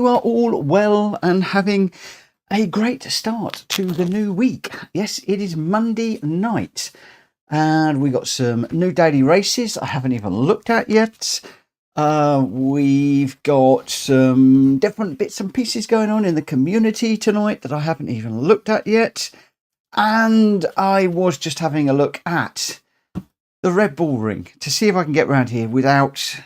You are all well and having a great start to the new week. Yes, it is Monday night and we got some new daily races I haven't even looked at yet. We've got some different bits and pieces going on in the community tonight that I haven't even looked at yet. And I was just having a look at the Red Bull Ring to see if I can get around here without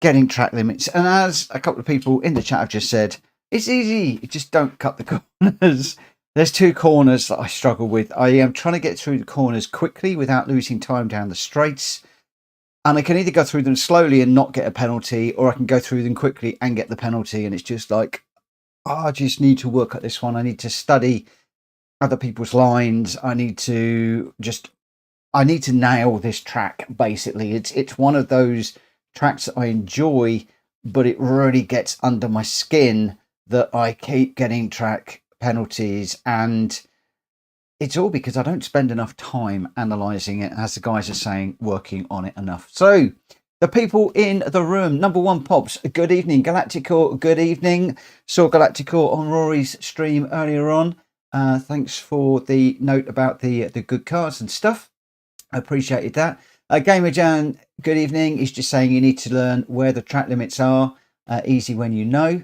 getting track limits. And as a couple of people in the chat have just said, it's easy, just don't cut the corners. There's two corners that I struggle with. I am trying to get through the corners quickly without losing time down the straights. And I can either go through them slowly and not get a penalty, or I can go through them quickly and get the penalty. And it's just like, I just need to work at this one. I need to study other people's lines. I need to nail this track, basically. It's one of those tracks that I enjoy, but it really gets under my skin that I keep getting track penalties, and it's all because I don't spend enough time analysing it, as the guys are saying, working on it enough. So the people in the room, number one Pops, good evening. Galacticore, good evening. Saw Galacticore on Rory's stream earlier on. Thanks for the note about the good cars and stuff. I appreciated that. Gamer Jan, good evening. He's just saying you need to learn where the track limits are. Easy when you know.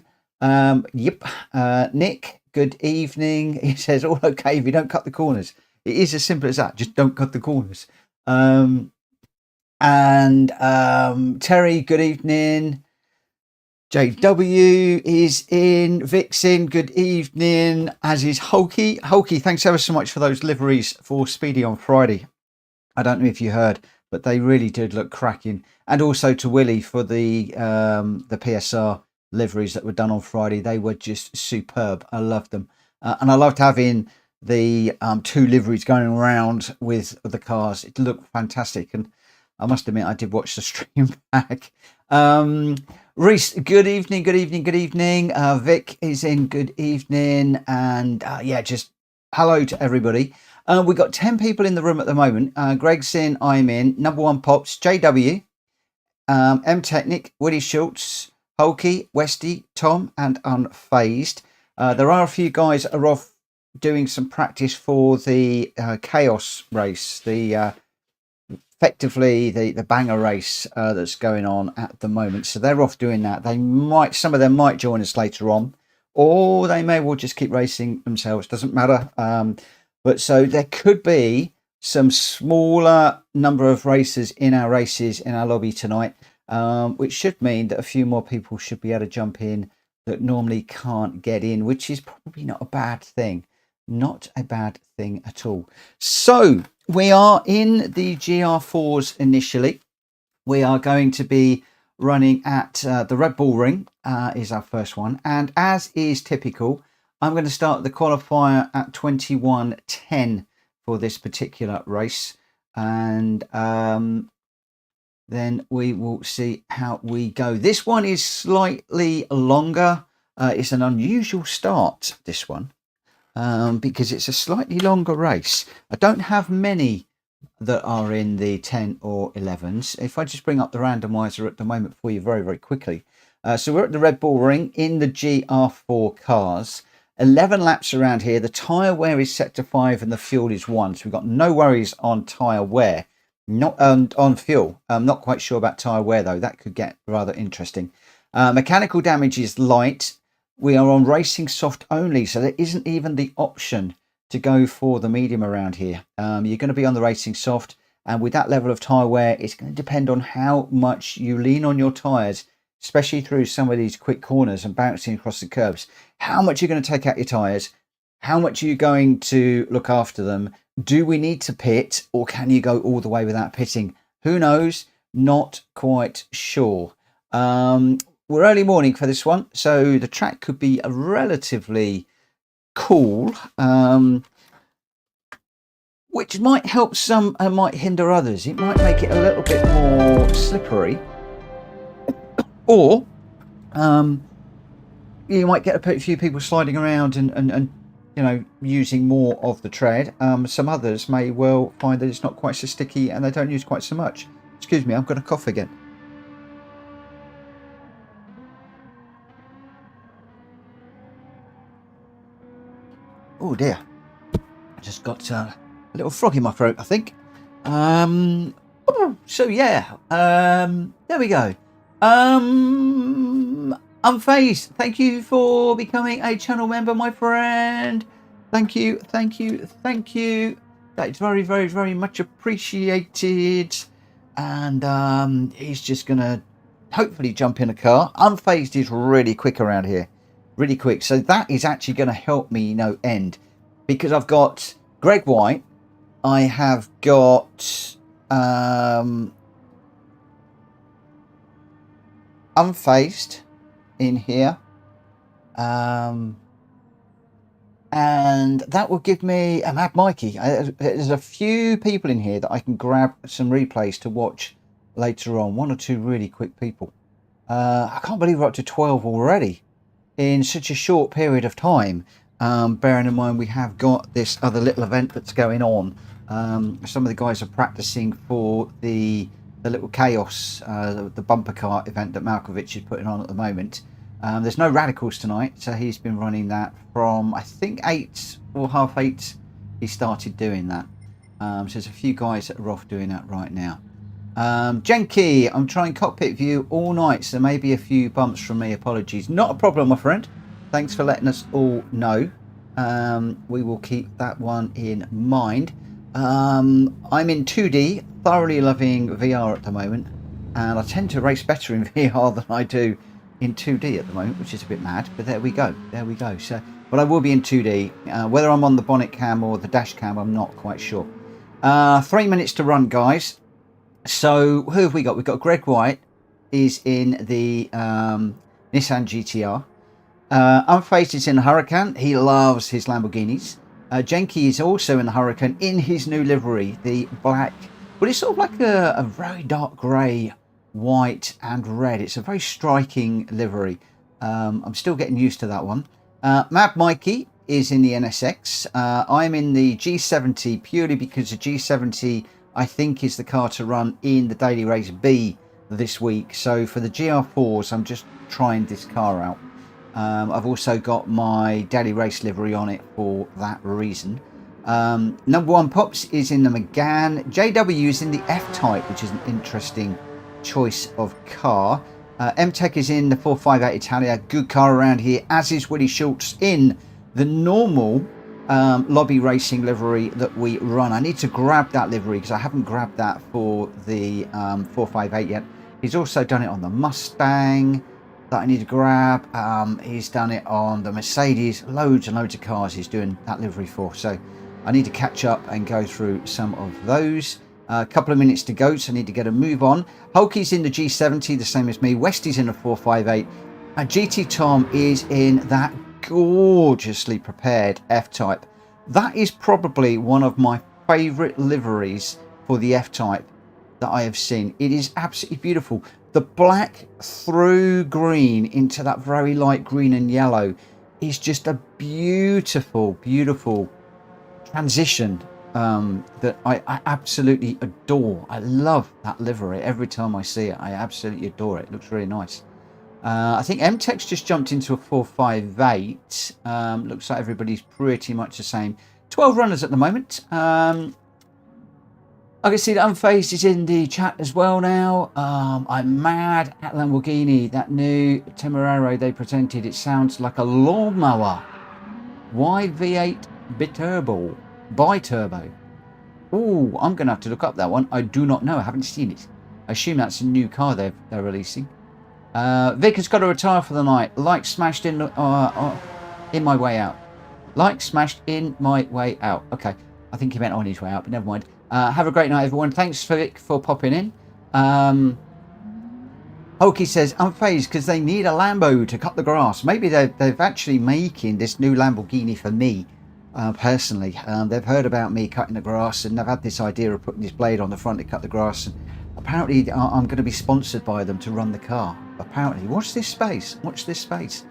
Nick, good evening. He says, all okay if you don't cut the corners. It is as simple as that. Just don't cut the corners. Terry, good evening. JW is in. Vixen, good evening. As is Hulky. Hulky, thanks ever so much for those liveries for Speedy on Friday. I don't know if you heard, but they really did look cracking. And also to Willie for the PSR liveries that were done on Friday. They were just superb. I loved them. And I loved having the two liveries going around with the cars. It looked fantastic. And I must admit, I did watch the stream back. Reese, good evening, good evening, good evening. Vic is in, good evening. And just hello to everybody. We've got 10 people in the room at the moment. Greg's in, I'm in. Number one Pops, JW, M Technic, Woody Schultz, Hulky, Westy, Tom, and Unfazed. There are a few guys that are off doing some practice for the Chaos race, effectively the banger race that's going on at the moment. So they're off doing that. Some of them might join us later on, or they may well just keep racing themselves. Doesn't matter. But so there could be some smaller number of racers in our lobby tonight, which should mean that a few more people should be able to jump in that normally can't get in, which is probably not a bad thing. Not a bad thing at all. So we are in the GR4s initially. We are going to be running at the Red Bull Ring is our first one. And as is typical, I'm going to start the qualifier at 21:10 for this particular race. And then we will see how we go. This one is slightly longer. It's an unusual start, this one, because it's a slightly longer race. I don't have many that are in the 10 or 11s. If I just bring up the randomizer at the moment for you very, very quickly. So we're at the Red Bull Ring in the GR4 cars. 11 laps around here. The tyre wear is set to 5 and the fuel is 1. So we've got no worries on tyre wear. Not on fuel. I'm not quite sure about tyre wear though. That could get rather interesting. Mechanical damage is light. We are on racing soft only, so there isn't even the option to go for the medium around here. You're going to be on the racing soft, and with that level of tyre wear, it's going to depend on how much you lean on your tyres, especially through some of these quick corners and bouncing across the curbs. How much you're going to take out your tyres, how much are you going to look after them? Do we need to pit, or can you go all the way without pitting? Who knows? Not quite sure. We're early morning for this one, so the track could be relatively cool, which might help some and might hinder others. It might make it a little bit more slippery, or you might get a few people sliding around and using more of the tread. Some others may well find that it's not quite so sticky and they don't use quite so much. Excuse me, I've got a cough again. Oh dear. I just got a little frog in my throat, I think. So yeah, there we go. Unfazed, thank you for becoming a channel member, my friend. Thank you. That is very, very, very much appreciated. And he's just gonna hopefully jump in a car. Unfazed is really quick around here, really quick. So that is actually going to help me no end, because I've got Greg White, I have got Unfazed in here, and that will give me a Mad Mikey. There's a few people in here that I can grab some replays to watch later on. One or two really quick people. I can't believe we're up to 12 already in such a short period of time. Bearing in mind we have got this other little event that's going on. Some of the guys are practicing for the little chaos, the bumper car event that Malkovich is putting on at the moment. There's no radicals tonight, so he's been running that from I think 8 or half 8. He started doing that. So there's a few guys that are off doing that right now. Jenky, I'm trying cockpit view all night, so maybe a few bumps from me. Apologies. Not a problem, my friend. Thanks for letting us all know. We will keep that one in mind. I'm in 2D, thoroughly loving VR at the moment, and I tend to race better in VR than I do in 2D at the moment, which is a bit mad, but there we go. So, but I will be in 2D. Whether I'm on the bonnet cam or the dash cam, I'm not quite sure. 3 minutes to run, guys. So who have we got? We've got Greg White is in the Nissan GTR. Unfazed is in the Huracan. He loves his Lamborghinis. Jenky is also in the Huracan in his new livery, the black. Well, it's sort of like a very dark grey, white and red. It's a very striking livery. I'm still getting used to that one. Mad Mikey is in the NSX. I'm in the G70 purely because the G70 I think is the car to run in the Daily Race B this week. So for the GR4s, I'm just trying this car out. I've also got my Daily Race livery on it for that reason. Number one Pops is in the Megane. JW is in the F-Type, which is an interesting choice of car. M-Tech is in the 458 Italia. Good car around here, as is Willie Schultz in the normal lobby racing livery that we run. I need to grab that livery because I haven't grabbed that for the 458 yet. He's also done it on the Mustang that I need to grab. He's done it on the Mercedes. Loads and loads of cars he's doing that livery for, so I need to catch up and go through some of those. A couple of minutes to go, so I need to get a move on. Hulky's in the G70, the same as me. Westy's in the 458, and GT Tom is in that gorgeously prepared F-Type. That is probably one of my favourite liveries for the F-Type that I have seen. It is absolutely beautiful. The black through green into that very light green and yellow is just a beautiful, beautiful transition that I absolutely adore. I love that livery. Every time I see it, I absolutely adore it. It looks really nice. I think M-Tech's just jumped into a 458. Looks like everybody's pretty much the same. 12 runners at the moment. I can see that Unfazed is in the chat as well now. I'm mad at Lamborghini. That new Temeraro they presented, it sounds like a lawnmower. Why V8 biturbo? Bi-turbo. Oh, I'm going to have to look up that one. I do not know. I haven't seen it. I assume that's a new car they're releasing. Vic has got to retire for the night. Like smashed in my way out. Like smashed in my way out. Okay. I think he meant on his way out, but never mind. Have a great night, everyone. Thanks, Vic, for popping in. Hulky says, Unfazed because they need a Lambo to cut the grass. Maybe they're actually making this new Lamborghini for me, personally. They've heard about me cutting the grass, and they've had this idea of putting this blade on the front to cut the grass. And apparently, I'm going to be sponsored by them to run the car. Apparently. Watch this space. Watch this space.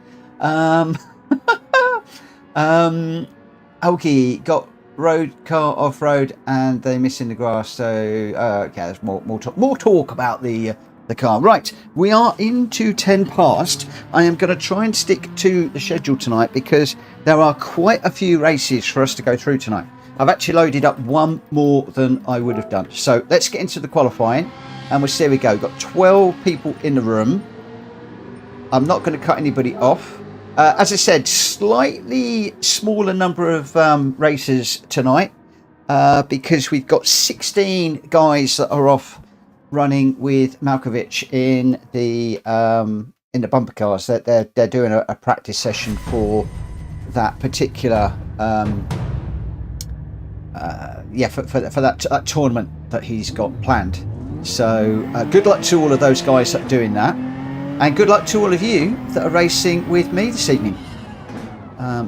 Hulky got road car off-road and they're missing the grass, so okay, there's more talk about the the car. Right, we are into 10 past. I am going to try and stick to the schedule tonight because there are quite a few races for us to go through tonight. I've actually loaded up one more than I would have done. So let's get into the qualifying and we'll see how we go. We've got 12 people in the room. I'm not going to cut anybody off. As I said, slightly smaller number of racers tonight because we've got 16 guys that are off running with Malkovich in the bumper cars. They're doing a practice session for that particular for that tournament that he's got planned. So good luck to all of those guys that are doing that. And good luck to all of you that are racing with me this evening.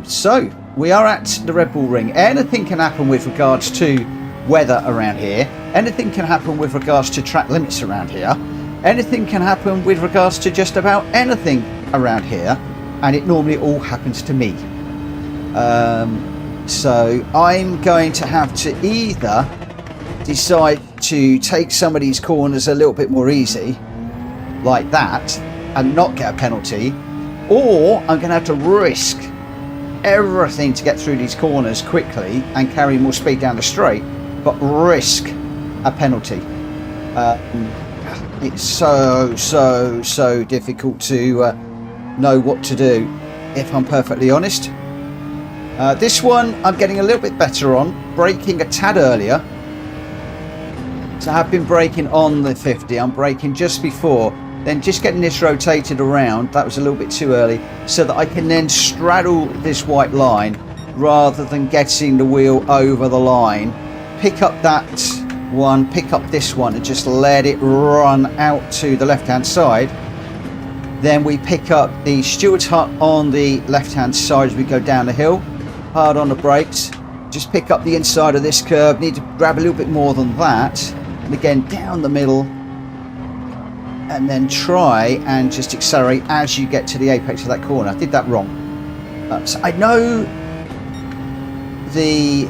So, we are at the Red Bull Ring. Anything can happen with regards to weather around here. Anything can happen with regards to track limits around here. Anything can happen with regards to just about anything around here. And it normally all happens to me. So, I'm going to have to either decide to take some of these corners a little bit more easy, like that, and not get a penalty, or I'm going to have to risk everything to get through these corners quickly and carry more speed down the straight, but risk a penalty. It's so difficult to know what to do, if I'm perfectly honest. This one I'm getting a little bit better on, braking a tad earlier. So I have been braking on the 50, I'm braking just before. Then just getting this rotated around, that was a little bit too early, so that I can then straddle this white line rather than getting the wheel over the line. Pick up that one, pick up this one and just let it run out to the left hand side. Then we pick up the steward's hut on the left hand side as we go down the hill. Hard on the brakes, just pick up the inside of this curve, need to grab a little bit more than that. And again down the middle. And then try and just accelerate as you get to the apex of that corner. I did that wrong. So I know the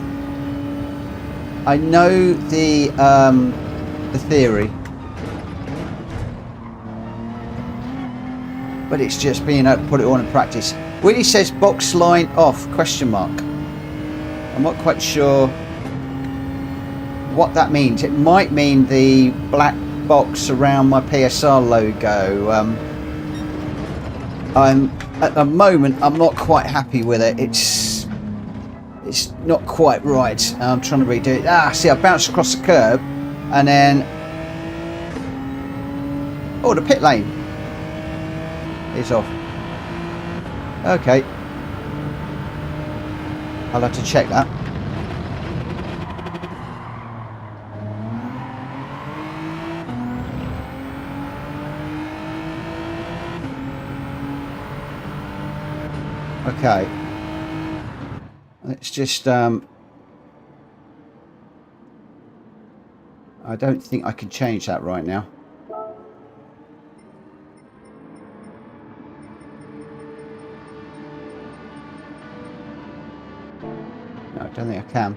theory, but it's just being able to put it on in practice. When he says box line off question mark, I'm not quite sure what that means. It might mean the black box around my PSR logo. I'm at the moment I'm not quite happy with it. It's not quite right. I'm trying to redo it. See, I bounced across the curb and then the pit lane is off. Okay, I'll have to check that. Okay, let's just I don't think I can change that right now. No, I don't think I can.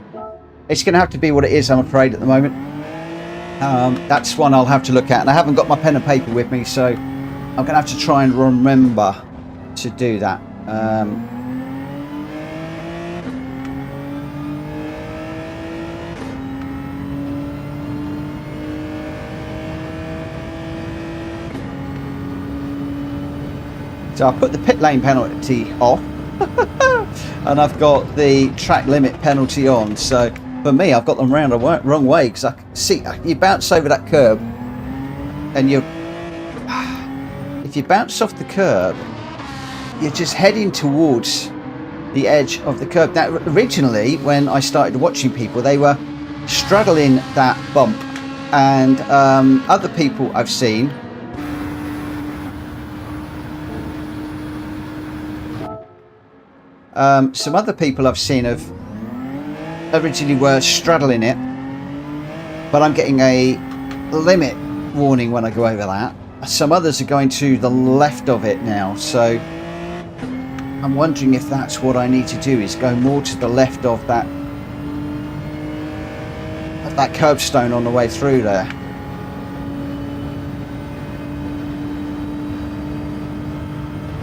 It's going to have to be what it is, I'm afraid, at the moment. That's one I'll have to look at, and I haven't got my pen and paper with me, so I'm going to have to try and remember to do that. So I put the pit lane penalty off and I've got the track limit penalty on. So for me, I've got them round the wrong way because I see you bounce over that curb and if you bounce off the curb, you're just heading towards the edge of the curb. Now, originally, when I started watching people, they were straddling that bump, and other people I've seen some other people I've seen have originally were straddling it, but I'm getting a limit warning when I go over that. Some others are going to the left of it now, so I'm wondering if that's what I need to do, is go more to the left of that curbstone on the way through there.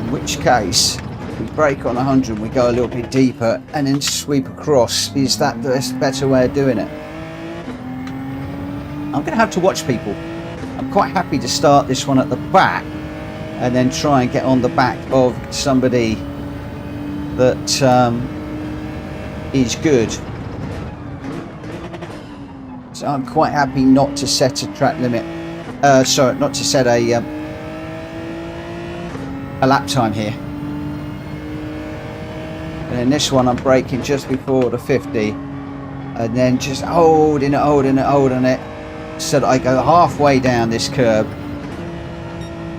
In which case, if we brake on 100, we go a little bit deeper and then sweep across. Is that the better way of doing it? I'm going to have to watch people. I'm quite happy to start this one at the back and then try and get on the back of somebody that is good. So I'm quite happy not to set a track limit. Sorry, not to set a lap time here. And in this one I'm braking just before the 50 and then just holding it so that I go halfway down this curb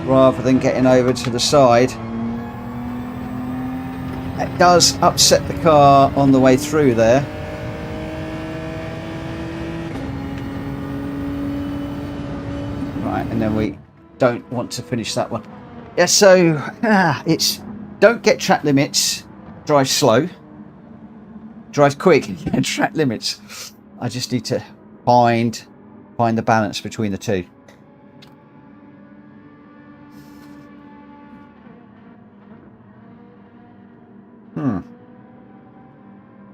rather than getting over to the side. It does upset the car on the way through there. Right, and then we don't want to finish that one. Yeah, so it's don't get track limits, drive slow, drive quick, and track limits. I just need to find the balance between the two.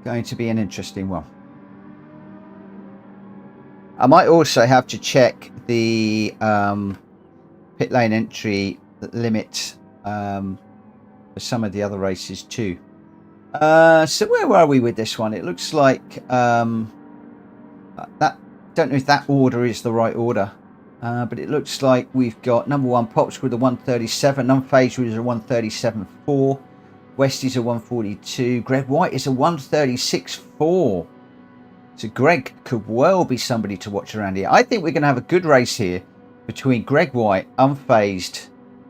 Going to be an interesting one. I might also have to check the pit lane entry limit for some of the other races too. So where were we with this one? It looks like that. Don't know if that order is the right order, but it looks like we've got number 1 Pops with a 137, Unfazed with a 137.4, Westie's a 142, Greg White is a 136.4. So Greg could well be somebody to watch around here. I think we're going to have a good race here between Greg White, Unfazed,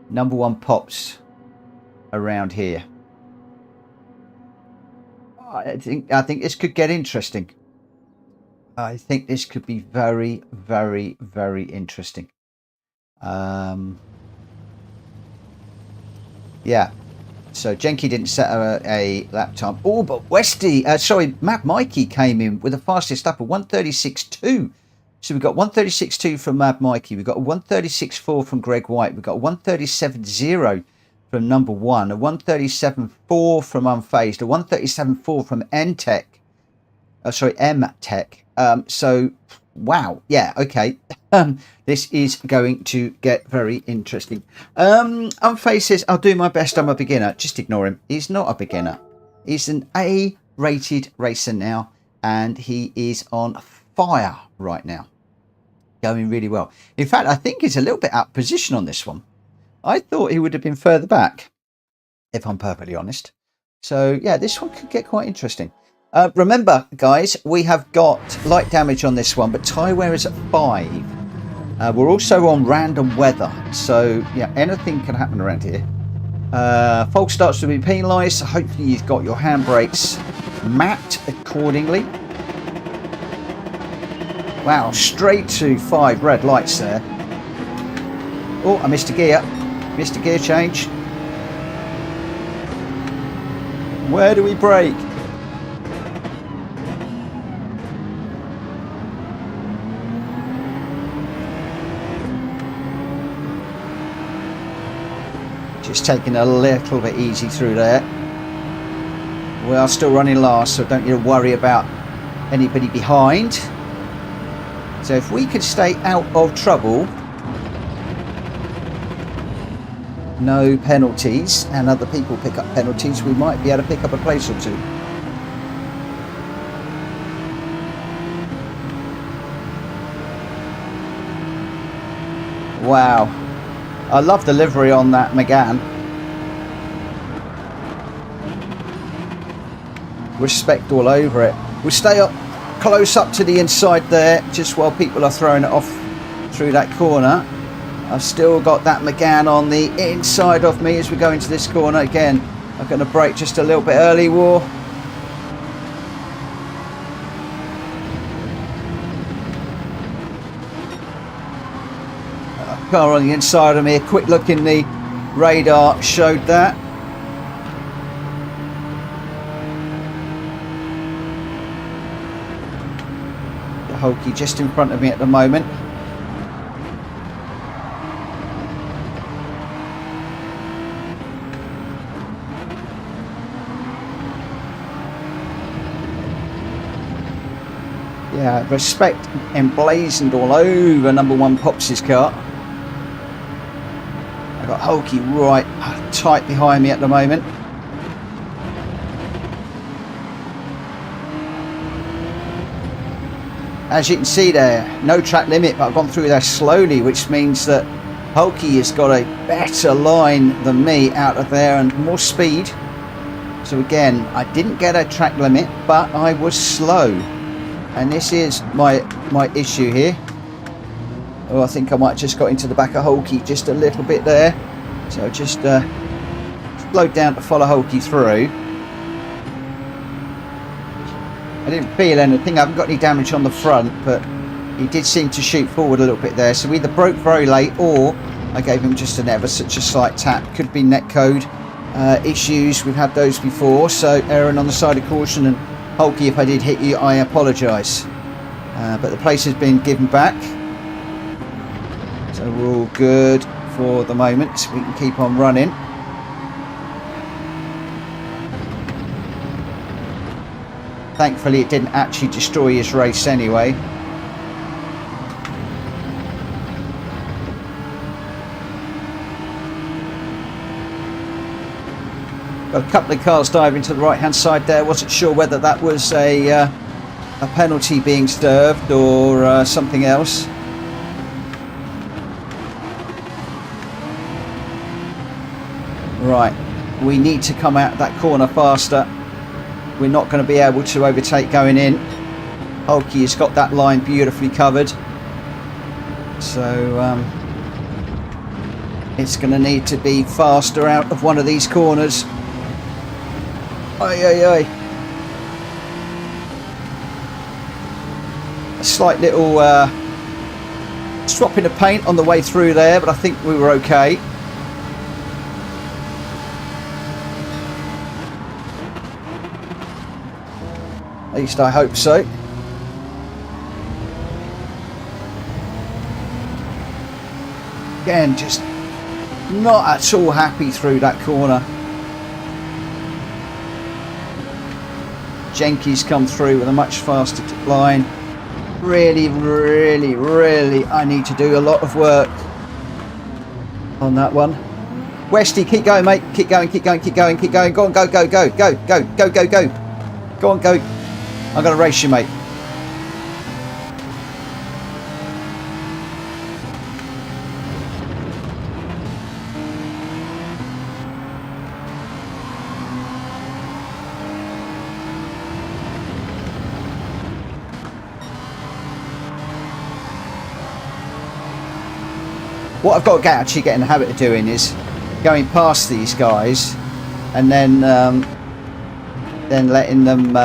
number 1 Pops around here. I think this could get interesting. I think this could be very, very, very interesting. Yeah. So Jenky didn't set a lap time. Oh, but Matt Mikey came in with the fastest lap of 136.2. So we've got 136.2 from Mad Mikey. We've got a 136.4 from Greg White. We've got a 137.0 from number 1. A 137.4 from Unfazed. A 137.4 from M-Tech. So, wow. Yeah, okay. This is going to get very interesting. Unfazed says, I'll do my best. I'm a beginner. Just ignore him. He's not a beginner. He's an A-rated racer now. And he is on fire right now. Going really well. In fact, I think he's a little bit out of position on this one. I thought he would have been further back, if I'm perfectly honest. So, yeah, this one could get quite interesting. Remember, guys, we have got light damage on this one, but tyre wear is at 5. We're also on random weather. So, yeah, anything can happen around here. False starts to be penalised. So hopefully you've got your handbrakes mapped accordingly. Wow, straight to 5 red lights there. Oh, I missed a gear. Missed a gear change. Where do we brake? Just taking a little bit easy through there. We are still running last, so don't need to worry about anybody behind. So if we could stay out of trouble, no penalties, and other people pick up penalties, we might be able to pick up a place or two. Wow. I love the livery on that Megane. Respect all over it. We'll stay up close up to the inside there, just while people are throwing it off through that corner. I've still got that Megane on the inside of me as we go into this corner. Again, I'm going to brake just a little bit early, War. Car on the inside of me. A quick look in the radar showed that. The Hulky just in front of me at the moment. Yeah, respect emblazoned all over number 1 Pops' car. I've got Hulky right tight behind me at the moment. As you can see there, no track limit, but I've gone through there slowly, which means that Hulky has got a better line than me out of there and more speed. So again, I didn't get a track limit, but I was slow. And this is my issue here. Oh, I think I might just got into the back of Hulky just a little bit there. So just slowed down to follow Hulky through. I didn't feel anything. I haven't got any damage on the front, but he did seem to shoot forward a little bit there. So we either broke very late or I gave him just an ever such a slight tap. Could be netcode issues. We've had those before. So erring on the side of caution, and Hulky, if I did hit you, I apologise. But the place has been given back. So we're all good for the moment. We can keep on running. Thankfully, it didn't actually destroy his race anyway. Got a couple of cars diving to the right-hand side there. Wasn't sure whether that was a penalty being served or something else. Right, we need to come out of that corner faster. We're not going to be able to overtake going in. Hulky has got that line beautifully covered. So it's going to need to be faster out of one of these corners. Aye. A slight little swapping of paint on the way through there, but I think we were okay. At least I hope so. Again, just not at all happy through that corner. Jenky's come through with a much faster line. Really, I need to do a lot of work on that one. Westy, keep going, mate. Keep going. Go on, go. Go on, go. I'm going to race you, mate. What I've got to actually get in the habit of doing is going past these guys and then letting them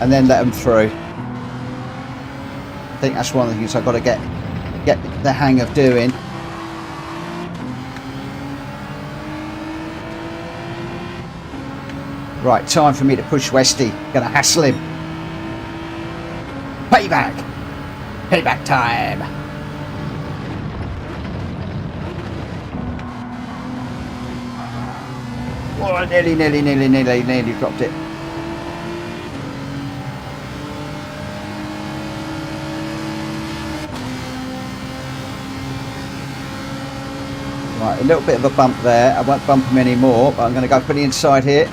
and then let them through. I think that's one of the things I've got to get the hang of doing. Right, time for me to push Westy. Gonna hassle him. Payback! Payback time! Oh, nearly dropped it. Right, a little bit of a bump there. I won't bump him anymore, but I'm going to go pretty inside here.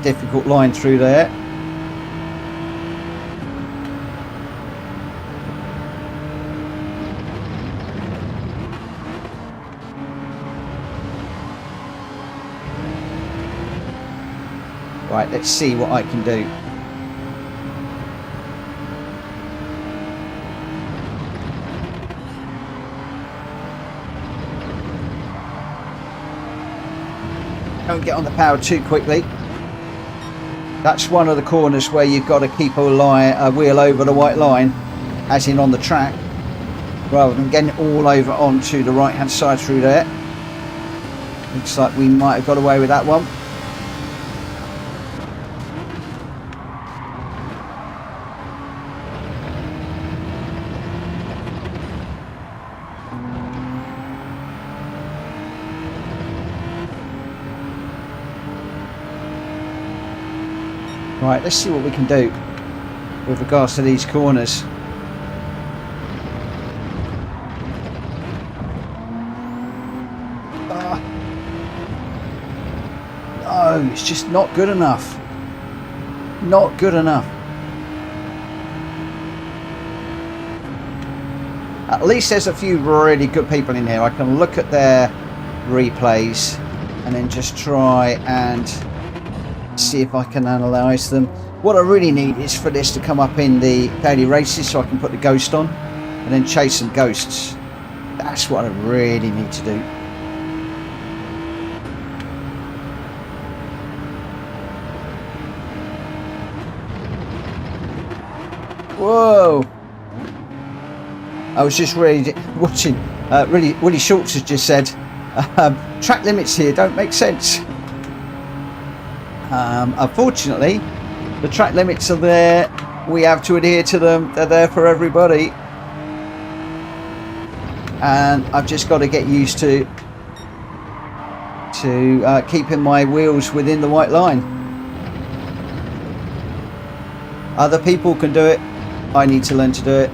Difficult line through there. Right, let's see what I can do. Don't get on the power too quickly. That's one of the corners where you've got to keep a wheel over the white line, as in on the track, rather than getting it all over onto the right hand side through there. Looks like we might have got away with that one. Right, let's see what we can do with regards to these corners. No, it's just not good enough. Not good enough. At least there's a few really good people in here. I can look at their replays and then just try and see if I can analyse them. What I really need is for this to come up in the daily races so I can put the ghost on and then chase some ghosts. That's what I really need to do. Whoa! I was just watching. Willie Schultz has just said, track limits here don't make sense. Unfortunately, the track limits are there. We have to adhere to them. They're there for everybody. And I've just got to get used to keeping my wheels within the white line. Other people can do it. I need to learn to do it.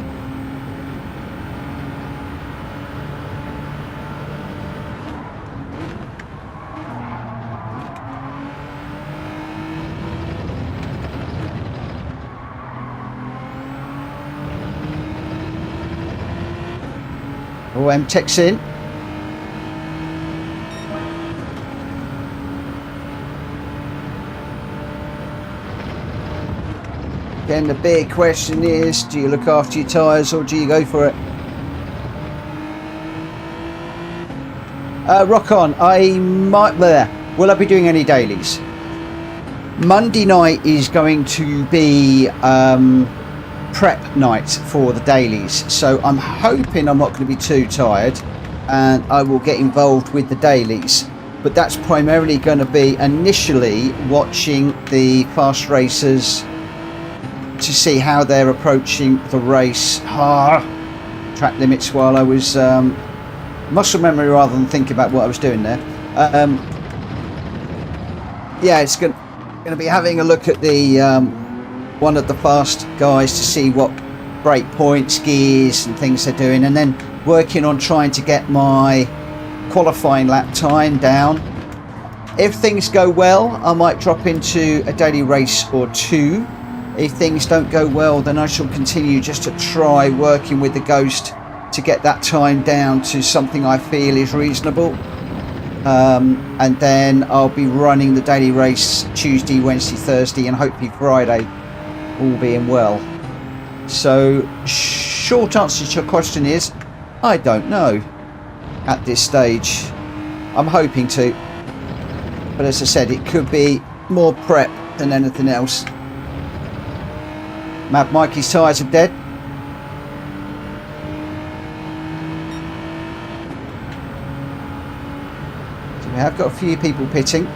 Oh, M-Tech's in. Again, the big question is, do you look after your tyres or do you go for it? Rock on. I might... Will I be doing any dailies? Monday night is going to be prep night for the dailies, so I'm hoping I'm not going to be too tired and I will get involved with the dailies, but that's primarily going to be initially watching the fast racers to see how they're approaching the race. Track limits while I was muscle memory rather than thinking about what I was doing there. Yeah, it's going to be having a look at the one of the fast guys to see what brake points, gears and things they're doing, and then working on trying to get my qualifying lap time down. If things go well, I might drop into a daily race or two. If things don't go well, then I shall continue just to try working with the ghost to get that time down to something I feel is reasonable. And then I'll be running the daily race Tuesday, Wednesday, Thursday and hopefully Friday, all being well. So short answer to your question is I don't know at this stage. I'm hoping to, but as I said, it could be more prep than anything else. Mad Mikey's tyres are dead. So we have got a few people pitting.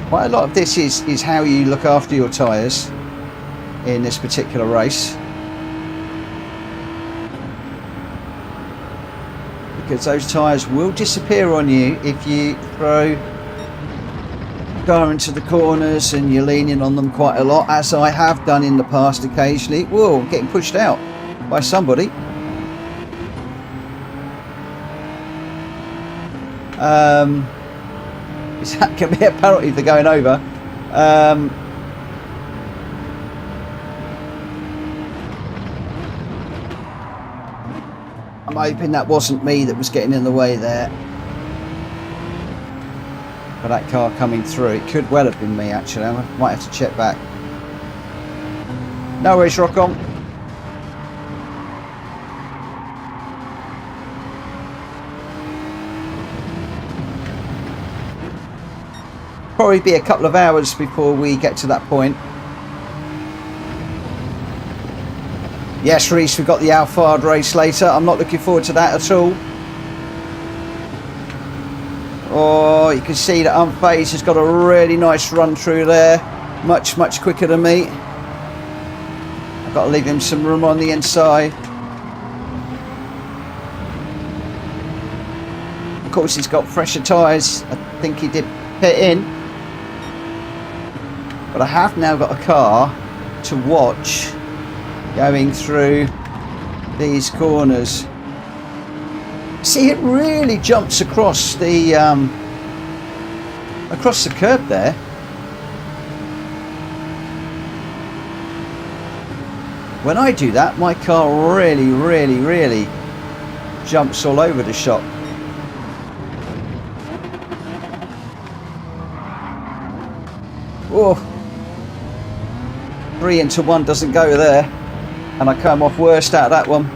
Quite a lot of this is how you look after your tyres in this particular race, because those tyres will disappear on you if you throw the car into the corners and you're leaning on them quite a lot, as I have done in the past occasionally. Whoa, I'm getting pushed out by somebody. That can be a penalty for going over. I'm hoping that wasn't me that was getting in the way there for that car coming through. It could well have been me actually. I might have to check back. No worries, rock on. Probably be a couple of hours before we get to that point. Yes, Reese, we've got the Alphard race later. I'm not looking forward to that at all. Oh, you can see that Unfazed has got a really nice run through there. Much quicker than me. I've got to leave him some room on the inside. Of course, he's got fresher tyres. I think he did pit in. But I have now got a car to watch going through these corners. See, it really jumps across the curb there. When I do that, my car really jumps all over the shop. Oh, 3 into 1 doesn't go there, and I come off worst out of that one.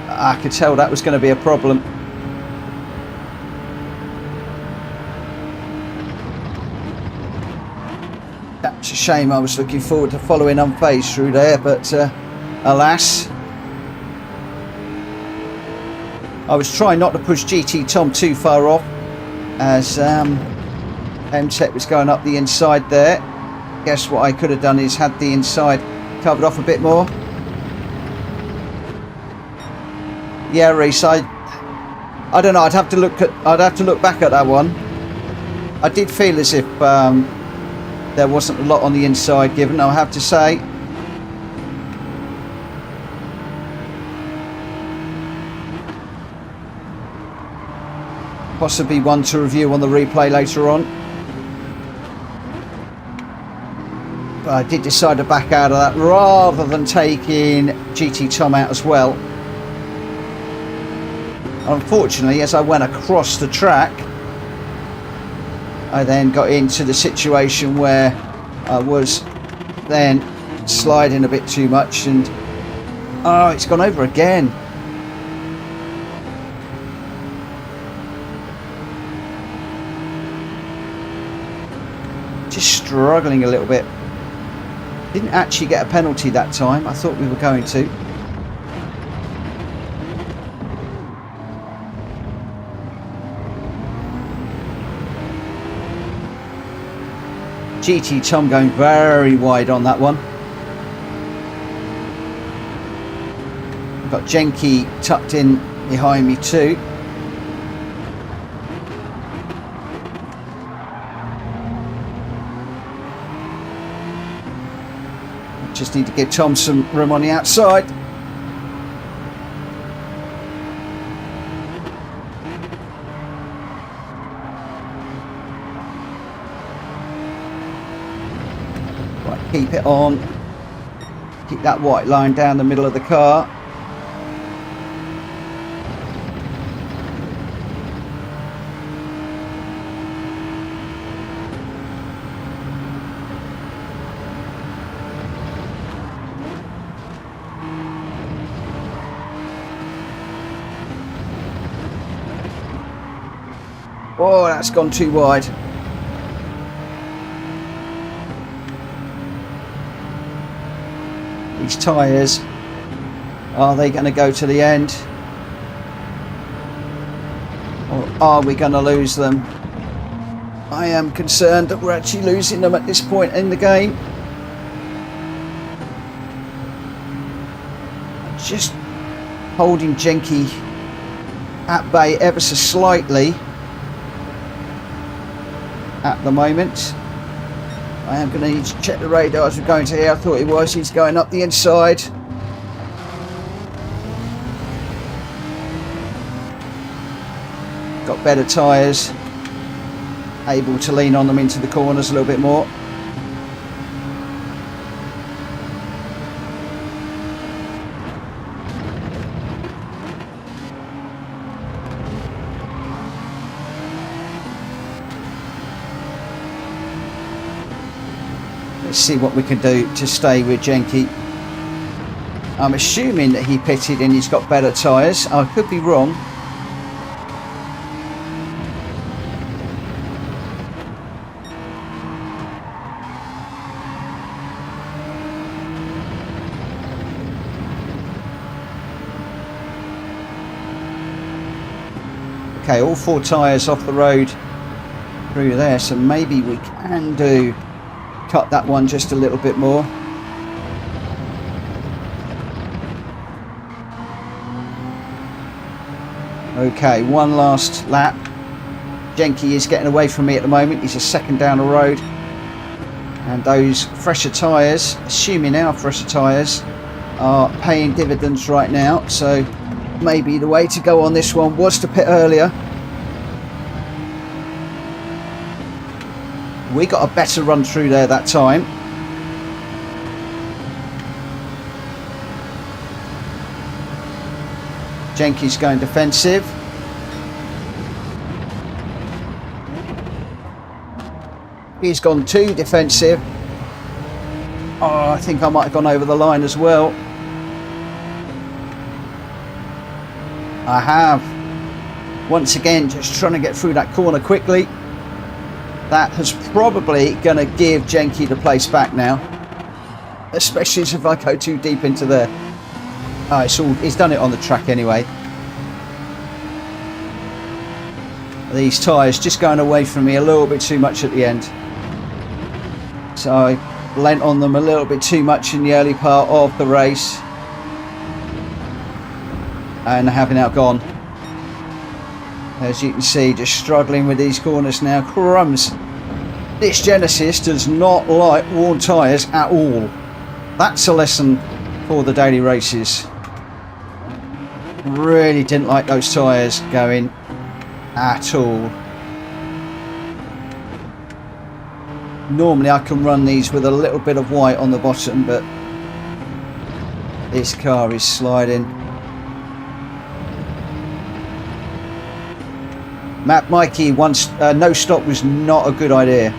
I could tell that was going to be a problem. That's a shame. I was looking forward to following Unfazed through there, but alas. I was trying not to push GT Tom too far off, as MTech was going up the inside there. Guess what I could have done is had the inside covered off a bit more. Yeah, Reese, I don't know. I'd have to look back at that one. I did feel as if there wasn't a lot on the inside given, I'll have to say. Possibly one to review on the replay later on. But I did decide to back out of that rather than taking GT Tom out as well. Unfortunately, as I went across the track, I then got into the situation where I was then sliding a bit too much, and oh, it's gone over again. Just struggling a little bit. Didn't actually get a penalty that time. I thought we were going to. GT Tom going very wide on that one. Got Genki tucked in behind me too. Just need to give Tom some room on the outside. Keep it on. Keep that white line down the middle of the car. Oh, that's gone too wide. These tyres, are they going to go to the end, or are we going to lose them? I am concerned that we're actually losing them at this point in the game. Just holding Genki at bay ever so slightly at the moment. I am going to need to check the radar as we're going to here. I thought it was. He's going up the inside. Got better tyres. Able to lean on them into the corners a little bit more. Let's see what we can do to stay with Genki. I'm assuming that he pitted and he's got better tyres. I could be wrong. Okay, all 4 tyres off the road through there, so maybe we can cut that one just a little bit more. Okay, one last lap. Genki is getting away from me at the moment. He's a second down the road. And those fresher tyres, assuming our fresher tyres, are paying dividends right now. So maybe the way to go on this one was to pit earlier. We got a better run through there that time. Genki's going defensive. He's gone too defensive. Oh, I think I might have gone over the line as well. I have. Once again, just trying to get through that corner quickly. That is probably going to give Genki the place back now. Especially if I go too deep into there. Oh, he's done it on the track anyway. These tyres just going away from me a little bit too much at the end. So I lent on them a little bit too much in the early part of the race. And have now gone. As you can see, just struggling with these corners now. Crumbs. This Genesis does not like worn tyres at all. That's a lesson for the daily races. Really didn't like those tyres going at all. Normally I can run these with a little bit of white on the bottom, but this car is sliding. Matt Mikey, once no stop was not a good idea.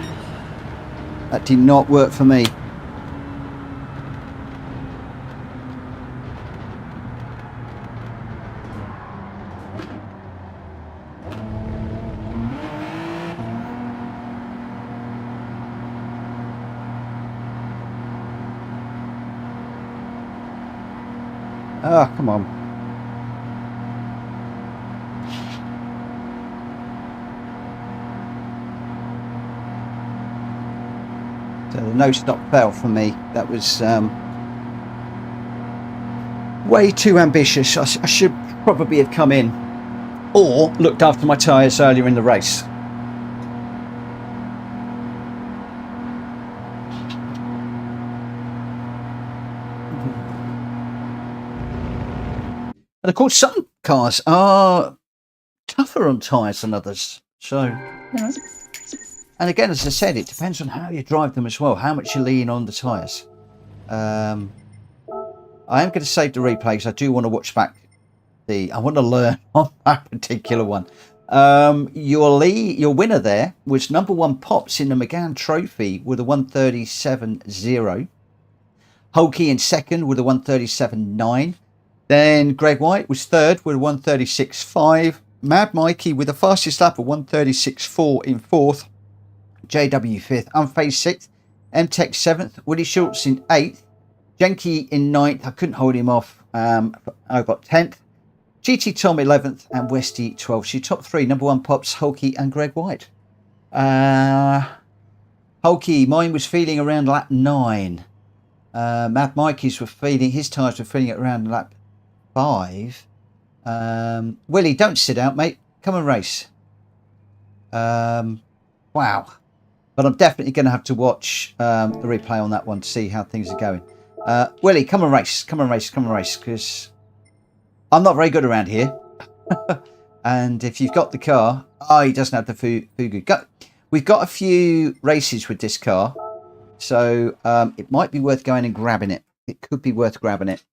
That did not work for me. Oh, come on. So the no stop fell for me. That was way too ambitious. I should probably have come in or looked after my tyres earlier in the race. And of course, some cars are tougher on tyres than others. So, and again, as I said, it depends on how you drive them as well, how much you lean on the tyres. I am going to save the replays. I do want to watch back I want to learn on that particular one. Your winner there was number 1 Pops in the McGann Trophy with a 137.0. Hulky in second with a 137.9. Then Greg White was third with a 136.5. Mad Mikey with the fastest lap of 136.4 in fourth. JW fifth. Unfazed sixth. MTech 7th. Willie Schultz in 8th. Genki in 9th. I couldn't hold him off. I got 10th. GT Tom 11th. And Westy 12th. So top 3. Number 1 Pops, Hulky and Greg White. Hulky, mine was feeling around lap 9. Mad Mikey's his tyres were feeling it around lap 5. Willie, don't sit out, mate. Come and race. Wow. But I'm definitely going to have to watch the replay on that one to see how things are going. Willie, come and race. Come and race. Come and race. Because I'm not very good around here. And if you've got the car... Oh, he doesn't have the Fugu. We've got a few races with this car. So it might be worth going and grabbing it. It could be worth grabbing it.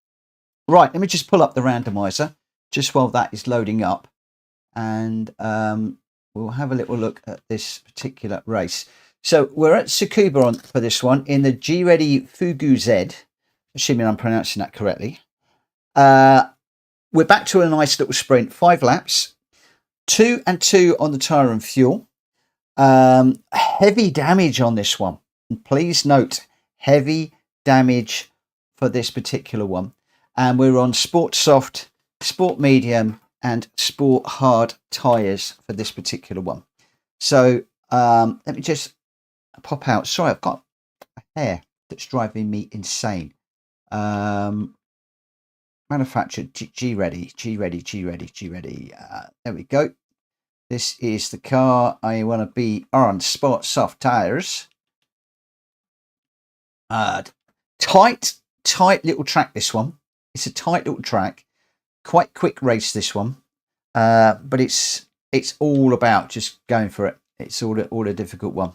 Right, let me just pull up the randomizer just while that is loading up. And we'll have a little look at this particular race. So we're at Tsukuba for this one in the GReddy Fugu Z, assuming I'm pronouncing that correctly. We're back to a nice little sprint, 5 laps, 2 and 2 on the tyre and fuel. Heavy damage on this one. And please note, heavy damage for this particular one. And we're on Sport Soft, Sport Medium, and sport hard tyres for this particular one. So let me just pop out. Sorry, I've got a hair that's driving me insane. Manufactured GReddy. There we go. This is the car I want to be on. Sport soft tyres. Tight little track, this one. It's a tight little track. Quite quick race, this one. But it's all about just going for it. It's all a difficult one.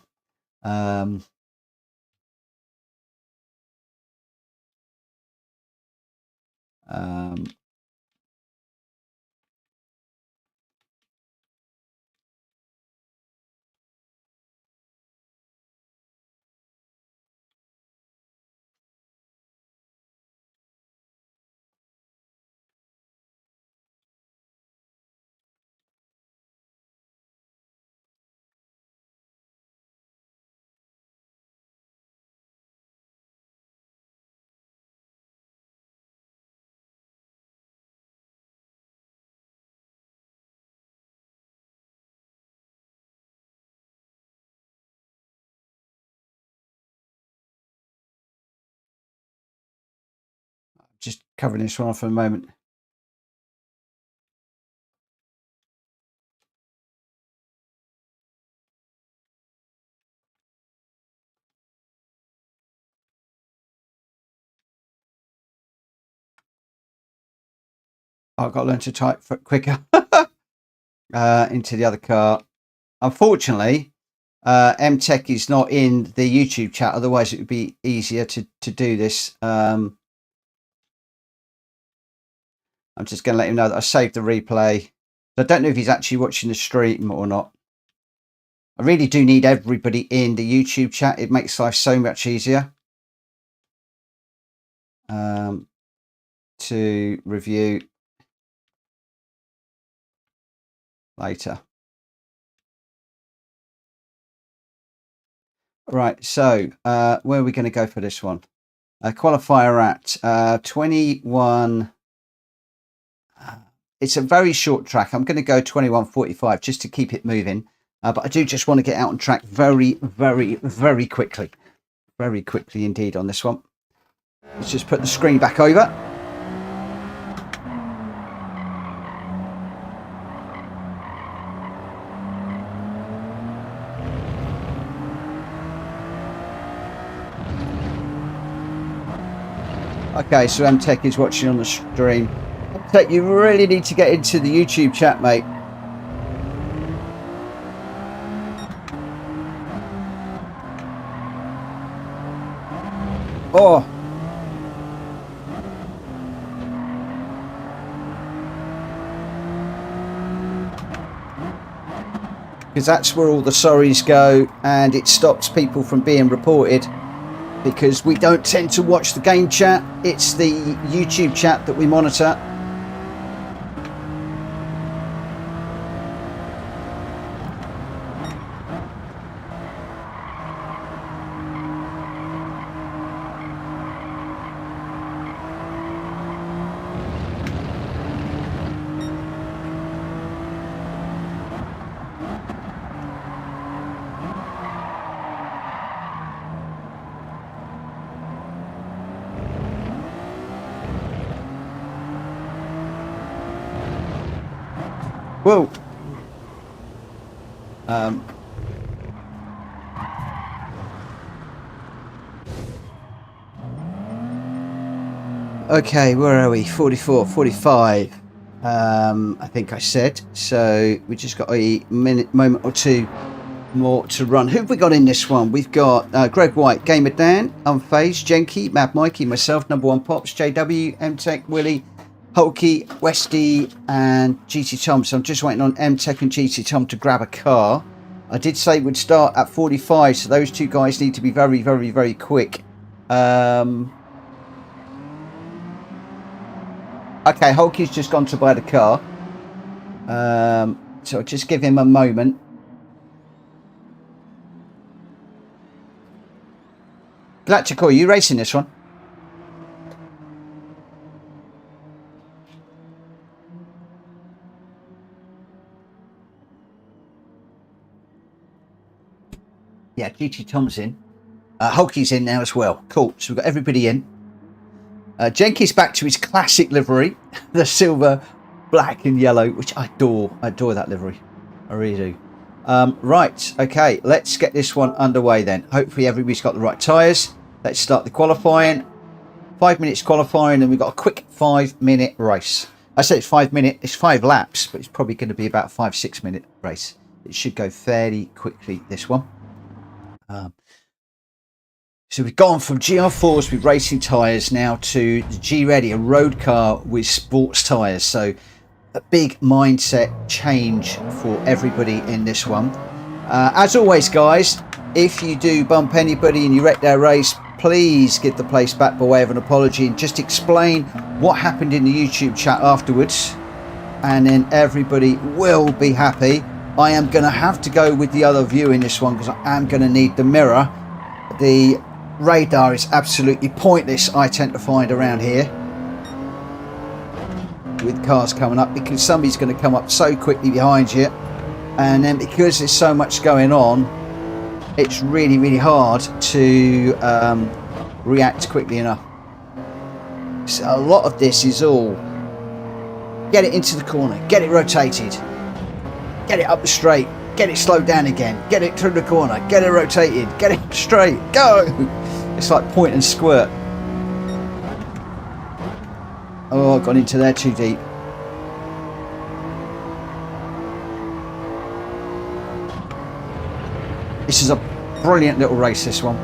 Just covering this one off for a moment. I've got to learn to type quicker into the other car. Unfortunately, MTech is not in the YouTube chat. Otherwise, it would be easier to do this. I'm just going to let him know that I saved the replay. I don't know if he's actually watching the stream or not. I really do need everybody in the YouTube chat. It makes life so much easier to review later. Right, so where are we going to go for this one? Qualifier at 21. It's a very short track. I'm going to go 21:45 just to keep it moving. But I do just want to get out on track very, very, very quickly. Very quickly indeed on this one. Let's just put the screen back over. Okay, so MTech is watching on the stream. MTech, you really need to get into the YouTube chat, mate. Oh. Because that's where all the sorries go, and it stops people from being reported. Because we don't tend to watch the game chat, it's the YouTube chat that we monitor. Whoa. Okay, where are we? 44, 45. I think I said. So we just got a moment or two more to run. Who have we got in this one? We've got Greg White, Gamer Dan, Unfazed, Jenky, Mad Mikey, myself, Number One Pops, JW, MTech, Willie, Hulky, Westy, and GT Tom. So I'm just waiting on MTech and GT Tom to grab a car. I did say we'd start at 45, so those two guys need to be very, very, very quick. Okay, Hulky's just gone to buy the car. So I'll just give him a moment. Galactic, are you racing this one? Yeah, GT Tom's in. Hulky's in now as well. Cool. So we've got everybody in. Jenky's back to his classic livery, the silver, black and yellow, which I adore. I adore that livery. I really do. Right. Okay. Let's get this one underway then. Hopefully everybody's got the right tyres. Let's start the qualifying. 5 minutes qualifying, and we've got a quick 5-minute race. I say it's 5 minutes. It's 5 laps, but it's probably going to be about 5-6 minute race. It should go fairly quickly, this one. So we've gone from GR4s with racing tyres now to the GReddy, a road car with sports tyres. So a big mindset change for everybody in this one. As always, guys, if you do bump anybody and you wreck their race, please give the place back by way of an apology and just explain what happened in the YouTube chat afterwards, and then everybody will be happy. I am going to have to go with the other view in this one because I am going to need the mirror. The radar is absolutely pointless, I tend to find, around here with cars coming up, because somebody's going to come up so quickly behind you, and then because there's so much going on, it's really, really hard to react quickly enough. So a lot of this is all get it into the corner, get it rotated, get it up the straight, get it slowed down again, get it through the corner, get it rotated, get it straight, go! It's like point and squirt. Oh, I've gone into there too deep. This is a brilliant little race, this one.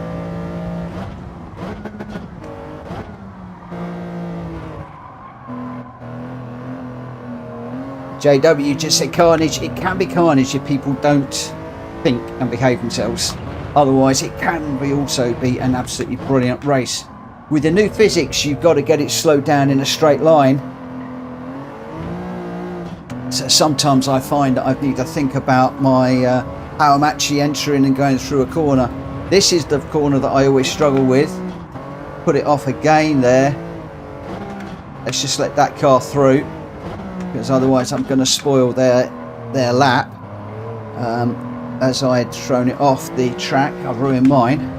JW just said carnage. It can be carnage if people don't think and behave themselves. Otherwise, it can be also be an absolutely brilliant race. With the new physics, you've got to get it slowed down in a straight line. So sometimes I find that I need to think about my how I'm actually entering and going through a corner. This is the corner that I always struggle with. Put it off again there. Let's just let that car through, because otherwise I'm going to spoil their lap. As I had thrown it off the track, I've ruined mine.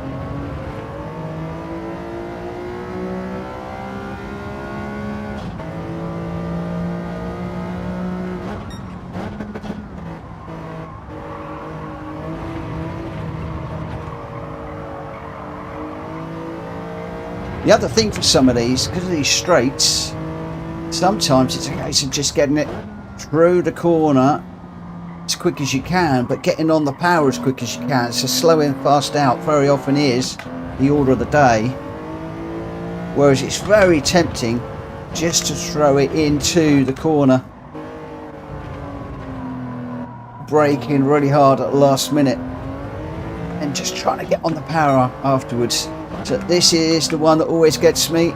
The other thing for some of these, because of these straights, sometimes it's a case of just getting it through the corner as quick as you can, but getting on the power as quick as you can. So slowing fast out very often is the order of the day, whereas it's very tempting just to throw it into the corner, braking really hard at the last minute and just trying to get on the power afterwards. So this is the one that always gets me.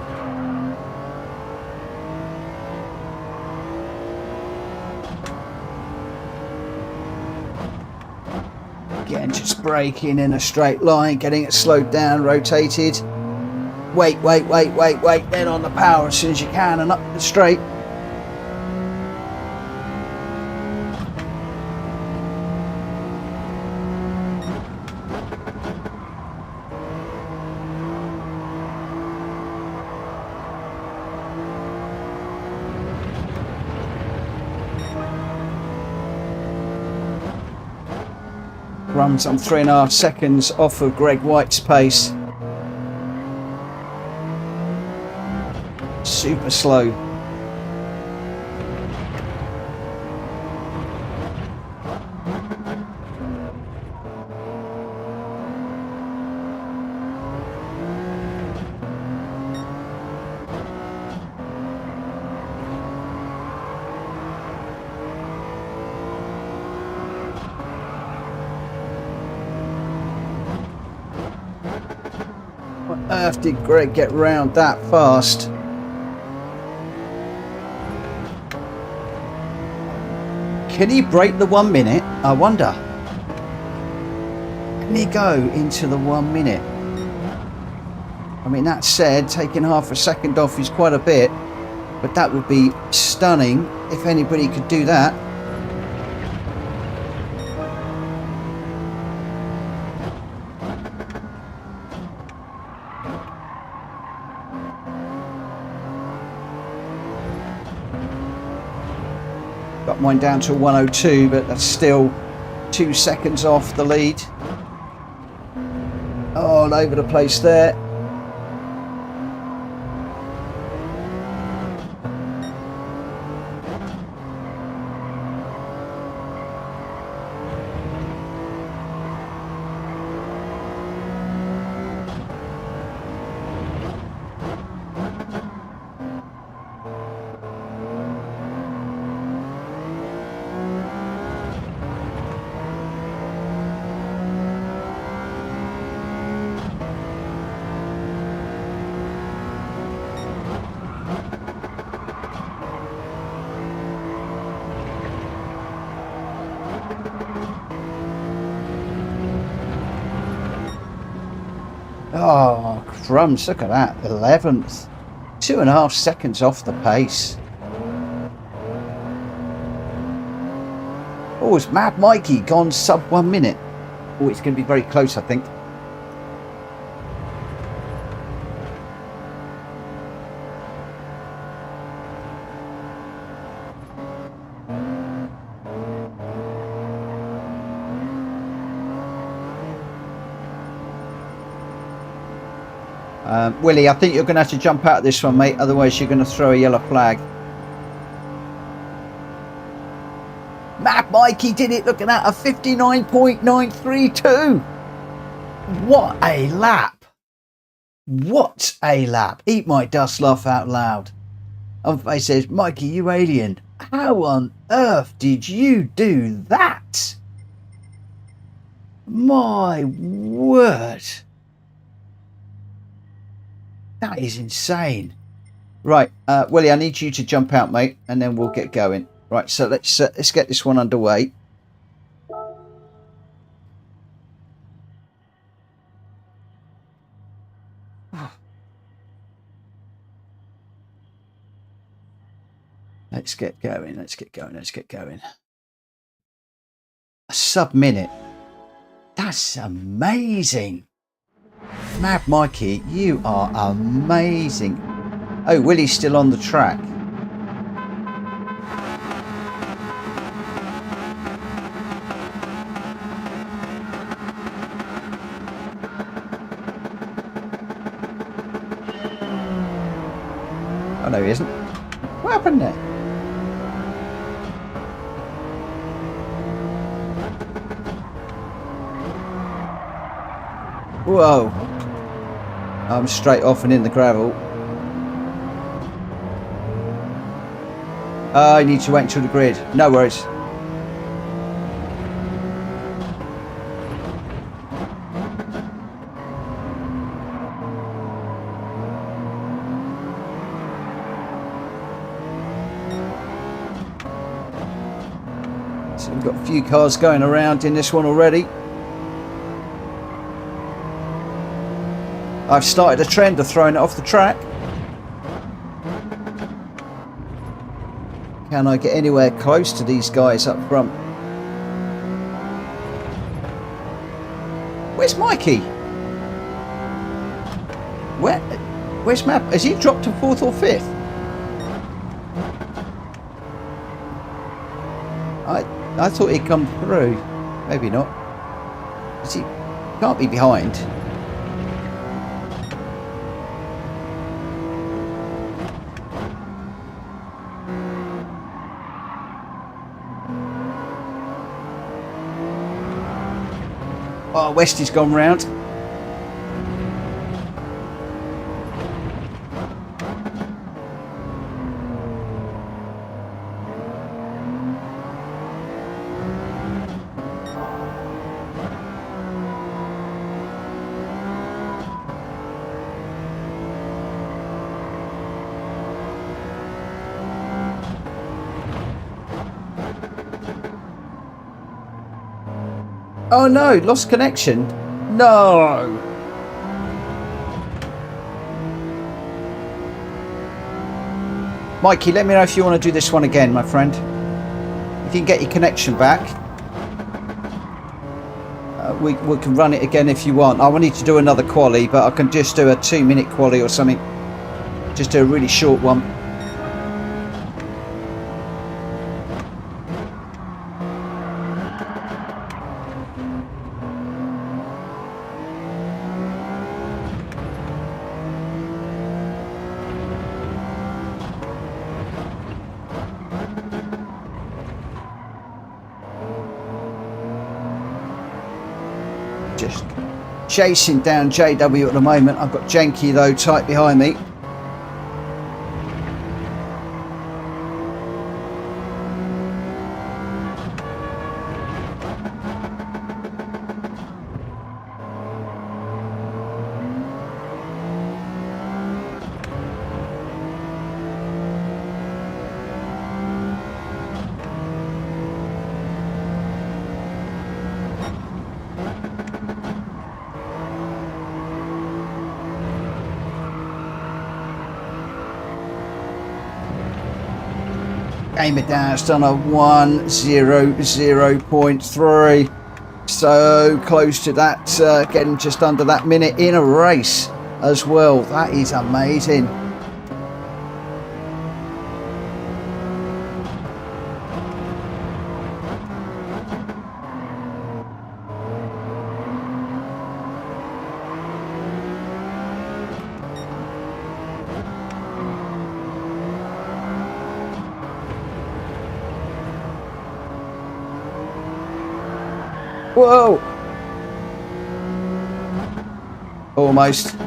Again, just braking in a straight line, getting it slowed down, rotated. Wait, then on the power as soon as you can and up the straight. Runs on 3.5 seconds off of Greg White's pace. Super slow. What on earth did Greg get round that fast? Can he break the 1 minute? I wonder. Can he go into the 1 minute? I mean, that said, taking half a second off is quite a bit, but that would be stunning if anybody could do that. Got mine down to 102, but that's still 2 seconds off the lead. All over the place there. Oh, crumbs, look at that. 11th. 2.5 seconds off the pace. Oh, it's Mad Mikey gone sub 1 minute. Oh, it's going to be very close, I think. Willie, I think you're going to have to jump out of this one, mate. Otherwise, you're going to throw a yellow flag. Mad Mikey did it. Look at that. A 59.932. What a lap. What a lap. Eat my dust, laugh out loud. And he says, Mikey, you alien. How on earth did you do that? My word. That is insane. Right, Willie, I need you to jump out, mate, and then we'll get going. Right, so let's get this one underway. Let's get going. Let's get going. Let's get going. A sub-minute. That's amazing. Mad Mikey, you are amazing. Oh, Willie's still on the track. Oh no, he isn't. What happened there? Whoa. I'm straight off and in the gravel. I need to wait until the grid. No worries. So we've got a few cars going around in this one already. I've started a trend of throwing it off the track. Can I get anywhere close to these guys up front? Where's Mikey? Where's Map? Has he dropped to 4th or 5th? I thought he'd come through. Maybe not. He can't be behind. Oh, Westy's gone round. Oh no, lost connection. No. Mikey, let me know if you want to do this one again, my friend. If you can get your connection back. We can run it again if you want. I will need to do another quali, but I can just do a 2-minute quali or something. Just do a really short one. just chasing down JW at the moment. I've got Janky though tight behind me. Aim it down, it's done a 1:00.3. So close to that, getting just under that minute in a race as well. That is amazing. Whoa! Almost.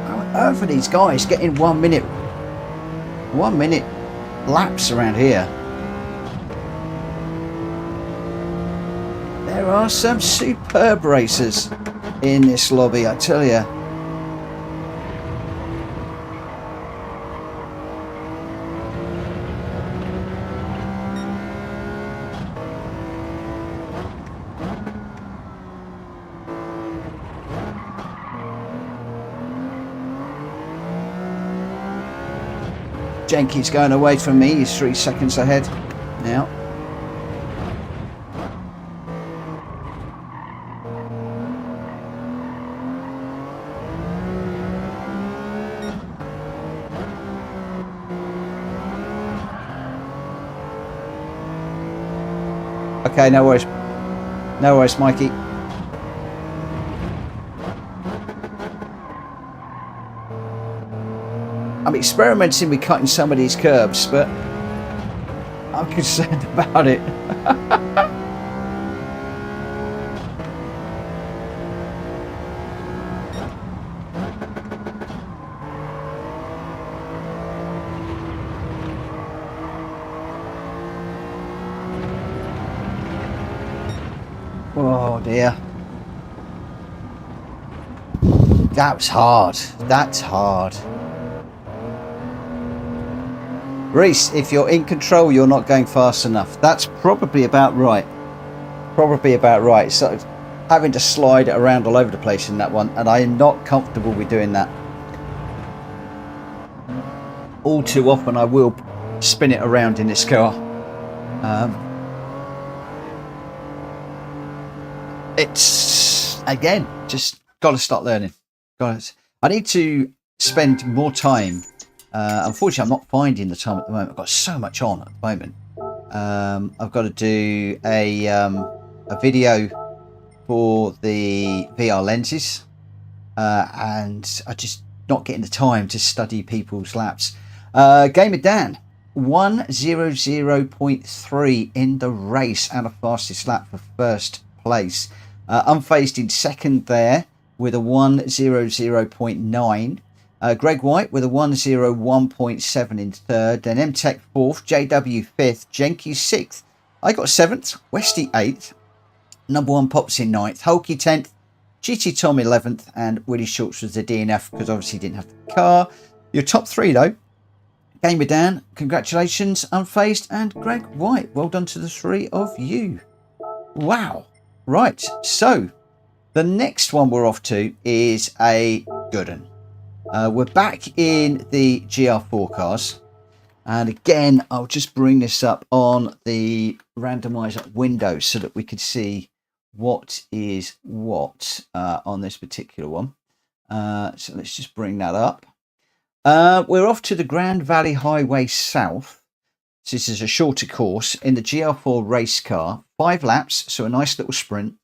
How on earth are these guys getting 1 minute laps around here? There are some superb racers in this lobby, I tell you. Janky's going away from me, he's 3 seconds ahead now. Okay, no worries. No worries, Mikey. I'm experimenting with cutting some of these curbs, but I'm concerned about it. Oh dear. That's hard. That's hard. Reese, if you're in control, you're not going fast enough. That's probably about right. Probably about right. So having to slide it around all over the place in that one, and I am not comfortable with doing that. All too often I will spin it around in this car. It's, again, just got to start learning. I need to spend more time. Unfortunately, I'm not finding the time at the moment. I've got so much on at the moment. I've got to do a video for the VR lenses, and I'm just not getting the time to study people's laps. Gamer Dan, 1:00.3 in the race and a fastest lap for first place. Unfazed in second there with a 1:00.9. Greg White with a 1:01.7 in third, then M-Tech fourth, JW fifth, Jenky sixth. I got seventh, Westy eighth, number one Pops in ninth, Hulky 10th, GT Tom 11th, and Willie Schultz was the DNF because obviously he didn't have the car. Your top three though, Gamer Dan, congratulations, Unfazed, and Greg White. Well done to the three of you. Wow. Right, so the next one we're off to is a good one. We're back in the GR4 cars, and again I'll just bring this up on the randomizer window so that we can see what is what on this particular one. So let's just bring that up. We're off to the Grand Valley Highway South. So this is a shorter course in the GR4 race car, 5 laps, so a nice little sprint.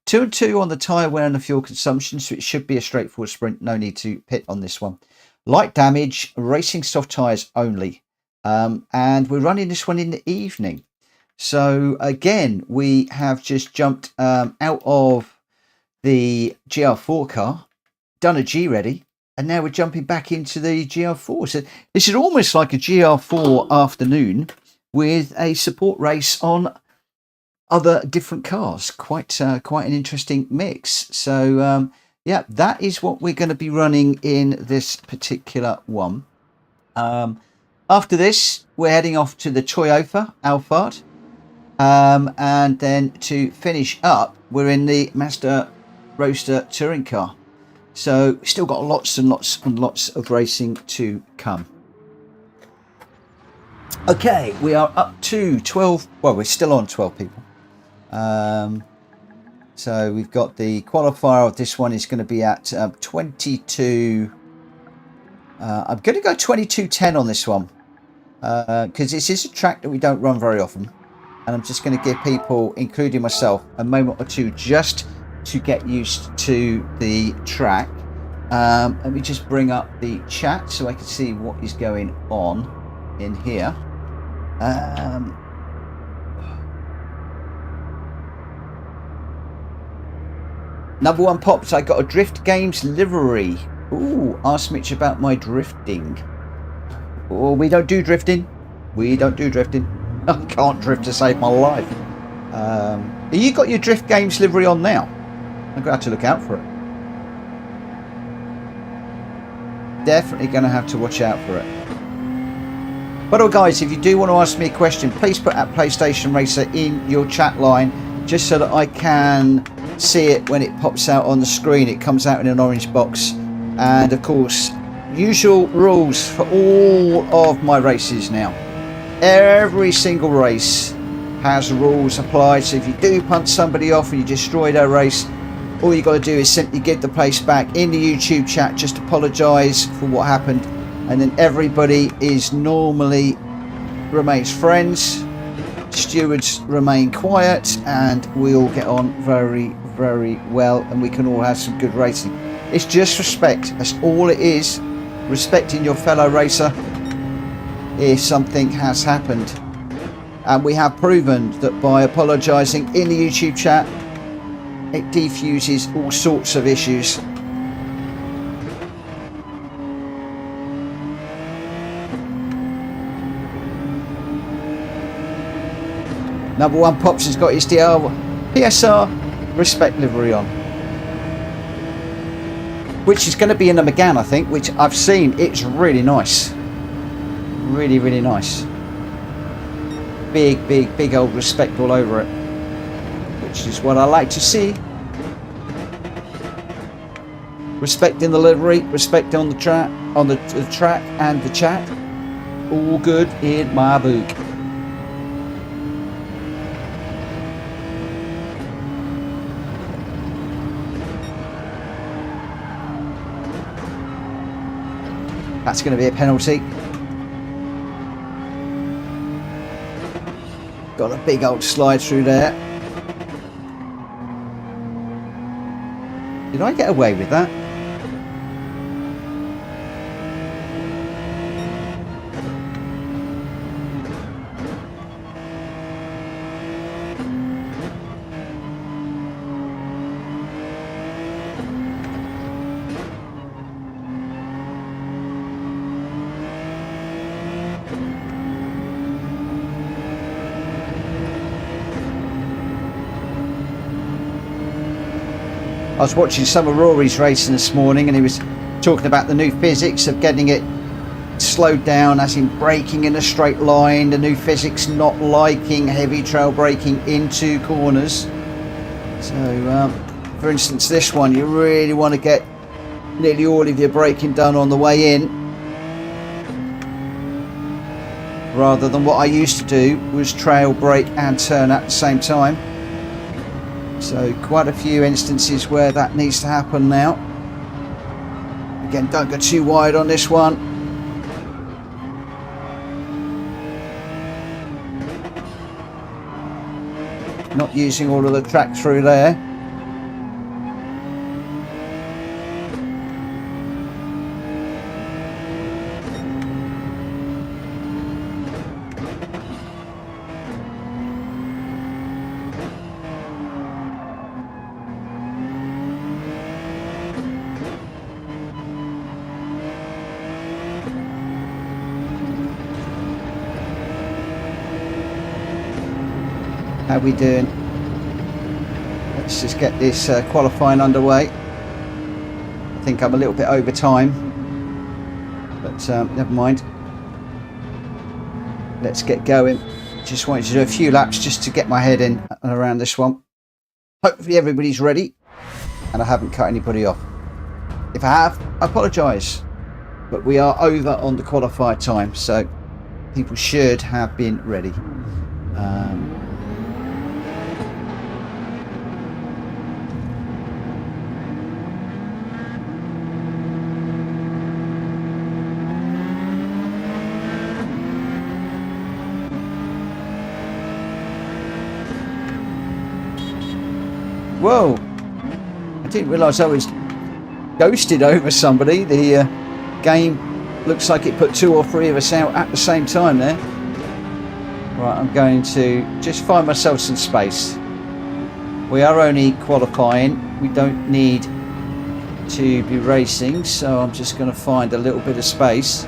2 and 2 on the tyre wear and the fuel consumption, so it should be a straightforward sprint. No need to pit on this one. Light damage, racing soft tyres only. And we're running this one in the evening. So again, we have just jumped out of the GR4 car, done a GReddy, and now we're jumping back into the GR4. So this is almost like a GR4 afternoon with a support race on other different cars. Quite an interesting mix. So yeah, that is what we're going to be running in this particular one. After this, we're heading off to the Toyota Alphard, and then to finish up, we're in the Mazda Roadster touring car. So still got lots and lots and lots of racing to come. Okay, we are up to 12. Well, we're still on 12 people. So we've got the qualifier of this one is going to be at 22. I'm going to go 22:10 on this one because this is a track that we don't run very often, and I'm just going to give people, including myself, a moment or two just to get used to the track. Let me just bring up the chat so I can see what is going on in here. Number one pops, I got a Drift Games livery. Ooh, ask Mitch about my drifting. Oh, we don't do drifting. We don't do drifting. I can't drift to save my life. You got your Drift Games livery on now? I'm going to have to look out for it. Definitely going to have to watch out for it. But oh, guys, if you do want to ask me a question, please put at PlayStation Racer in your chat line, just so that I can see it when it pops out on the screen. It comes out in an orange box. And of course, usual rules for all of my races now. Every single race has rules applied. So if you do punch somebody off and you destroy their race, all you got to do is simply give the place back in the YouTube chat, just apologise for what happened, and then everybody is normally remains friends. Stewards remain quiet, and we all get on very, very well, and we can all have some good racing. It's just respect. That's all it is. Respecting your fellow racer if something has happened. And we have proven that by apologising in the YouTube chat, it defuses all sorts of issues. Number one Pops has got his PSR respect livery on, which is going to be in the McGann, I think, which I've seen. It's really nice. Really, really nice. Big old respect all over it, which is what I like to see. Respect in the livery, respect on the track, track and the chat. All good in my book. That's going to be a penalty. Got a big old slide through there. Did I get away with that? I was watching some of Rory's racing this morning, and he was talking about the new physics of getting it slowed down, as in braking in a straight line, the new physics not liking heavy trail braking into corners. So for instance, this one, you really want to get nearly all of your braking done on the way in, rather than what I used to do was trail brake and turn at the same time. So quite a few instances where that needs to happen now. Again, don't go too wide on this one. Not using all of the track through there. How we doing? Let's just get this qualifying underway. I think I'm a little bit over time, but never mind. Let's get going. Just wanted to do a few laps just to get my head in and around this one. Hopefully everybody's ready and I haven't cut anybody off. If I have, I apologise, but we are over on the qualified time, so people should have been ready. Whoa, I didn't realise I was ghosted over somebody. The game looks like it put 2 or 3 of us out at the same time there. Right, I'm going to just find myself some space. We are only qualifying, we don't need to be racing, so I'm just going to find a little bit of space.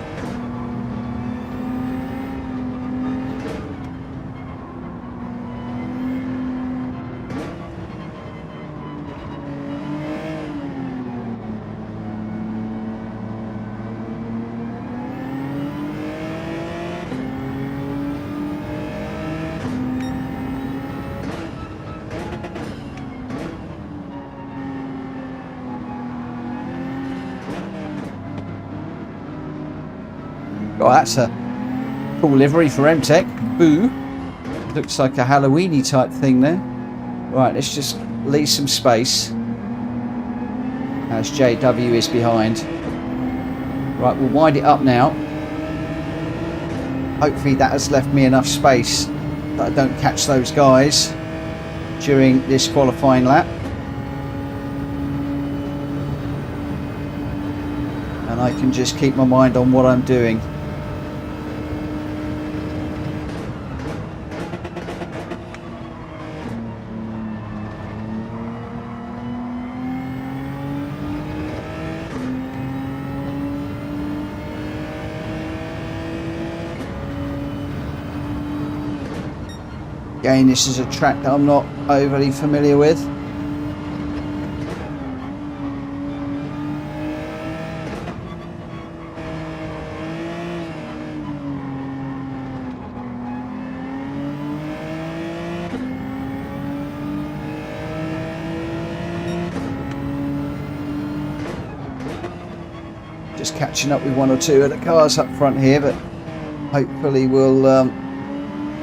Oh, that's a cool livery for M-Tech. Boo. Looks like a Halloweeny type thing there. Right, let's just leave some space as JW is behind. Right, we'll wind it up now. Hopefully that has left me enough space that I don't catch those guys during this qualifying lap. And I can just keep my mind on what I'm doing. Again, this is a track that I'm not overly familiar with. Just catching up with 1 or 2 of the cars up front here, but hopefully we'll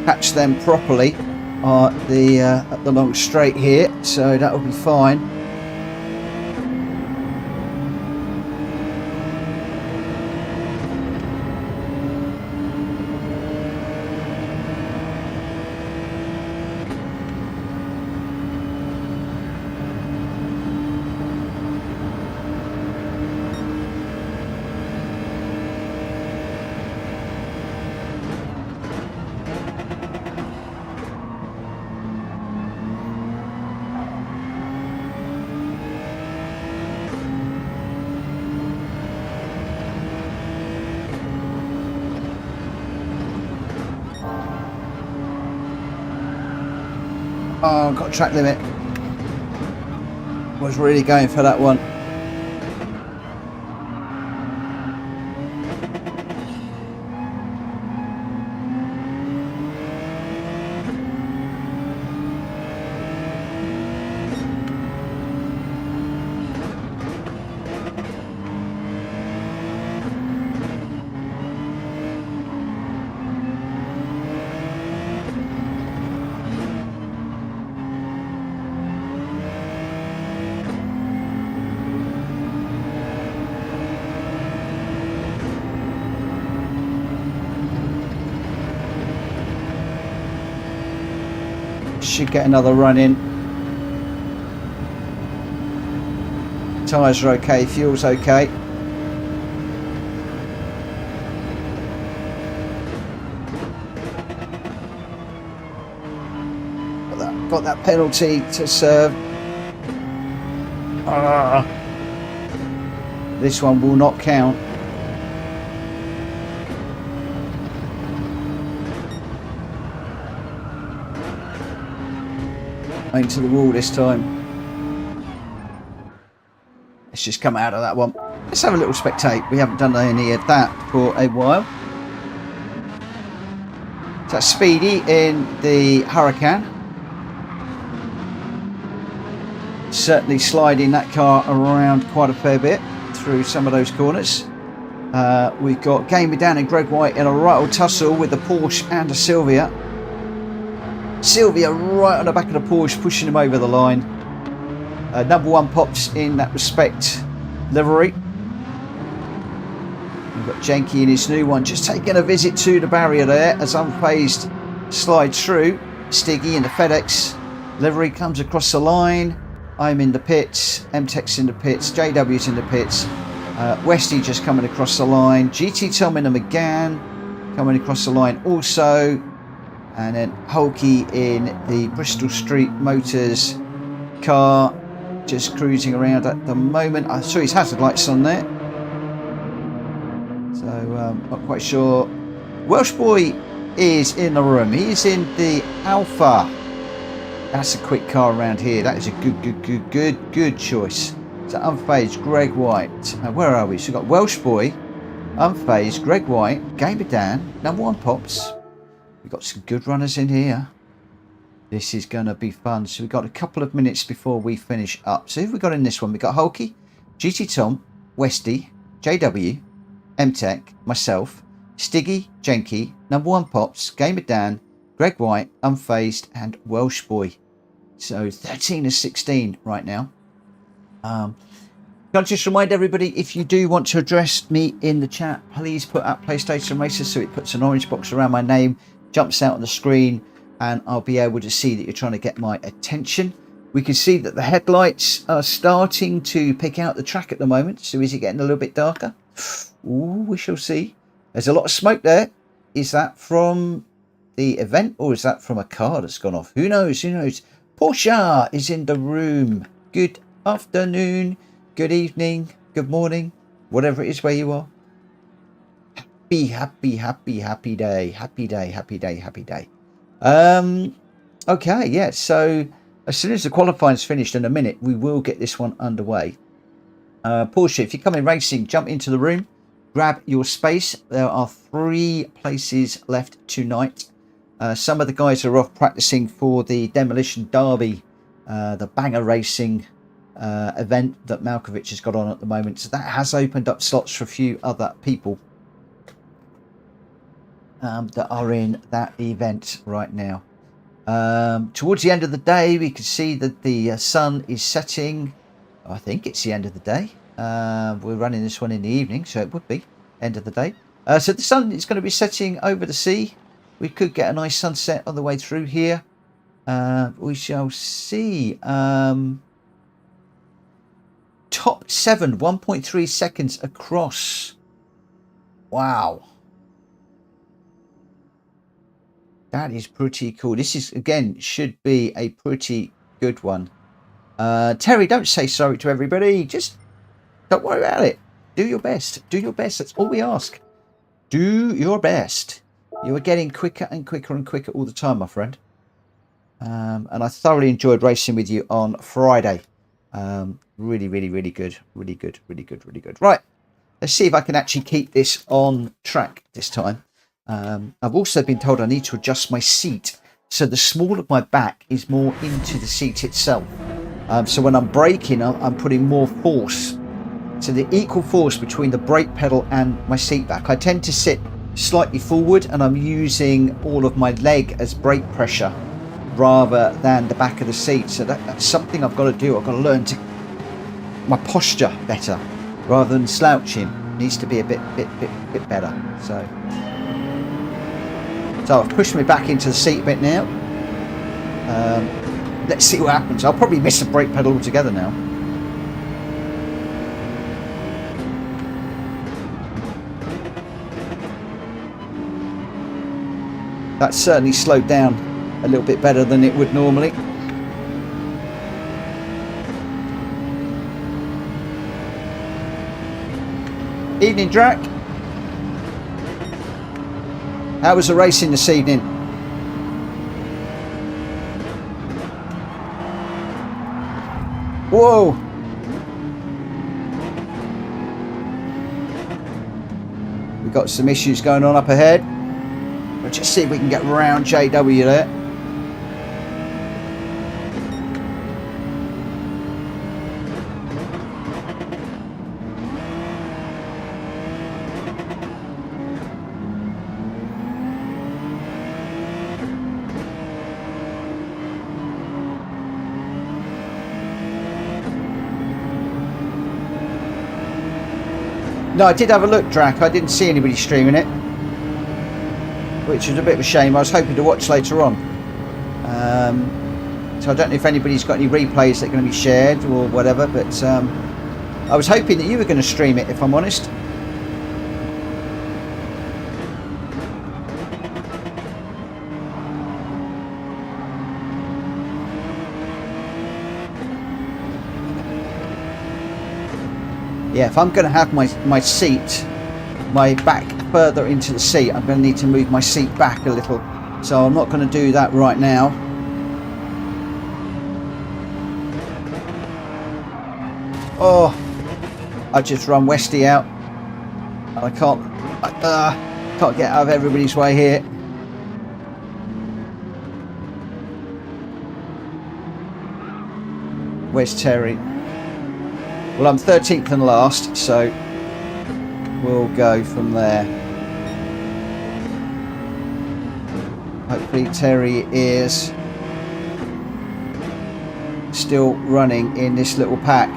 catch them properly at the long straight here, so that will be fine. Oh, got a track limit. Was really going for that one. Should get another run in. Tyres are okay, fuel's okay. Got that penalty to serve. This one will not count. Into the wall this time. Let's just come out of that one. Let's have a little spectate. We haven't done any of that for a while. So that's Speedy in the Huracan. Certainly sliding that car around quite a fair bit through some of those corners. We've got Gamer Dan and Greg White in a right old tussle with the Porsche and a Sylvia. Sylvia right on the back of the Porsche, pushing him over the line. Number one pops in that respect livery. We've got Jenky in his new one, just taking a visit to the barrier there as Unfazed slides through. Stiggy in the FedEx livery comes across the line. I'm in the pits, M-Tech's in the pits, JW's in the pits. Westy just coming across the line. GT Tom in a McGann coming across the line also. And then Hulky in the Bristol Street Motors car, just cruising around at the moment. I saw his hazard lights on there, so not quite sure. Welsh Boy is in the room. He's in the Alpha. That's a quick car around here. That is a good choice. So Unfazed, Greg White. Where are we? So we've got Welsh Boy, Unfazed, Greg White, Gamer Dan, number one pops. We've got some good runners in here. This is going to be fun. So we've got a couple of minutes before we finish up. So who have we got in this one? We've got Hulky, GT Tom, Westy, JW, M-Tech, myself, Stiggy, Jenky, number one pops, Gamer Dan, Greg White, Unfazed, and Welsh Boy. So 13 of 16 right now. Can I just remind everybody, if you do want to address me in the chat, please put up PlayStation Racer, so it puts an orange box around my name, jumps out on the screen, and I'll be able to see that you're trying to get my attention. We can see that the headlights are starting to pick out the track at the moment. So is it getting a little bit darker? Ooh, we shall see. There's a lot of smoke there. Is that from the event, or is that from a car that's gone off? Who knows? Who knows? Porsche is in the room. Good afternoon, good evening, good morning, whatever it is where you are. Happy day. Okay, yeah, so as soon as the qualifying's finished in a minute, we will get this one underway. Porsche, if you're coming racing, jump into the room, grab your space. There are 3 places left tonight. Some of the guys are off practicing for the Demolition Derby, the banger racing event that Malkovich has got on at the moment. So that has opened up slots for a few other people that are in that event right now. Towards the end of the day, we can see that the sun is setting. I think it's the end of the day. We're running this one in the evening, so it would be end of the day. So the sun is going to be setting over the sea. We could get a nice sunset on the way through here. We shall see. Top 7, 1.3 seconds across. Wow. That is pretty cool. This is, again, should be a pretty good one. Terry, don't say sorry to everybody. Just don't worry about it. Do your best. Do your best. That's all we ask. Do your best. You are getting quicker and quicker and quicker all the time, my friend. And I thoroughly enjoyed racing with you on Friday. Really good. Really good. Right. Let's see if I can actually keep this on track this time. I've also been told I need to adjust my seat, so the small of my back is more into the seat itself. So when I'm braking, I'm putting more force, so the equal force between the brake pedal and my seat back. I tend to sit slightly forward, and I'm using all of my leg as brake pressure rather than the back of the seat. So that's something I've got to do. I've got to learn to my posture better rather than slouching. It needs to be a bit better. So I've pushed me back into the seat a bit now. Let's see what happens. I'll probably miss the brake pedal altogether now. That's certainly slowed down a little bit better than it would normally. Evening, Drac. How was the racing this evening? Whoa! We've got some issues going on up ahead. We'll just see if we can get around JW there. No, I did have a look, Drac. I didn't see anybody streaming it, which was a bit of a shame. I was hoping to watch later on. So I don't know if anybody's got any replays that are going to be shared or whatever, but I was hoping that you were going to stream it, if I'm honest. Yeah, if I'm going to have my seat, my back further into the seat, I'm going to need to move my seat back a little. So I'm not going to do that right now. Oh, I just run Westy out. And I can't get out of everybody's way here. Where's Terry? Well, I'm 13th and last, so we'll go from there. Hopefully Terry is still running in this little pack.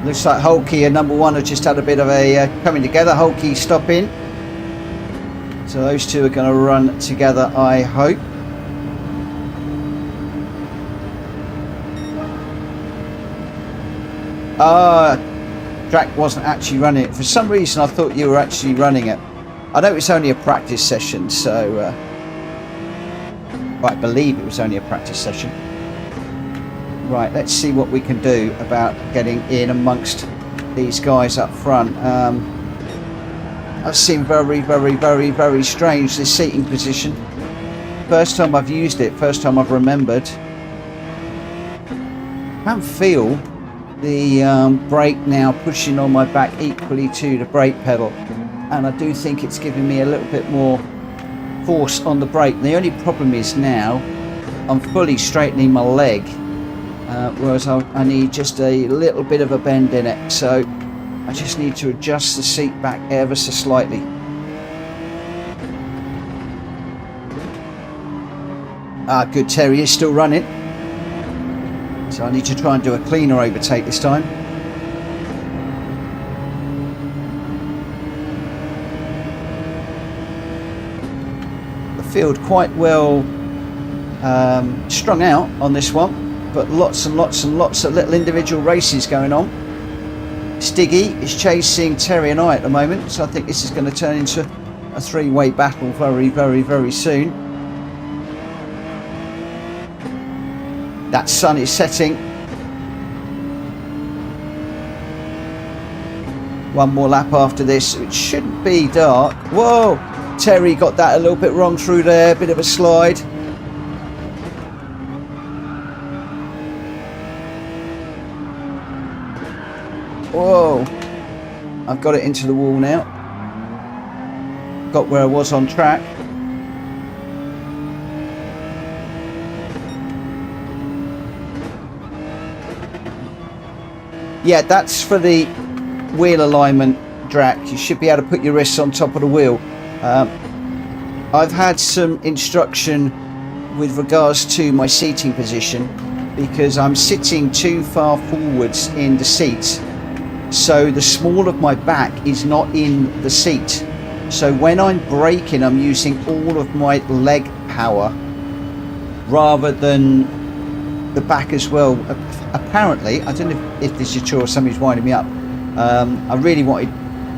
Looks like Hulky and number one have just had a bit of a coming together. Hulky stopping. So those two are going to run together, I hope. Drac wasn't actually running it. For some reason I thought you were actually running it. I know it's only a practice session, so well, I believe it was only a practice session. Right, let's see what we can do about getting in amongst these guys up front. That seemed very strange, this seating position. First time I've used it, first time I've remembered. I can't feel the brake now pushing on my back equally to the brake pedal. And I do think it's giving me a little bit more force on the brake. The only problem is now I'm fully straightening my leg. Whereas I need just a little bit of a bend in it, so I just need to adjust the seat back ever so slightly. Good, Terry is still running, so I need to try and do a cleaner overtake this time. The field quite well strung out on this one. But lots and lots and lots of little individual races going on. Stiggy is chasing Terry and I at the moment, so I think this is going to turn into a three-way battle very soon. That sun is setting. One more lap after this. It shouldn't be dark. Whoa! Terry got that a little bit wrong through there. Bit of a slide. Whoa, I've got it into the wall now. Got where I was on track. Yeah, that's for the wheel alignment, Drac. You should be able to put your wrists on top of the wheel. I've had some instruction with regards to my seating position because I'm sitting too far forwards in the seat. So the small of my back is not in the seat. So when I'm braking, I'm using all of my leg power rather than the back as well. Apparently, I don't know if this is true or somebody's winding me up. I really wanted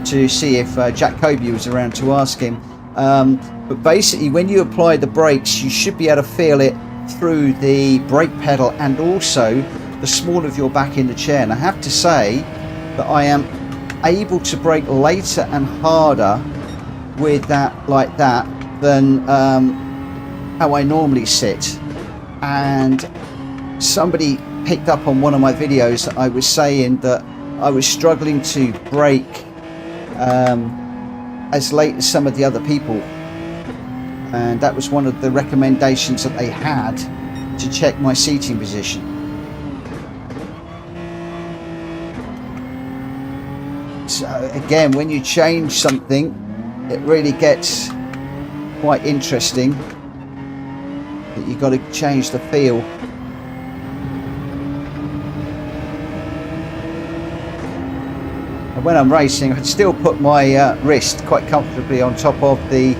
to see if Jack Kobe was around to ask him. But basically, when you apply the brakes, you should be able to feel it through the brake pedal and also the small of your back in the chair. And I have to say that I am able to brake later and harder with that like that than how I normally sit. And somebody picked up on one of my videos that I was saying that I was struggling to brake as late as some of the other people, and that was one of the recommendations that they had to check my seating position. So again, when you change something, it really gets quite interesting that you've got to change the feel. And when I'm racing, I can still put my wrist quite comfortably on top of the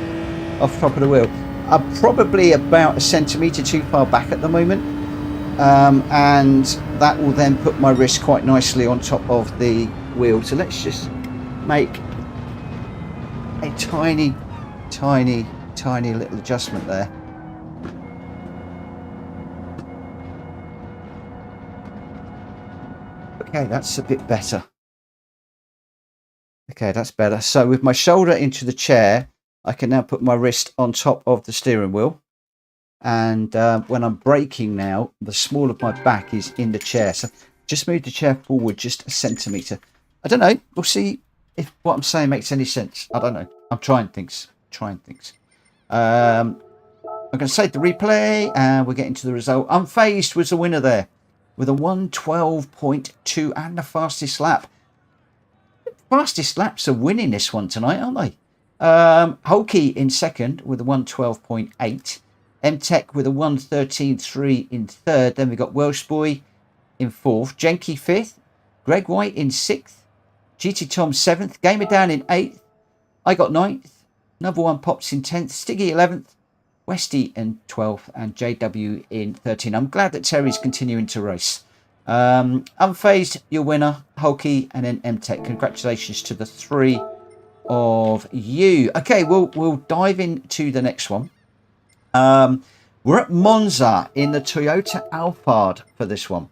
wheel. I'm probably about a centimetre too far back at the moment, and that will then put my wrist quite nicely on top of the wheel. So let's just make a tiny little adjustment there. Okay, that's a bit better. Okay, that's better. So with my shoulder into the chair, I can now put my wrist on top of the steering wheel. And when I'm braking now, the small of my back is in the chair. So just move the chair forward just a centimetre. I don't know. We'll see if what I'm saying makes any sense. I don't know. I'm trying things. I'm going to save the replay and we're getting to the result. Unfazed was the winner there with a 1:12.2 and the fastest lap. Fastest laps are winning this one tonight, aren't they? Hulky in second with a 1:12.8. M-Tech with a 1:13.3 in third. Then we got Welsh Boy in fourth. Jenky fifth. Greg White in sixth. GT Tom seventh. Gamer Down in eighth. I got ninth. Another one Pops in 10th. Stiggy 11th. Westy in 12th. And JW in 13th. I'm glad that Terry's continuing to race. Unfazed, your winner, Hulky, and then M-Tech. Congratulations to the three of you. Okay, we'll dive into the next one. We're at Monza in the Toyota Alphard for this one.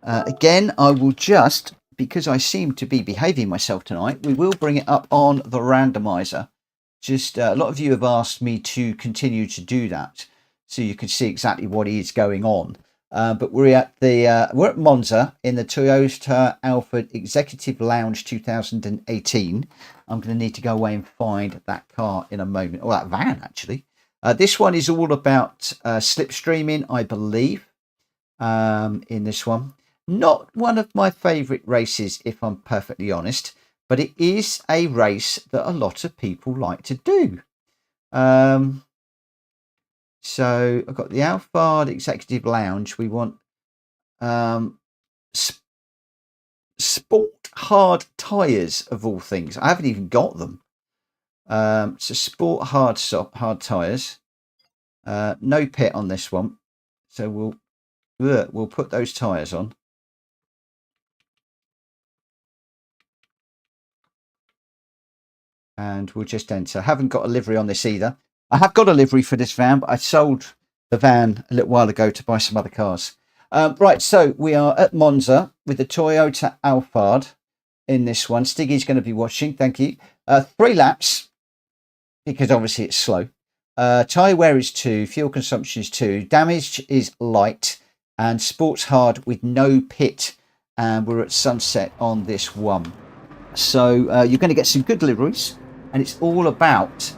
Again, I will just, because I seem to be behaving myself tonight, we will bring it up on the randomizer. Just a lot of you have asked me to continue to do that, so you can see exactly what is going on. But we're at Monza in the Toyota Alphard Executive Lounge 2018. I'm going to need to go away and find that car in a moment, or that van actually. This one is all about slipstreaming, I believe. In this one, not one of my favourite races, if I'm perfectly honest, but it is a race that a lot of people like to do. So I've got the Alphard Executive Lounge. We want sport hard tyres of all things. I haven't even got them. So sport hard tyres. No pit on this one. So we'll put those tyres on. And we'll just enter. I haven't got a livery on this either. I have got a livery for this van, but I sold the van a little while ago to buy some other cars. Right, so we are at Monza with the Toyota Alphard in this one. Stiggy's going to be watching. Thank you. 3 laps, because obviously it's slow. Tyre wear is 2. Fuel consumption is 2. Damage is light. And sports hard with no pit. And we're at sunset on this one. So you're going to get some good liveries. And it's all about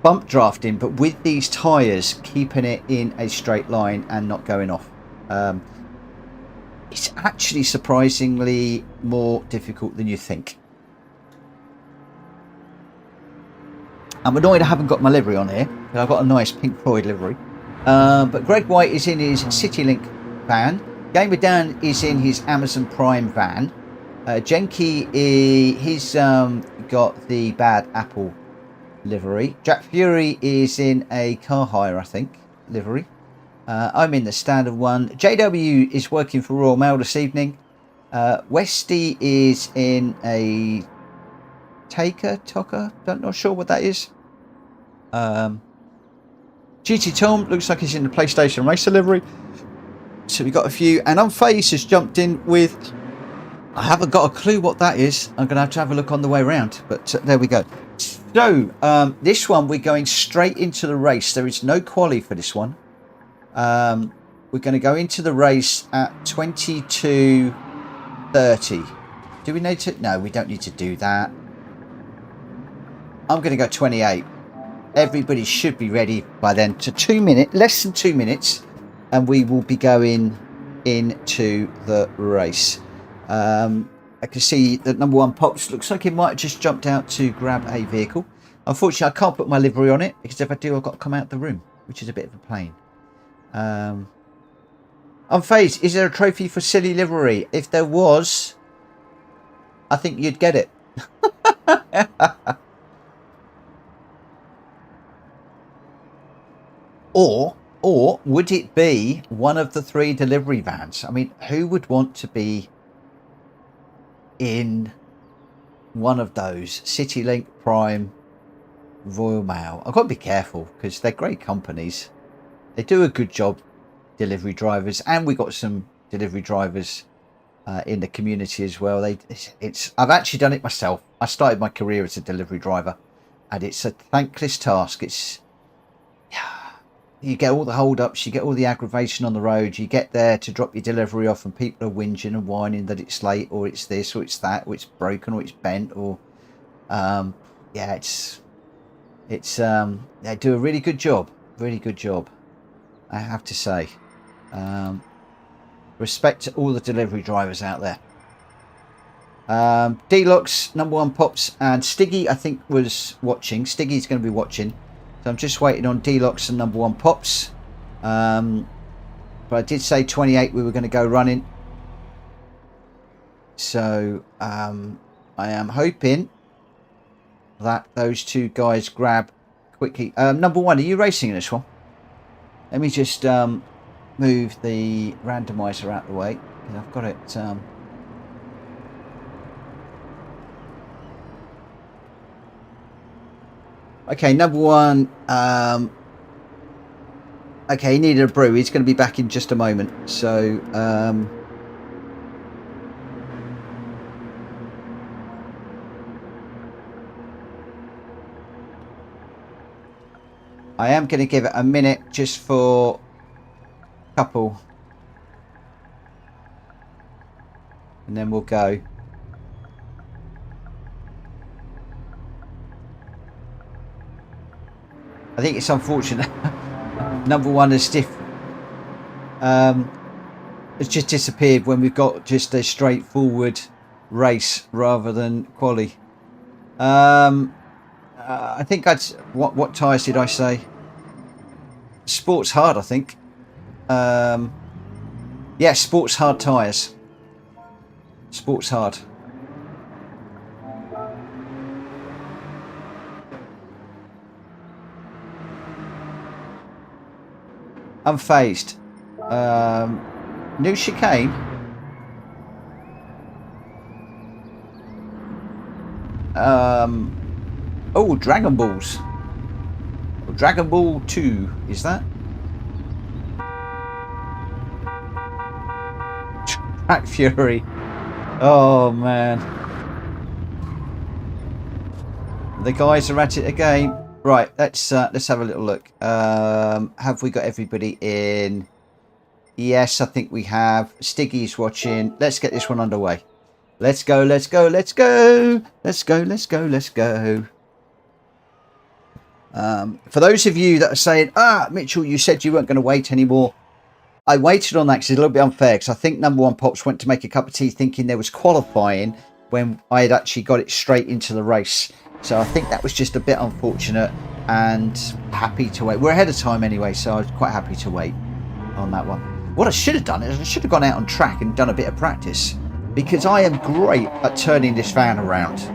bump drafting, but with these tyres, keeping it in a straight line and not going off. It's actually surprisingly more difficult than you think. I'm annoyed I haven't got my livery on here. I've got a nice Pink Floyd livery. But Greg White is in his CityLink van. Gamer Dan is in his Amazon Prime van. Jenky, he's got the Bad Apple livery. Jack Fury is in a car hire, I think, livery. I'm in the standard one. JW is working for Royal Mail this evening. Westy is in a Tocker, not sure what that is. GT Tom looks like he's in the PlayStation Racer livery. So we got a few, and Unfazed has jumped in with I haven't got a clue what that is. I'm going to have a look on the way around. But there we go. So, this one, we're going straight into the race. There is no quali for this one. We're going to go into the race at 22:30. Do we need to? No, we don't need to do that. I'm going to go 28. Everybody should be ready by then to 2 minutes, less than 2 minutes, and we will be going into the race. I can see that number one Pops looks like he might have just jumped out to grab a vehicle. Unfortunately, I can't put my livery on it because if I do, I've got to come out of the room, which is a bit of a pain. Unfazed, is there a trophy for silly livery? If there was, I think you'd get it. Or would it be one of the 3 delivery vans? I mean, who would want to be in one of those? CityLink, Prime, Royal Mail. I've got to be careful because they're great companies. They do a good job, delivery drivers, and we got some delivery drivers in the community as well. I've actually done it myself. I started my career as a delivery driver, and it's a thankless task. You get all the hold-ups, you get all the aggravation on the road, you get there to drop your delivery off and people are whinging and whining that it's late or it's this or it's that or it's broken or it's bent or yeah, they do a really good job, I have to say. Respect to all the delivery drivers out there. Deluxe, number one Pops, and Stiggy I think was watching. Stiggy's going to be watching. So I'm just waiting on Deluxe and number one Pops. But I did say 28 we were going to go running. So I am hoping that those 2 guys grab quickly. Number one, are you racing in this one? Let me just move the randomizer out of the way. I've got it. Okay, number one. Okay, he needed a brew. He's going to be back in just a moment. So, I am going to give it a minute just for a couple. And then we'll go. I think it's unfortunate. Number one has it's just disappeared when we've got just a straightforward race rather than quali. I think what tyres did I say? Sports hard, I think. Yeah, sports hard tyres. Sports hard. Unfazed. New chicane. Oh, Dragon Balls. Dragon Ball 2, is that? Track Fury. Oh man. The guys are at it again. Right, let's have a little look. Have we got everybody in? Yes, I think we have. Stiggy's watching. Let's get this one underway. Let's go, let's go, let's go. Let's go, let's go, let's go. For those of you that are saying, Mitchell, you said you weren't going to wait anymore. I waited on that because it's a little bit unfair because I think number one Pops went to make a cup of tea thinking there was qualifying when I had actually got it straight into the race. So I think that was just a bit unfortunate and happy to wait. We're ahead of time anyway, so I was quite happy to wait on that one. What I should have done is I should have gone out on track and done a bit of practice because I am great at turning this van around.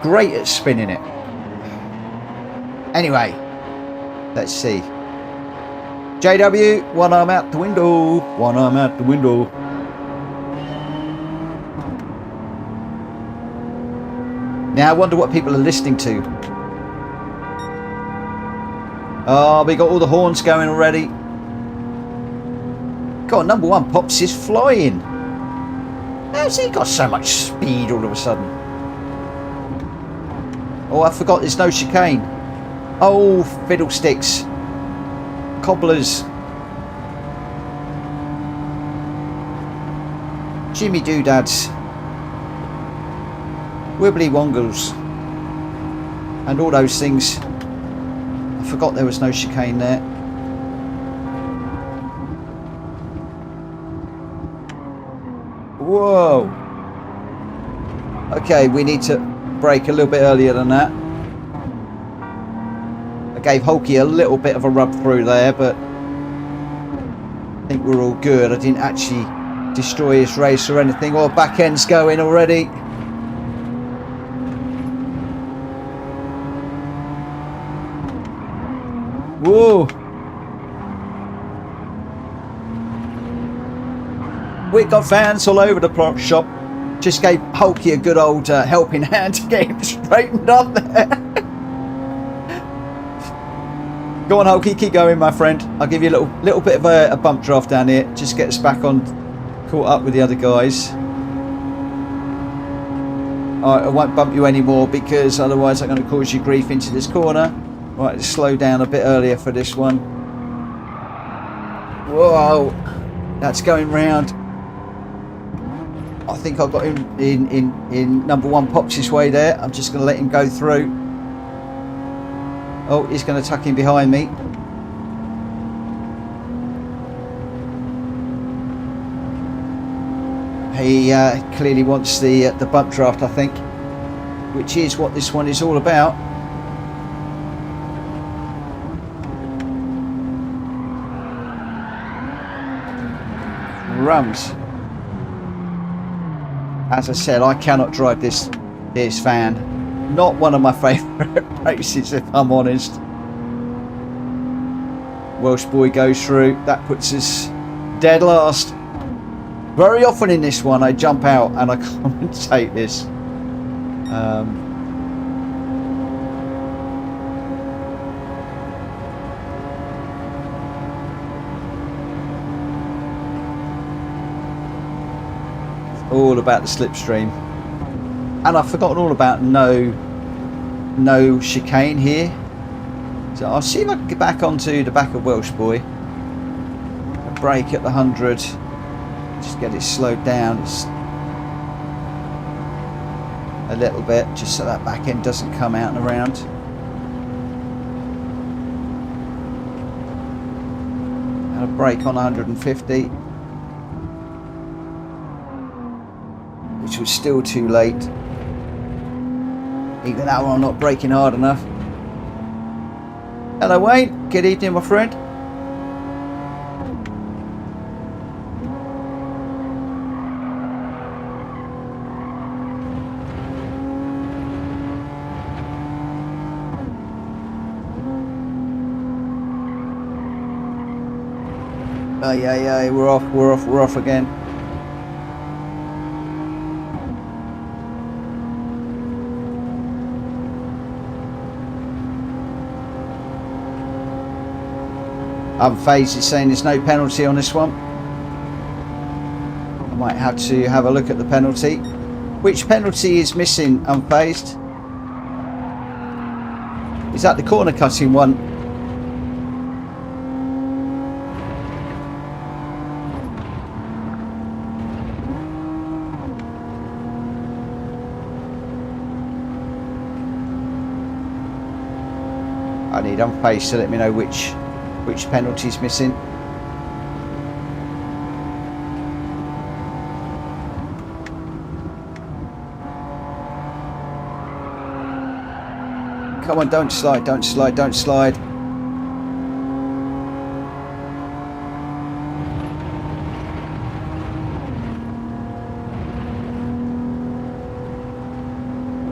Great at spinning it. Anyway, let's see. JW, one arm out the window. One arm out the window. Now I wonder what people are listening to. Oh, we got all the horns going already. God, number one Pops is flying. How's he got so much speed all of a sudden? Oh, I forgot there's no chicane. Oh, fiddlesticks. Cobblers. Jimmy Doodads. Wibbly Wongles. And all those things. I forgot there was no chicane there. Whoa. Okay, we need to brake a little bit earlier than that. I gave Hulky a little bit of a rub through there, but I think we're all good. I didn't actually destroy his race or anything. Oh, back end's going already. Whoa. We've got fans all over the prop shop. Just gave Hulky a good old helping hand to get him straightened up there. Go on, Hulky, keep going, my friend. I'll give you a little bit of a bump draft down here. Just get us back on, caught up with the other guys. Alright, I won't bump you anymore because otherwise I'm going to cause you grief into this corner. Right, slow down a bit earlier for this one. Whoa, that's going round. I think I got him in number one Pops' way there. I'm just going to let him go through. Oh, he's going to tuck in behind me. He clearly wants the bump draft, I think, which is what this one is all about. Rums. As I said, I cannot drive this van. Not one of my favourite races, if I'm honest. Welsh boy goes through. That puts us dead last. Very often in this one, I jump out and I commentate this. All about the slipstream, and I've forgotten all about no chicane here, so I'll see if I can get back onto the back of Welsh boy. A brake at the 100, just get it slowed down a little bit, just so that back end doesn't come out and around. And a brake on 150. Which was still too late. Even that one I'm not braking hard enough. Hello Wayne, good evening my friend. Oh yeah, we're off again. Unfazed is saying there's no penalty on this one. I might have to have a look at the penalty. Which penalty is missing, Unfazed? Is that the corner cutting one? I need Unfazed to let me know which penalty is missing. Come on, don't slide.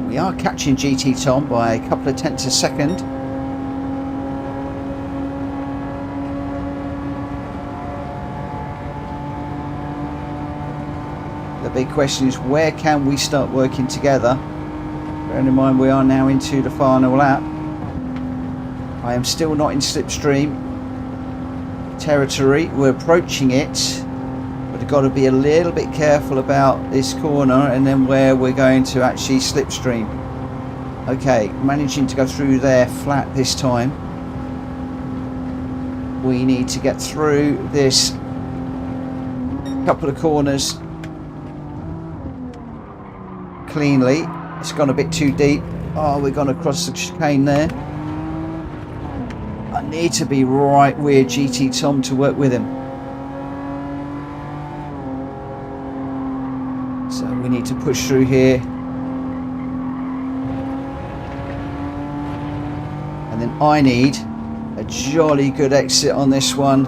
We are catching GT Tom by a couple of tenths a second. The big question is, where can we start working together? Bearing in mind we are now into the final lap. I am still not in slipstream territory. We're approaching it, but We've got to be a little bit careful about this corner and then where we're going to actually slipstream. Okay, managing to go through there flat this time. We need to get through this couple of corners cleanly. It's gone a bit too deep. Oh, we're going to cross the chicane there. I need to be right with GT Tom to work with him. So we need to push through here. And then I need a jolly good exit on this one.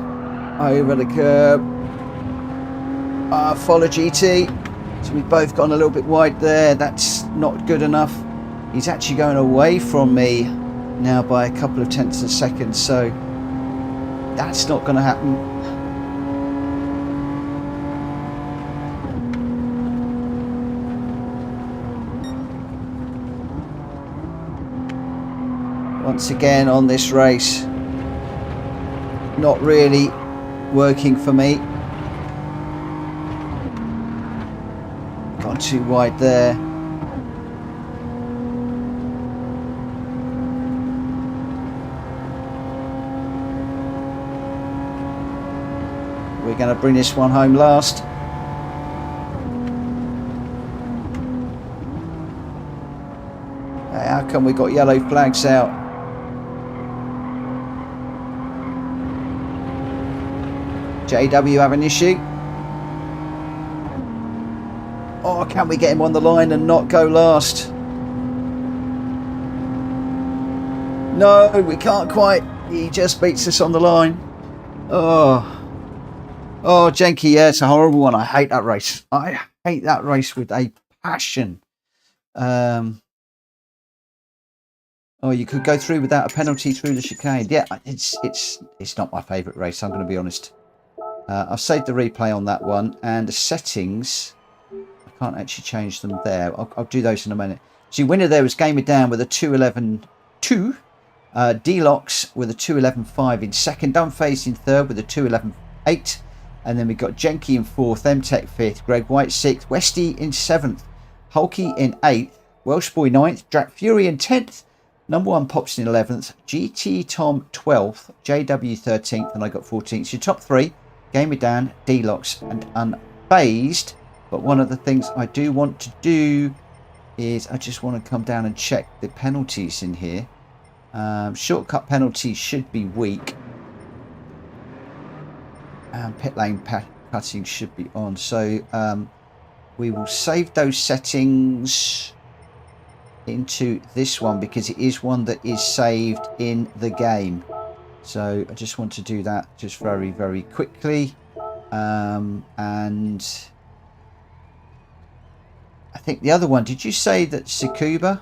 Over the curb. Follow GT. So we've both gone a little bit wide there. That's not good enough. He's actually going away from me now by a couple of tenths of a second. So that's not going to happen. Once again on this race, not really working for me. Gone too wide there. We're going to bring this one home last. How come we got yellow flags out? JW have an issue. Oh, can we get him on the line and not go last? No, we can't quite. He just beats us on the line. Oh, Jenky, yeah, it's a horrible one. I hate that race. I hate that race with a passion. Oh, you could go through without a penalty through the chicane. Yeah, it's not my favourite race. I'm going to be honest. I've saved the replay on that one, and the settings, I can't actually change them there. I'll do those in a minute. So your winner there was Gamer Down with a 2:11.2, D-Locks with a 2:11.5 in second, Dunface in third with a 2:11.8, and then we've got Jenky in fourth, Mtech fifth, Greg White sixth, Westy in seventh, Hulky in eighth, Welsh Boy ninth, Jack Fury in 10th, number one Pops in 11th, GT Tom 12th, JW 13th, and I got 14th. So your top three, Gamer Dan, D-Locks and Unfazed. But one of the things I do want to do is I just want to come down and check the penalties in here. Shortcut penalties should be weak. And pit lane cutting should be on. So we will save those settings into this one because it is one that is saved in the game. So I just want to do that just very, very quickly. And I think the other one, did you say that Tsukuba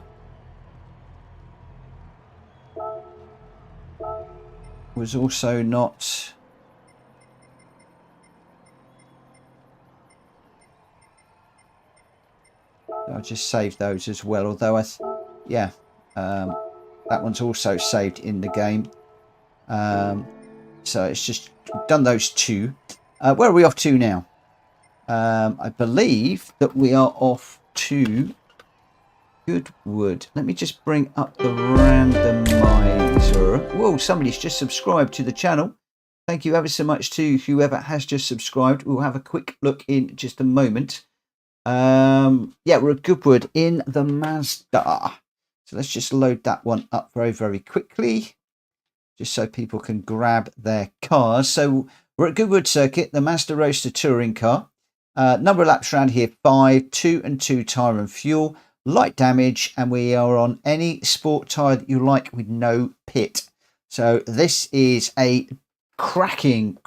was also not... I'll just save those as well, although that one's also saved in the game. So it's just done those two. Where are we off to now? I believe that we are off to Goodwood. Let me just bring up the randomiser. Whoa, somebody's just subscribed to the channel. Thank you ever so much to whoever has just subscribed. We'll have a quick look in just a moment. Yeah, we're at Goodwood in the Mazda. So let's just load that one up very, very quickly, just so people can grab their cars. So we're at Goodwood Circuit, the Mazda Roadster touring car. Number of laps around here, 5, 2 and 2 tyre and fuel, light damage, and we are on any sport tyre that you like with no pit. So this is a cracking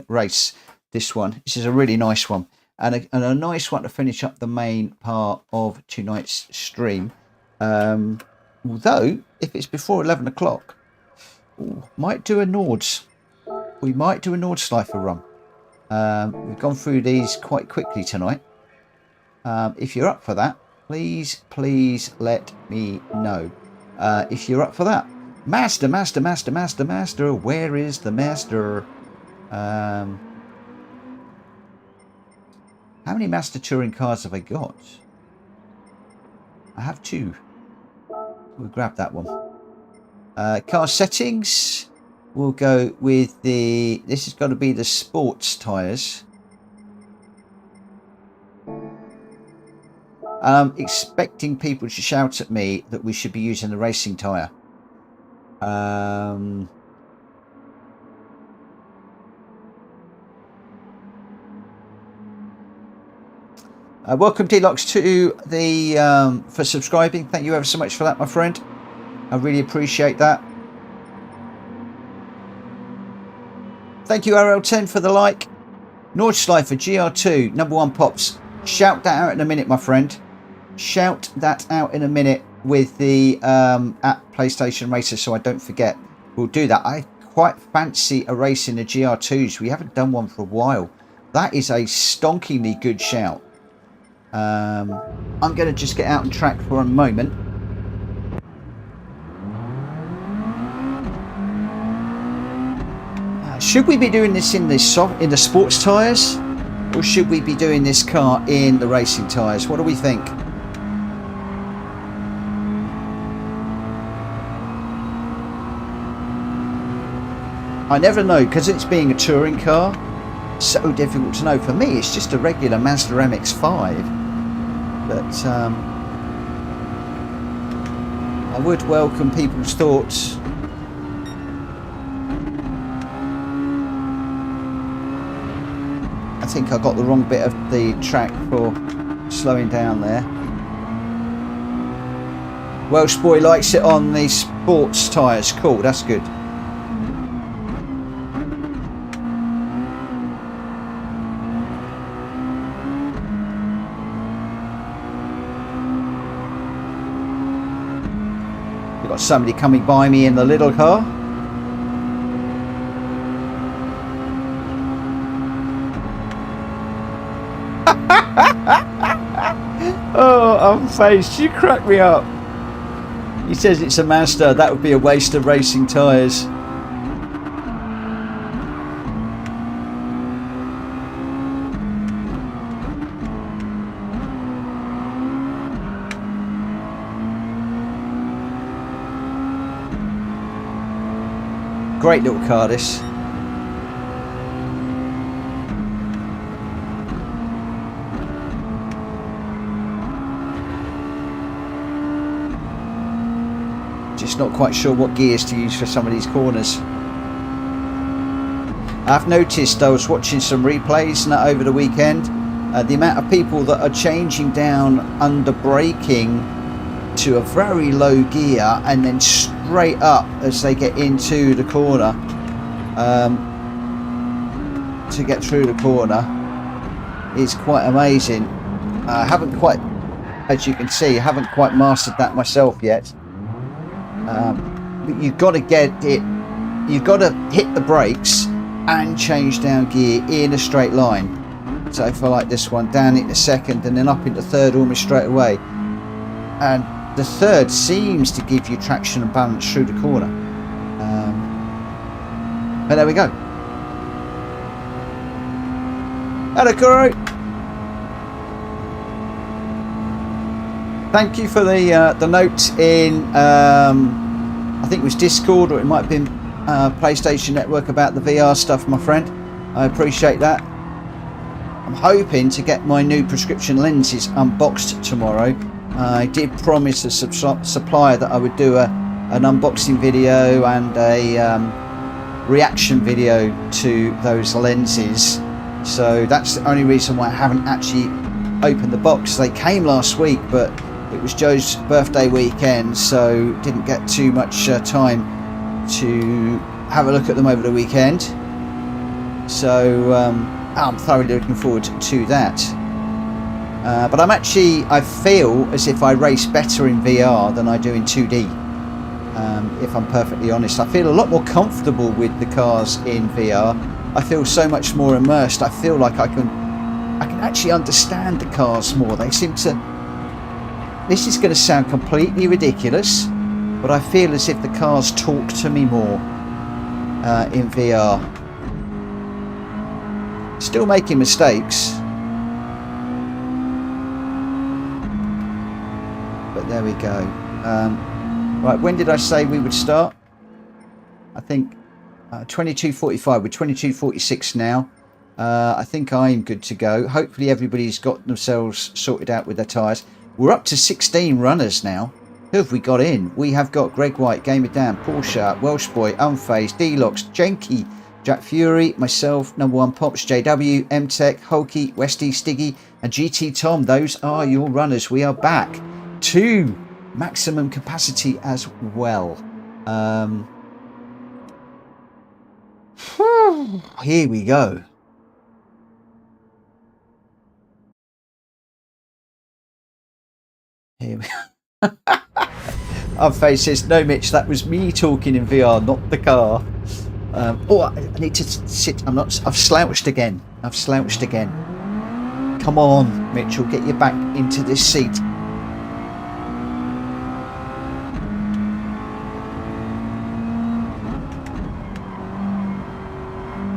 race, this one. This is a really nice one. And a nice one to finish up the main part of tonight's stream. Although, if it's before 11 o'clock, might do a Nords. We might do a Nordschleifer run. We've gone through these quite quickly tonight. If you're up for that, please let me know. If you're up for that. Master, where is the master? How many Mazda touring cars have I got? I have 2. We'll grab that one. Car settings. We'll go with the... This has got to be the sports tyres. I'm expecting people to shout at me that we should be using the racing tyre. Welcome D-Locks to the for subscribing. Thank you ever so much for that, my friend. I really appreciate that. Thank you RL10 for the like. Nordschleifer GR2 #1 pops. Shout that out in a minute, my friend. Shout that out in a minute with the at PlayStation Racer, so I don't forget. We'll do that. I quite fancy a race in the GR2s. We haven't done one for a while. That is a stonkingly good shout. I'm going to just get out and track for a moment. Should we be doing this in the sports tyres, or should we be doing this car in the racing tyres? What do we think? I never know, because it's being a touring car. So difficult to know. For me, it's just a regular Mazda MX-5. But I would welcome people's thoughts. I think I got the wrong bit of the track for slowing down there. Welsh boy likes it on the sports tyres. Cool, that's good. We've got somebody coming by me in the little car. Oh, I'm faced. You crack me up. He says it's a Mazda. That would be a waste of racing tyres. Great little car, this. Just not quite sure what gears to use for some of these corners. I've noticed, I was watching some replays over the weekend, the amount of people that are changing down under braking to a very low gear and then straight up as they get into the corner to get through the corner is quite amazing. I haven't quite, as you can see, I haven't quite mastered that myself yet. But you've got to get it, you've got to hit the brakes and change down gear in a straight line. So for like this one, down into second and then up into third almost straight away. And the third seems to give you traction and balance through the corner. But there we go. Hello, Kuro. Thank you for the note in, I think it was Discord, or it might have been PlayStation Network about the VR stuff, my friend. I appreciate that. I'm hoping to get my new prescription lenses unboxed tomorrow. I did promise the supplier that I would do an unboxing video and a reaction video to those lenses. So that's the only reason why I haven't actually opened the box. They came last week, but it was Joe's birthday weekend, so didn't get too much time to have a look at them over the weekend. So I'm thoroughly looking forward to that. But I feel as if I race better in VR than I do in 2D. If I'm perfectly honest, I feel a lot more comfortable with the cars in VR. I feel so much more immersed. I feel like I can actually understand the cars more. They seem to... This is going to sound completely ridiculous, but I feel as if the cars talk to me more in VR. Still making mistakes. There we go. Right, when did I say we would start? I think 22:45. We're 22:46 now. I think I'm good to go. Hopefully everybody's got themselves sorted out with their tyres. We're up to 16 runners now. Who have we got in? We have got Greg White, Gamer Dan, Paul Sharp, Welsh Boy, Unfazed, Deluxe, Jenky, Jack Fury, myself, Number One Pops, JW, MTech, Hulky, Westy, Stiggy, and GT Tom. Those are your runners. We are back to maximum capacity as well. Here we go. Here we go. Unfazed says, no, Mitch, that was me talking in VR, not the car. I need to sit. I've slouched again. Come on, Mitchell, get you back into this seat.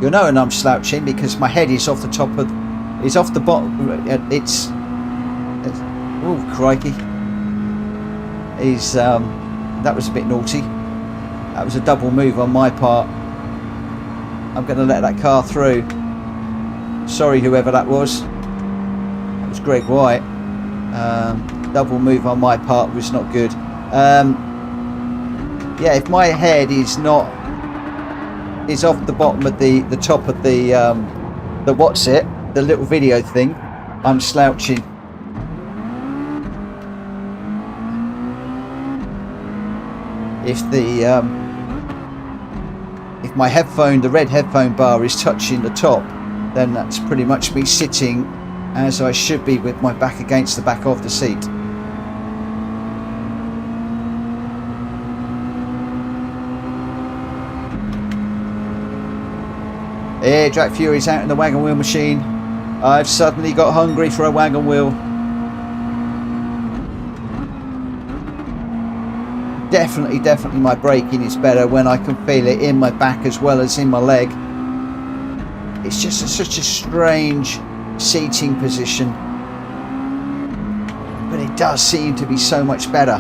You'll know when I'm slouching because my head is off the top of, is off the bottom. It's oh crikey! That was a bit naughty. That was a double move on my part. I'm going to let that car through. Sorry, whoever that was. That was Greg White. Double move on my part was not good. Yeah, if my head is off the bottom of the top of the what's it, the little video thing, I'm slouching. If my headphone, the red headphone bar, is touching the top, then that's pretty much me sitting as I should be with my back against the back of the seat. Here, Jack Fury's out in the wagon wheel machine. I've suddenly got hungry for a wagon wheel. Definitely my braking is better when I can feel it in my back as well as in my leg. It's just such a strange seating position, but it does seem to be so much better.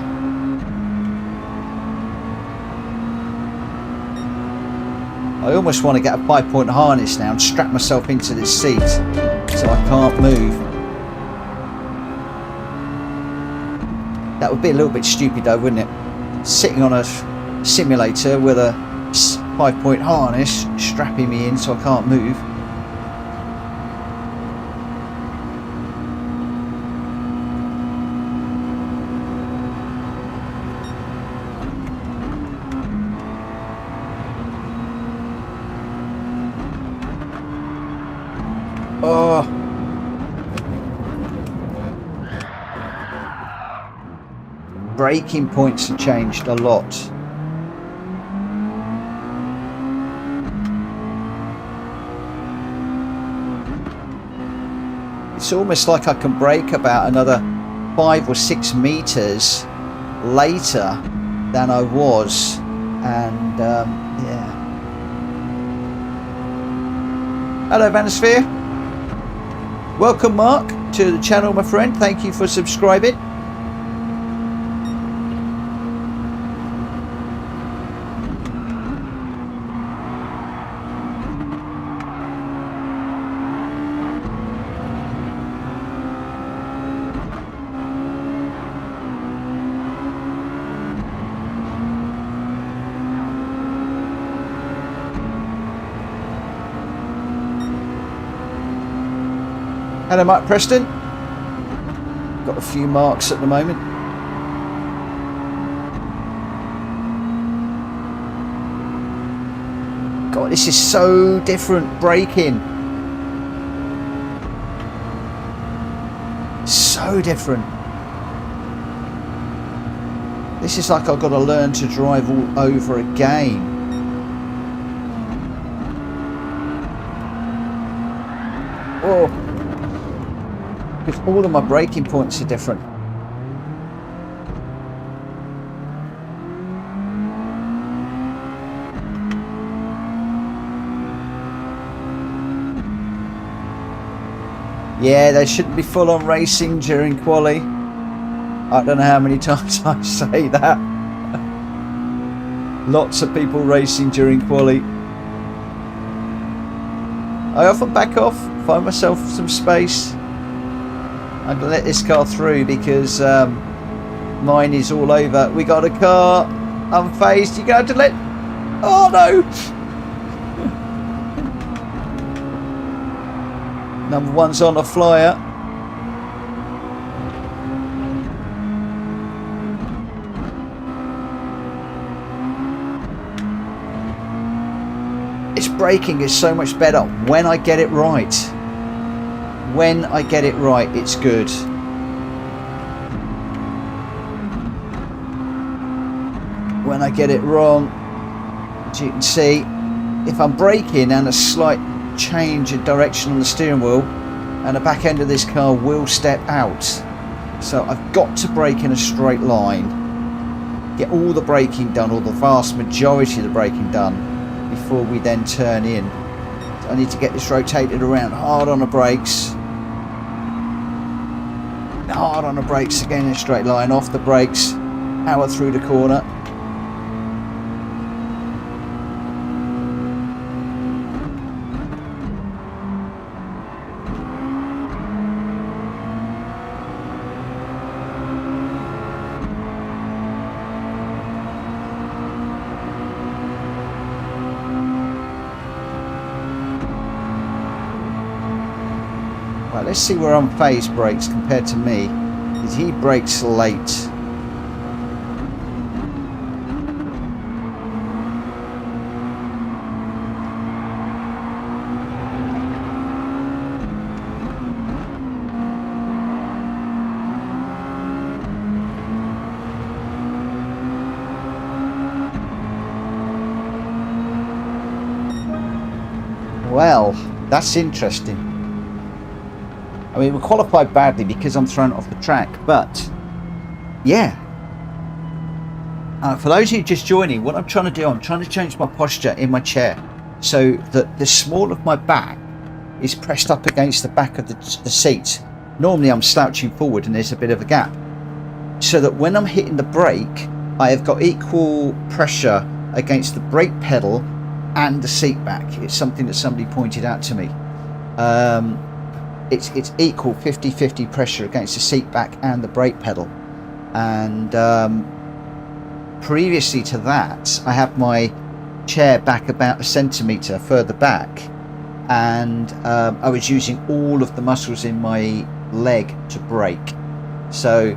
I almost want to get a 5-point harness now and strap myself into this seat so I can't move. That would be a little bit stupid though, wouldn't it? Sitting on a simulator with a 5-point harness strapping me in so I can't move. Oh. Braking points have changed a lot. It's almost like I can brake about another 5 or 6 meters later than I was, and yeah. Hello Vanosphere. Welcome Mark to the channel, my friend. Thank you for subscribing. Hello Mike Preston. Got a few marks at the moment. God, this is so different braking. So different. This is like I've got to learn to drive all over again. Oh. Because all of my braking points are different. Yeah, they shouldn't be full on racing during quali. I don't know how many times I say that. Lots of people racing during quali. I often back off, find myself some space. I'm gonna let this car through because mine is all over. We got a car, unfazed. You're going to let. Oh no! Number one's on a flyer. Its braking is so much better when I get it right. When I get it right, it's good. When I get it wrong, as you can see, if I'm braking and a slight change of direction on the steering wheel, and the back end of this car will step out. So I've got to brake in a straight line, get all the braking done, or the vast majority of the braking done, before we then turn in. So I need to get this rotated around, hard on the brakes, hard on the brakes again in a straight line, off the brakes, power through the corner. Right, let's see where unfazed brakes compared to me, because he brakes late. Well, that's interesting. I mean, we qualified badly because I'm thrown off the track, but yeah. For those of you just joining, what I'm trying to do, I'm trying to change my posture in my chair so that the small of my back is pressed up against the back of the seat. Normally I'm slouching forward and there's a bit of a gap, so that when I'm hitting the brake, I have got equal pressure against the brake pedal and the seat back. It's something that somebody pointed out to me. It's equal 50-50 pressure against the seat back and the brake pedal. And previously to that, I had my chair back about a centimetre further back, and I was using all of the muscles in my leg to brake. So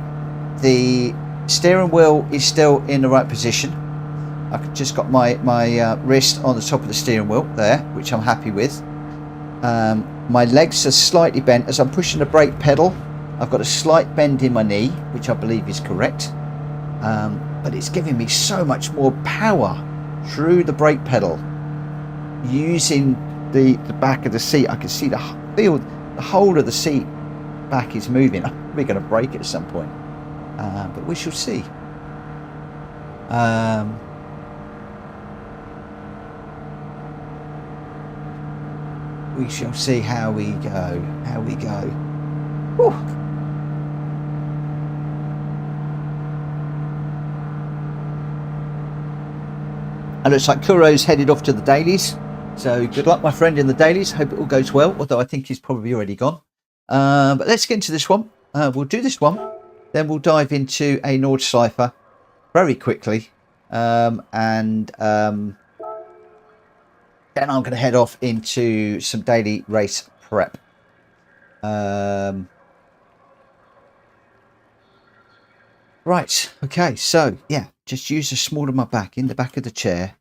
the steering wheel is still in the right position. I've just got my wrist on the top of the steering wheel there, which I'm happy with. My legs are slightly bent as I'm pushing the brake pedal. I've got a slight bend in my knee, which I believe is correct. But it's giving me so much more power through the brake pedal. Using the back of the seat, I can see the whole of the seat back is moving. I'm probably going to break it at some point, but we shall see. We shall see how we go. Whew. And looks like Kuro's headed off to the dailies. So good luck, my friend, in the dailies. Hope it all goes well, although I think he's probably already gone. But let's get into this one. We'll do this one. Then we'll dive into a Nordschleifer very quickly. Then I'm going to head off into some daily race prep. Right, okay, so yeah, just use the small of my back in the back of the chair.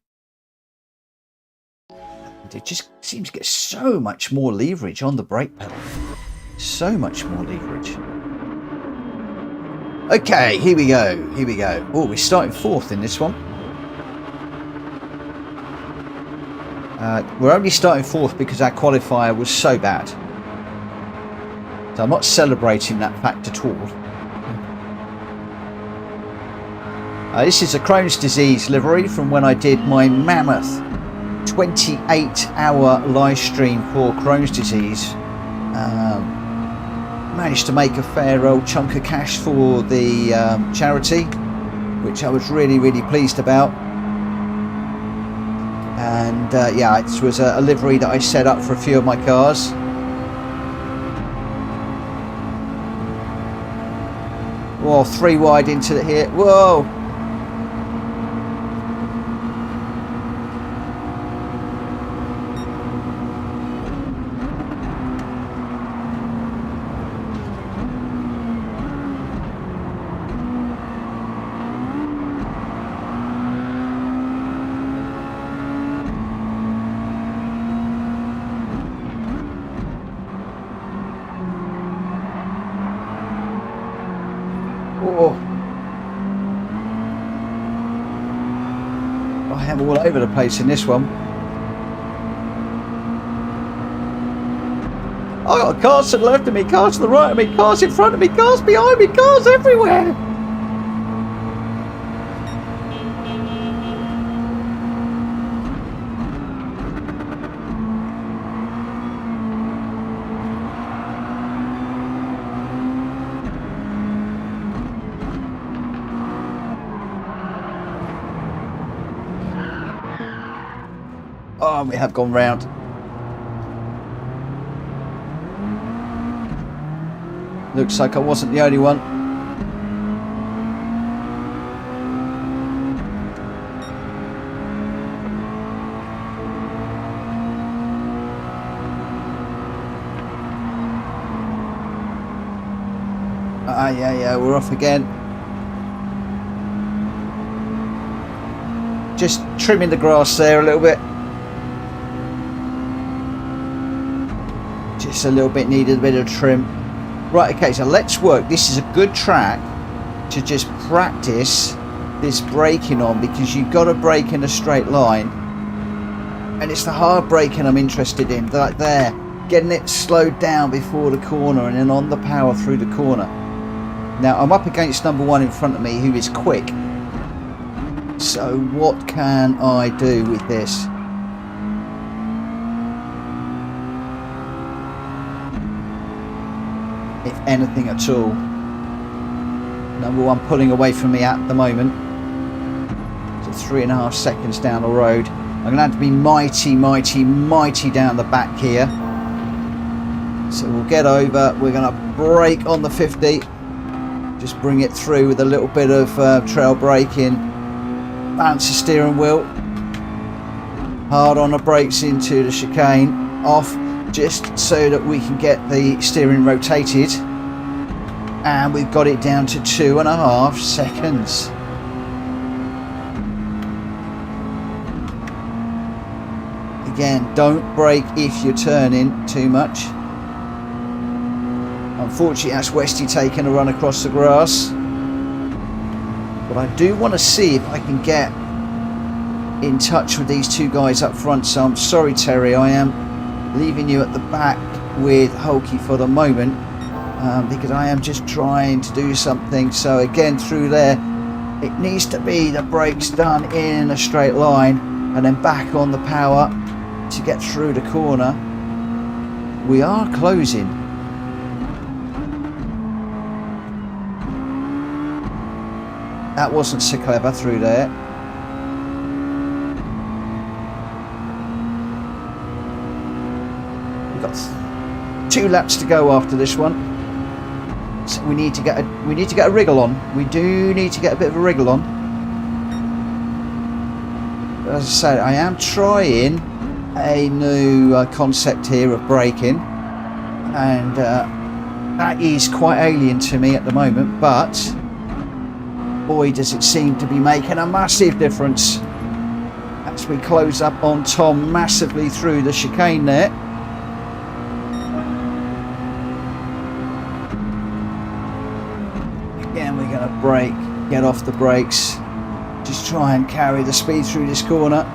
And it just seems to get so much more leverage on the brake pedal. So much more leverage. Okay, here we go. Oh, we're starting fourth in this one. We're only starting fourth because our qualifier was so bad. So I'm not celebrating that fact at all. This is a Crohn's disease livery from when I did my mammoth 28-hour live stream for Crohn's disease managed to make a fair old chunk of cash for the charity, which I was really, really pleased about. And yeah, it was a livery that I set up for a few of my cars. Whoa, 3 wide into here. Whoa! I am all over the place in this one. I got cars to the left of me, cars to the right of me, cars in front of me, cars behind me, cars everywhere. Oh, we have gone round. Looks like I wasn't the only one. Yeah, we're off again. Just trimming the grass there a little bit. Just a little bit, needed a bit of trim. Right, okay, so let's work. This is a good track to just practice this braking on, because you've got to brake in a straight line, and it's the hard braking I'm interested in. Like there, getting it slowed down before the corner and then on the power through the corner. Now I'm up against number 1 in front of me, who is quick. So what can I do with this? If anything at all. Number 1 pulling away from me at the moment. So 3.5 seconds down the road. I'm going to have to be mighty down the back here. So we'll get over. We're going to brake on the 50. Just bring it through with a little bit of trail braking. Balance the steering wheel. Hard on the brakes into the chicane. Off, just so that we can get the steering rotated. And we've got it down to 2.5 seconds. Again, don't brake if you're turning too much. Unfortunately, that's Westy taking a run across the grass. But I do want to see if I can get in touch with these 2 guys up front. So I'm sorry, Terry, I am leaving you at the back with Hulky for the moment, because I am just trying to do something. So again, through there, it needs to be the brakes done in a straight line, and then back on the power to get through the corner. We are closing. That wasn't so clever through there. We've got 2 laps to go after this one. So we need to get a wriggle on. We do need to get a bit of a wriggle on. But as I said, I am trying a new concept here of braking, and that is quite alien to me at the moment, but boy does it seem to be making a massive difference as we close up on Tom massively through the chicane there. Again, we're going to brake, get off the brakes, just try and carry the speed through this corner.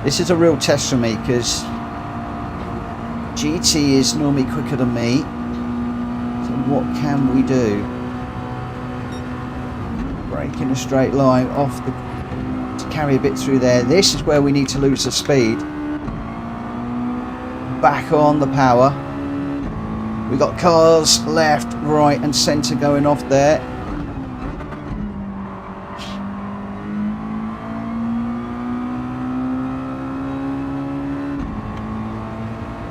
This is a real test for me, because GT is normally quicker than me. So what can we do? Brake in a straight line off the carry a bit through there. This is where we need to lose the speed. Back on the power. We've got cars left, right and centre going off there.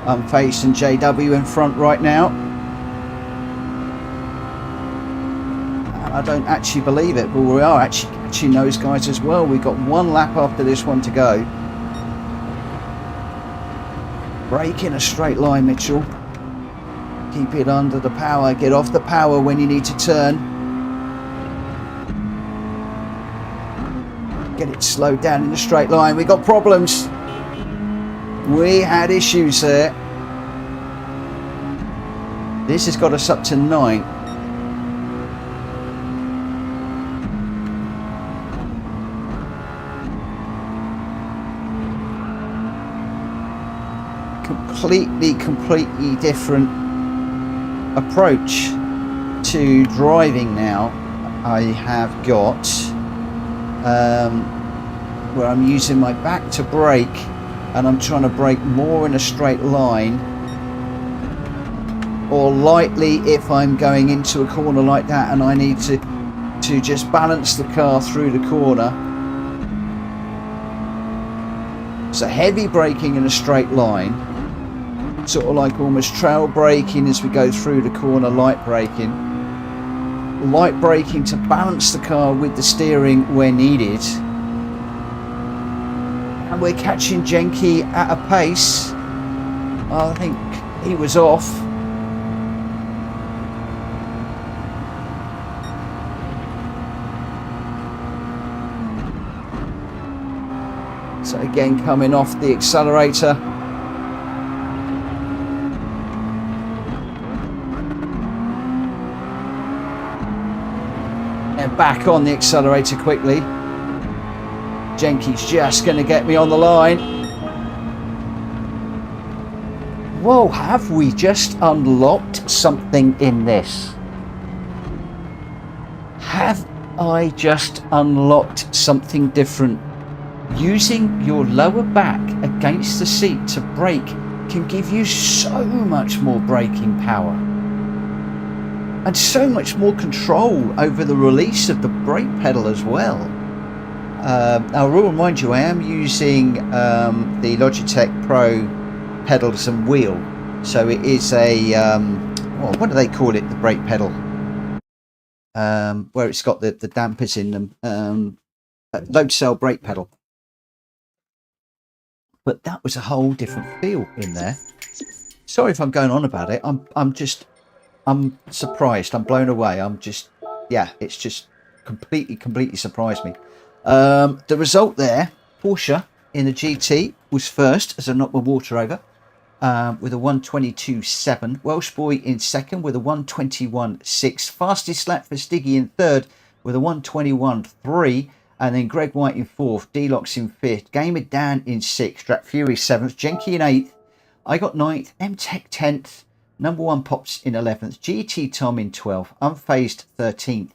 I'm facing JW in front right now. And I don't actually believe it, but we are actually catching those guys as well. We've got one lap after this one to go. Brake in a straight line, Mitchell. Keep it under the power. Get off the power when you need to turn. Get it slowed down in a straight line. We got problems. We had issues there. This has got us up to 9. Completely different approach to driving now. I have got where I'm using my back to brake and I'm trying to brake more in a straight line or lightly if I'm going into a corner like that and I need to just balance the car through the corner. So heavy braking in a straight line, sort of like almost trail braking as we go through the corner, light braking to balance the car with the steering where needed. And we're catching Genki at a pace. I think he was off. So again, coming off the accelerator. And back on the accelerator quickly. Genki's just going to get me on the line. Whoa, have we just unlocked something in this? Have I just unlocked something different? Using your lower back against the seat to brake can give you so much more braking power and so much more control over the release of the brake pedal as well. I will remind you, I am using the Logitech Pro pedals and wheel, so it is a well, what do they call it, the brake pedal, where it's got the dampers in them, load cell brake pedal. But that was a whole different feel in there. Sorry if I'm going on about it. I'm surprised. I'm blown away. Yeah, it's just completely surprised me. The result there, Porsche in the GT was first as I knocked my water over with a 122.7. Welsh Boy in second with a 121.6. Fastest lap for Stiggy in third with a 121.3. And then Greg White in fourth, D-Locks in fifth, Gamer Dan in sixth, Drat Fury seventh, Genki in eighth, I got ninth, M-Tech 10th, Number One Pops in 11th, GT Tom in 12th, Unfazed 13th,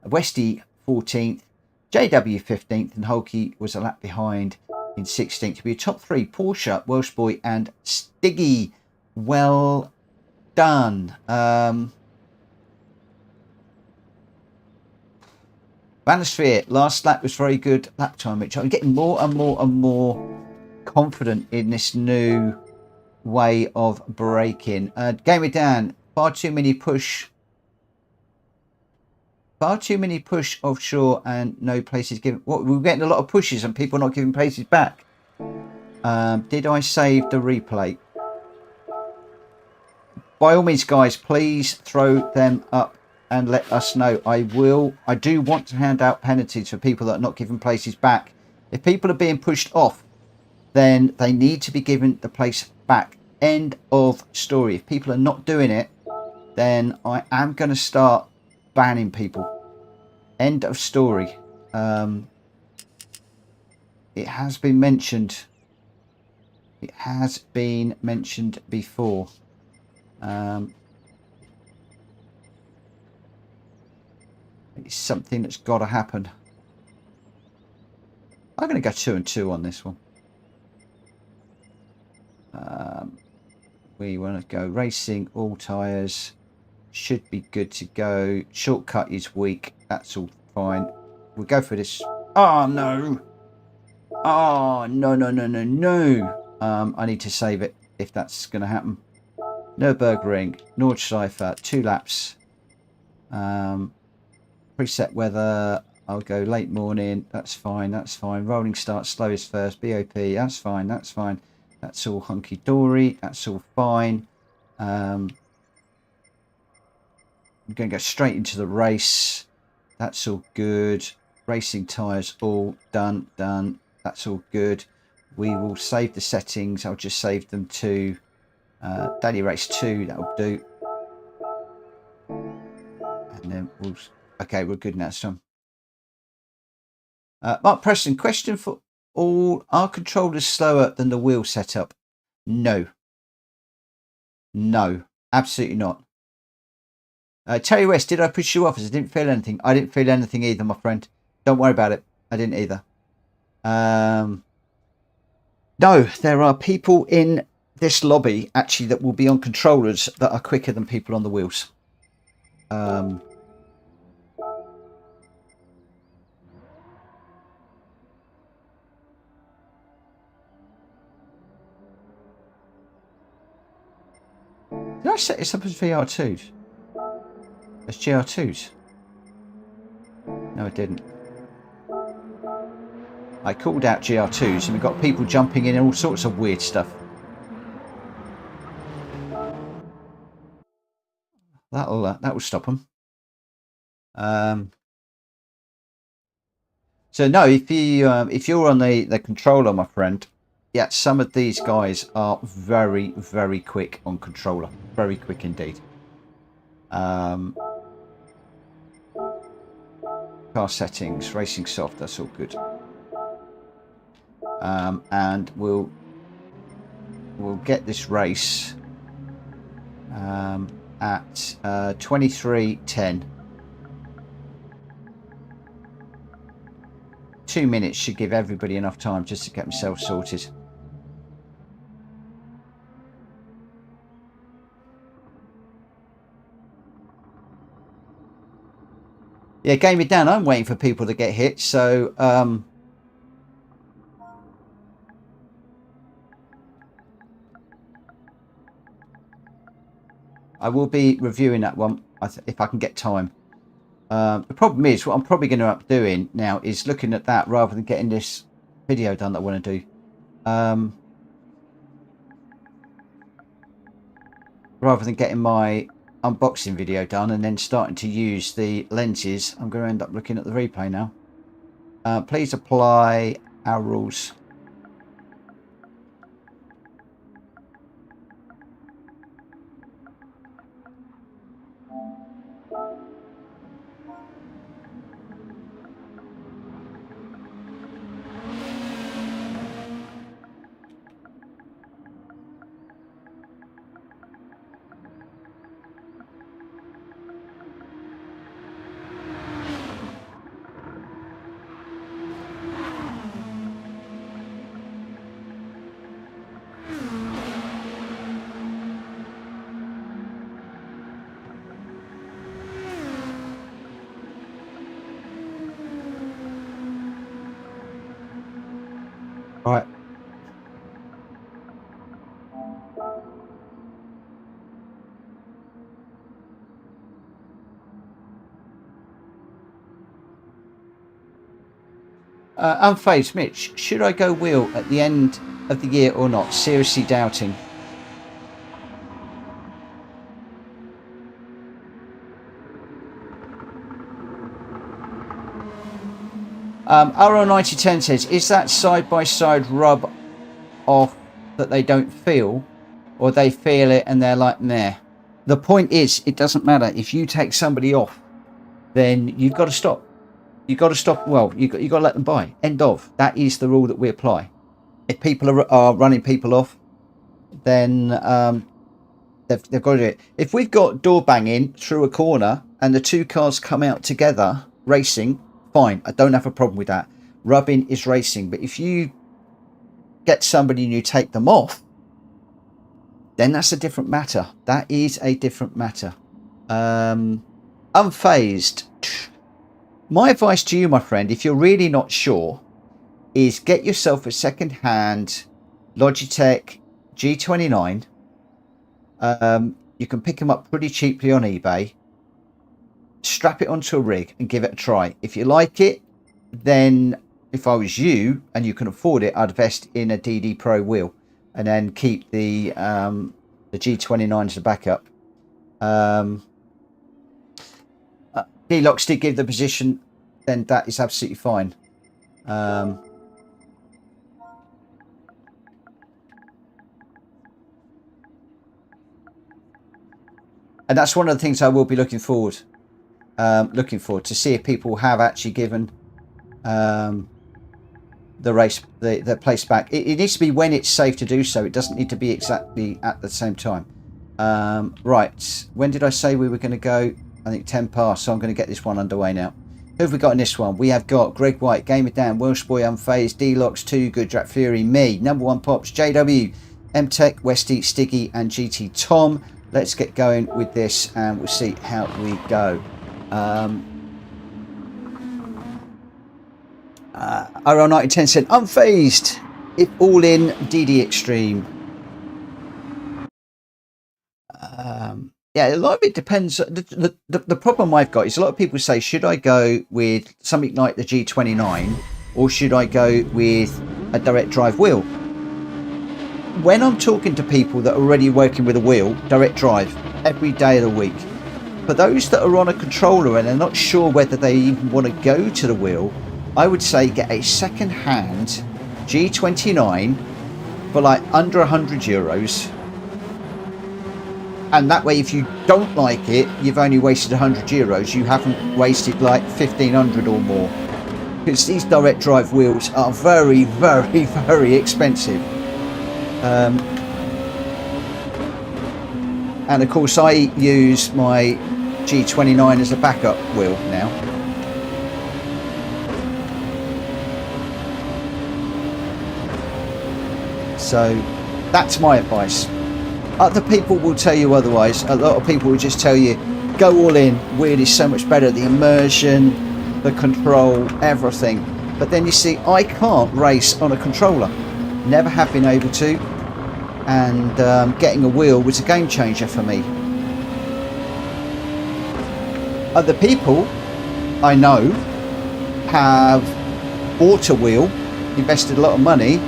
Westy 14th, JW 15th, and Hulky was a lap behind in 16th. To be a top three, Porsche, Welsh Boy, and Stiggy. Well done. Vanosphere, last lap was very good lap time, which I'm getting more and more confident in this new way of braking. Gamer Dan, far too many push offshore and no places given. What, we're getting a lot of pushes and people not giving places back. Did I save the replay? By all means, guys, please throw them up and let us know. I do want to hand out penalties for people that are not giving places back. If people are being pushed off, then they need to be given the place back. End of story. If people are not doing it, then I am going to start banning people. End of story. It has been mentioned. It has been mentioned before. It's something that's got to happen. I'm going to go 2 and 2 on this one. We want to go racing, all tyres. Should be good to go. Shortcut is weak. That's all fine. We'll go for this. Oh, no. Oh, no, no, no, no, no. I need to save it if that's going to happen. Nürburgring, Nordschleife, 2 laps. Preset weather. I'll go late morning. That's fine. That's fine. Rolling start, slowest first. BOP. That's fine. That's fine. That's all hunky dory. That's all fine. I'm going to go straight into the race. That's all good. Racing tyres all done. Done. That's all good. We will save the settings. I'll just save them to daily race 2. That'll do. And then we'll. Okay, we're good now, son. Mark Preston, question for all. Are controllers slower than the wheel setup? No. No, absolutely not. Terry West, did I push you off as I didn't feel anything? I didn't feel anything either, my friend. Don't worry about it. I didn't either. No, there are people in this lobby actually that will be on controllers that are quicker than people on the wheels. Did I set this up as VR2s? As GR2s? No, I didn't. I called out GR2s and we've got people jumping in and all sorts of weird stuff. That'll stop them. So no, if you're on the controller, my friend, yeah, some of these guys are very, very quick on controller. Very quick indeed. Car settings, racing soft, that's all good. And we'll get this race at 23:10. 2 minutes should give everybody enough time just to get themselves sorted. Yeah, game it down. I'm waiting for people to get hit, so I will be reviewing that one if I can get time. The problem is, what I'm probably going to end up doing now is looking at that rather than getting this video done that I want to do. Rather than getting my unboxing video done and then starting to use the lenses, I'm going to end up looking at the replay now. Please apply our rules. Right. Unfazed Mitch, should I go wheel at the end of the year or not? Seriously doubting. RL9010 says, is that side-by-side rub off that they don't feel, or they feel it and they're like, nah? The point is, it doesn't matter. If you take somebody off, then you've got to stop. You've got to stop. Well, you've got to let them buy. End of. That is the rule that we apply. If people are running people off, then they've got to do it. If we've got door banging through a corner and the two cars come out together racing, fine. I don't have a problem with that. rubbing is racing. But if you get somebody and you take them off, then that's a different matter. That is a different matter. Unfazed. My advice to you, my friend, if you're really not sure, is get yourself a second-hand Logitech G29. You can pick them up pretty cheaply on eBay. Strap it onto a rig and give it a try. If you like it, then if I was you and you can afford it, I'd invest in a DD Pro wheel and then keep the G29 as a backup. D-Locks did give the position, then that is absolutely fine. And that's one of the things I will be looking forward to see if people have actually given the race the place back. It needs to be when it's safe to do so. It doesn't need to be exactly at the same time. Right, when did I say we were going to go? I think 10 past, so I'm going to get this one underway now. Who have we got in this one? We have got Greg White, Gamer Dan, Welsh Boy Unfazed, D-Locks 2, Good Drat Fury, me, Number One Pops, JW, M-Tech, Westy, Stiggy and GT Tom. Let's get going with this and we'll see how we go. RL9010 said, Unfazed, if all in, DD Extreme. Yeah, a lot of it depends. The problem I've got is a lot of people say, should I go with something like the G29 or should I go with a direct drive wheel? When I'm talking to people that are already working with a wheel, direct drive every day of the week. For those that are on a controller and they're not sure whether they even want to go to the wheel, I would say get a second-hand G29 for like under €100. And that way, if you don't like it, you've only wasted €100. You haven't wasted like 1,500 or more. Because these direct drive wheels are very, very, very expensive. And of course, I use my G29 as a backup wheel now. So that's my advice. Other people will tell you otherwise. A lot of people will just tell you, go all in. Wheel is so much better. The immersion, the control, everything. But then you see, I can't race on a controller. Never have been able to. And getting a wheel was a game changer for me. Other people I know have bought a wheel, invested a lot of money,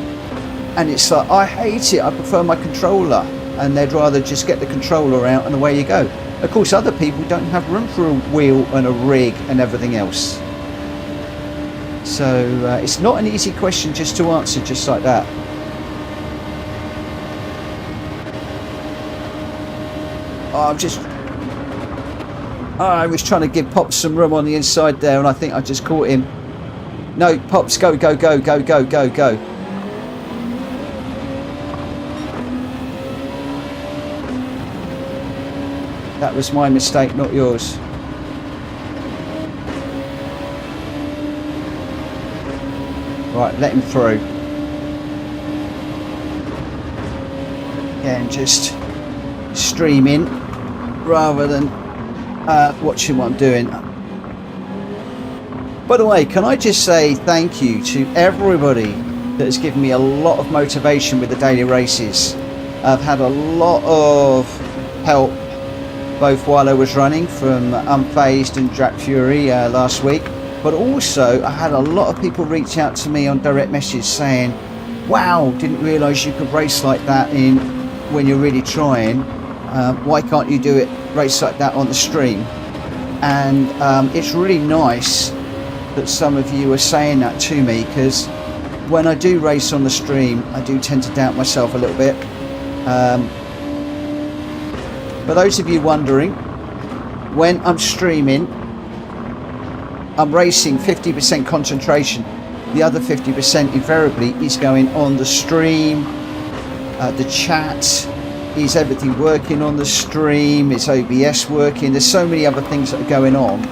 and it's like, I hate it. I prefer my controller. And they'd rather just get the controller out and away you go. Of course, other people don't have room for a wheel and a rig and everything else. So it's not an easy question just to answer just like that. I was trying to give Pops some room on the inside there and I think I just caught him. No, Pops, go, go, go, go, go, go, go. That was my mistake, not yours. Right, let him through. Again, just streaming rather than watching what I'm doing. By the way, can I just say thank you to everybody that has given me a lot of motivation with the daily races. I've had a lot of help both while I was running from Unfazed and Drat Fury last week, but also I had a lot of people reach out to me on direct message saying, wow, didn't realise you could race like that when you're really trying. Why can't you do it, race like that on the stream? And it's really nice that some of you are saying that to me, because when I do race on the stream, I do tend to doubt myself a little bit. For those of you wondering, when I'm streaming, I'm racing 50% concentration. The other 50% invariably is going on the stream, the chat. Is everything working on the stream? Is OBS working? There's so many other things that are going on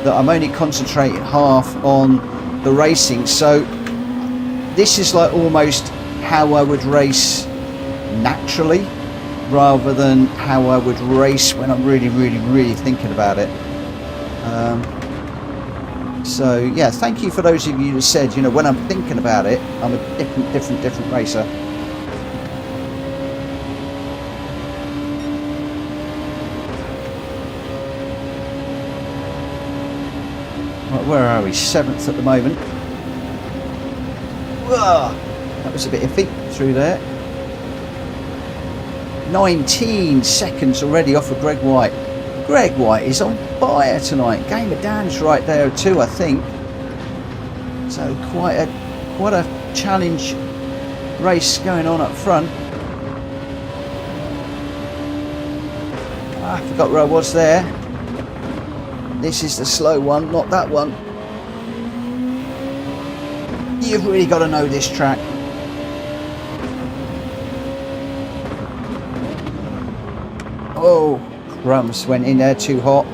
that I'm only concentrating half on the racing. So this is like almost how I would race naturally, rather than how I would race when I'm really thinking about it. So yeah, thank you for those of you that said, you know, when I'm thinking about it, I'm a different racer. Right, where are we? 7th at the moment. Whoa, that was a bit iffy through there. 19 seconds already off of Greg White. Greg White is on fire tonight. Game of Dan's right there too, I think. So quite a challenge race going on up front. I forgot where I was there. This is the slow one, not that one. You've really got to know this track. Oh, crumbs, went in there too hot.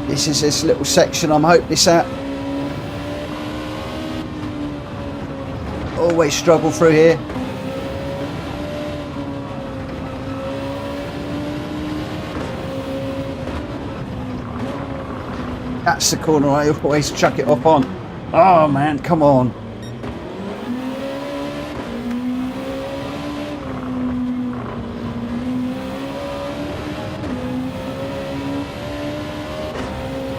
This is this little section I'm hoping this at. Always struggle through here. That's the corner I always chuck it off on. Oh man, come on.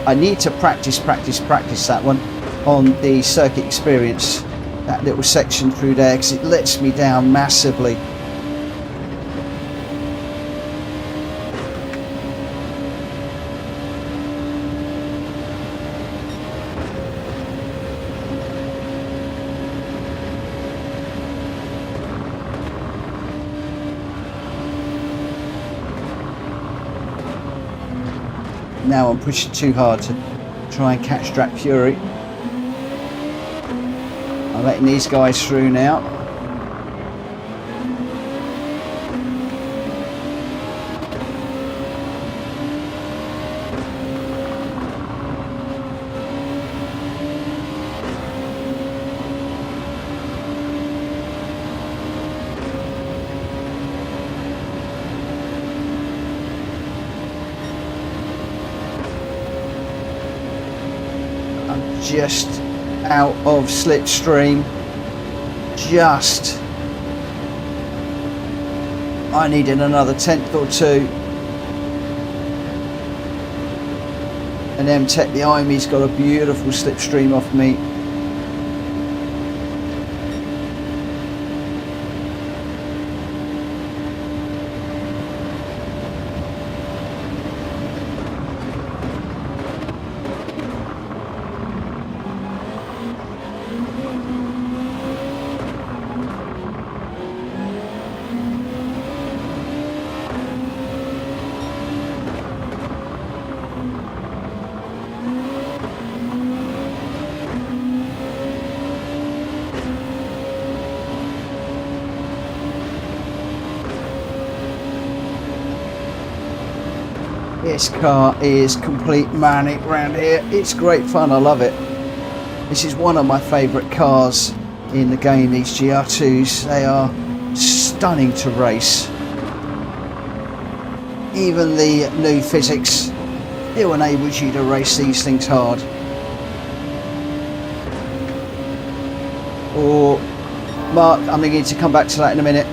I need to practice that one on the circuit experience, that little section through there, because it lets me down massively. Now I'm pushing too hard to try and catch Drac Fury. I'm letting these guys through now. Just out of slipstream. Just. I needed another 10th or two. And M-Tech behind me's got a beautiful slipstream off me. This car is complete manic round here. It's great fun, I love it. This is one of my favourite cars in the game, these GR2s. They are stunning to race. Even the new physics still enables you to race these things hard. Or, Mark, I'm going to need to come back to that in a minute.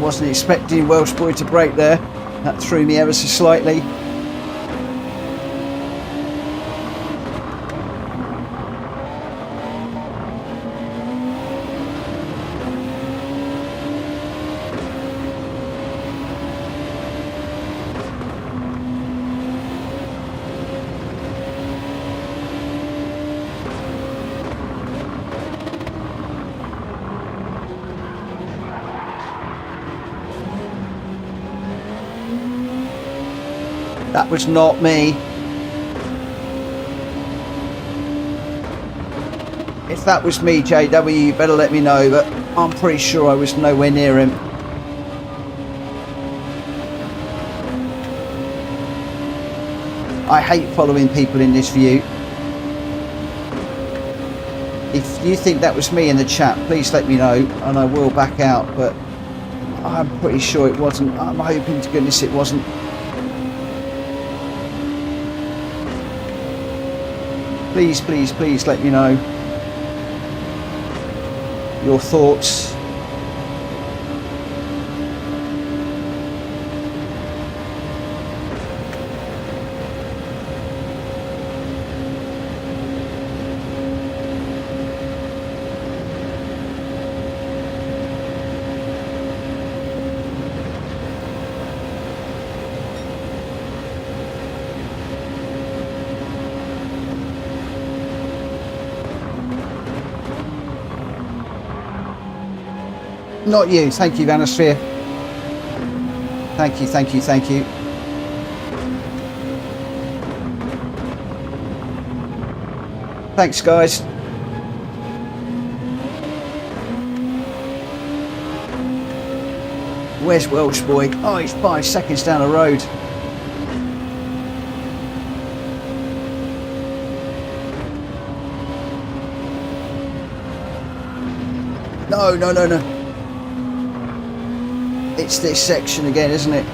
wasn't expecting Welsh boy to break there. That threw me ever so slightly. That was not me. If that was me, JW, you better let me know, but I'm pretty sure I was nowhere near him. I hate following people in this view. If you think that was me in the chat, please let me know and I will back out, but I'm pretty sure it wasn't. I'm hoping to goodness it wasn't. Please, please, please let me know your thoughts. Not you, thank you, Vanosphere. Thank you, thank you, thank you. Thanks, guys. Where's Welsh boy? Oh, he's 5 seconds down the road. No, no, no, no. It's this section again, isn't it?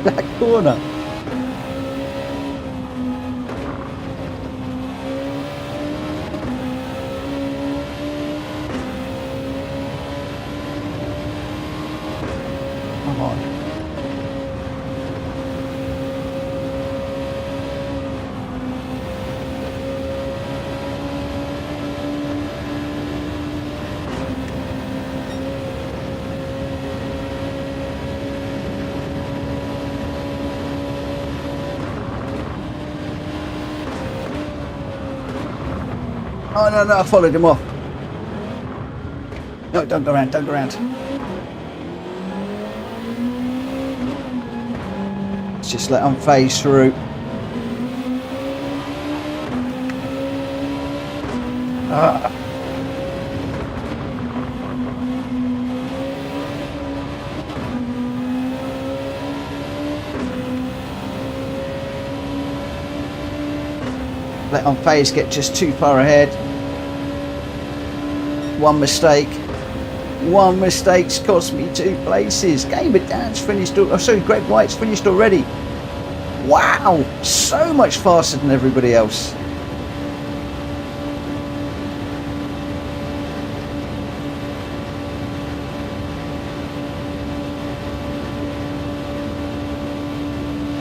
That corner. Come on. Oh, no, no, I followed him off. No, don't go around, don't go around. Let's just let them phase through. Let on phase get just too far ahead. One mistake's cost me 2 places. Game of Dan's finished. Oh, sorry, Greg White's finished already. Wow, so much faster than everybody else.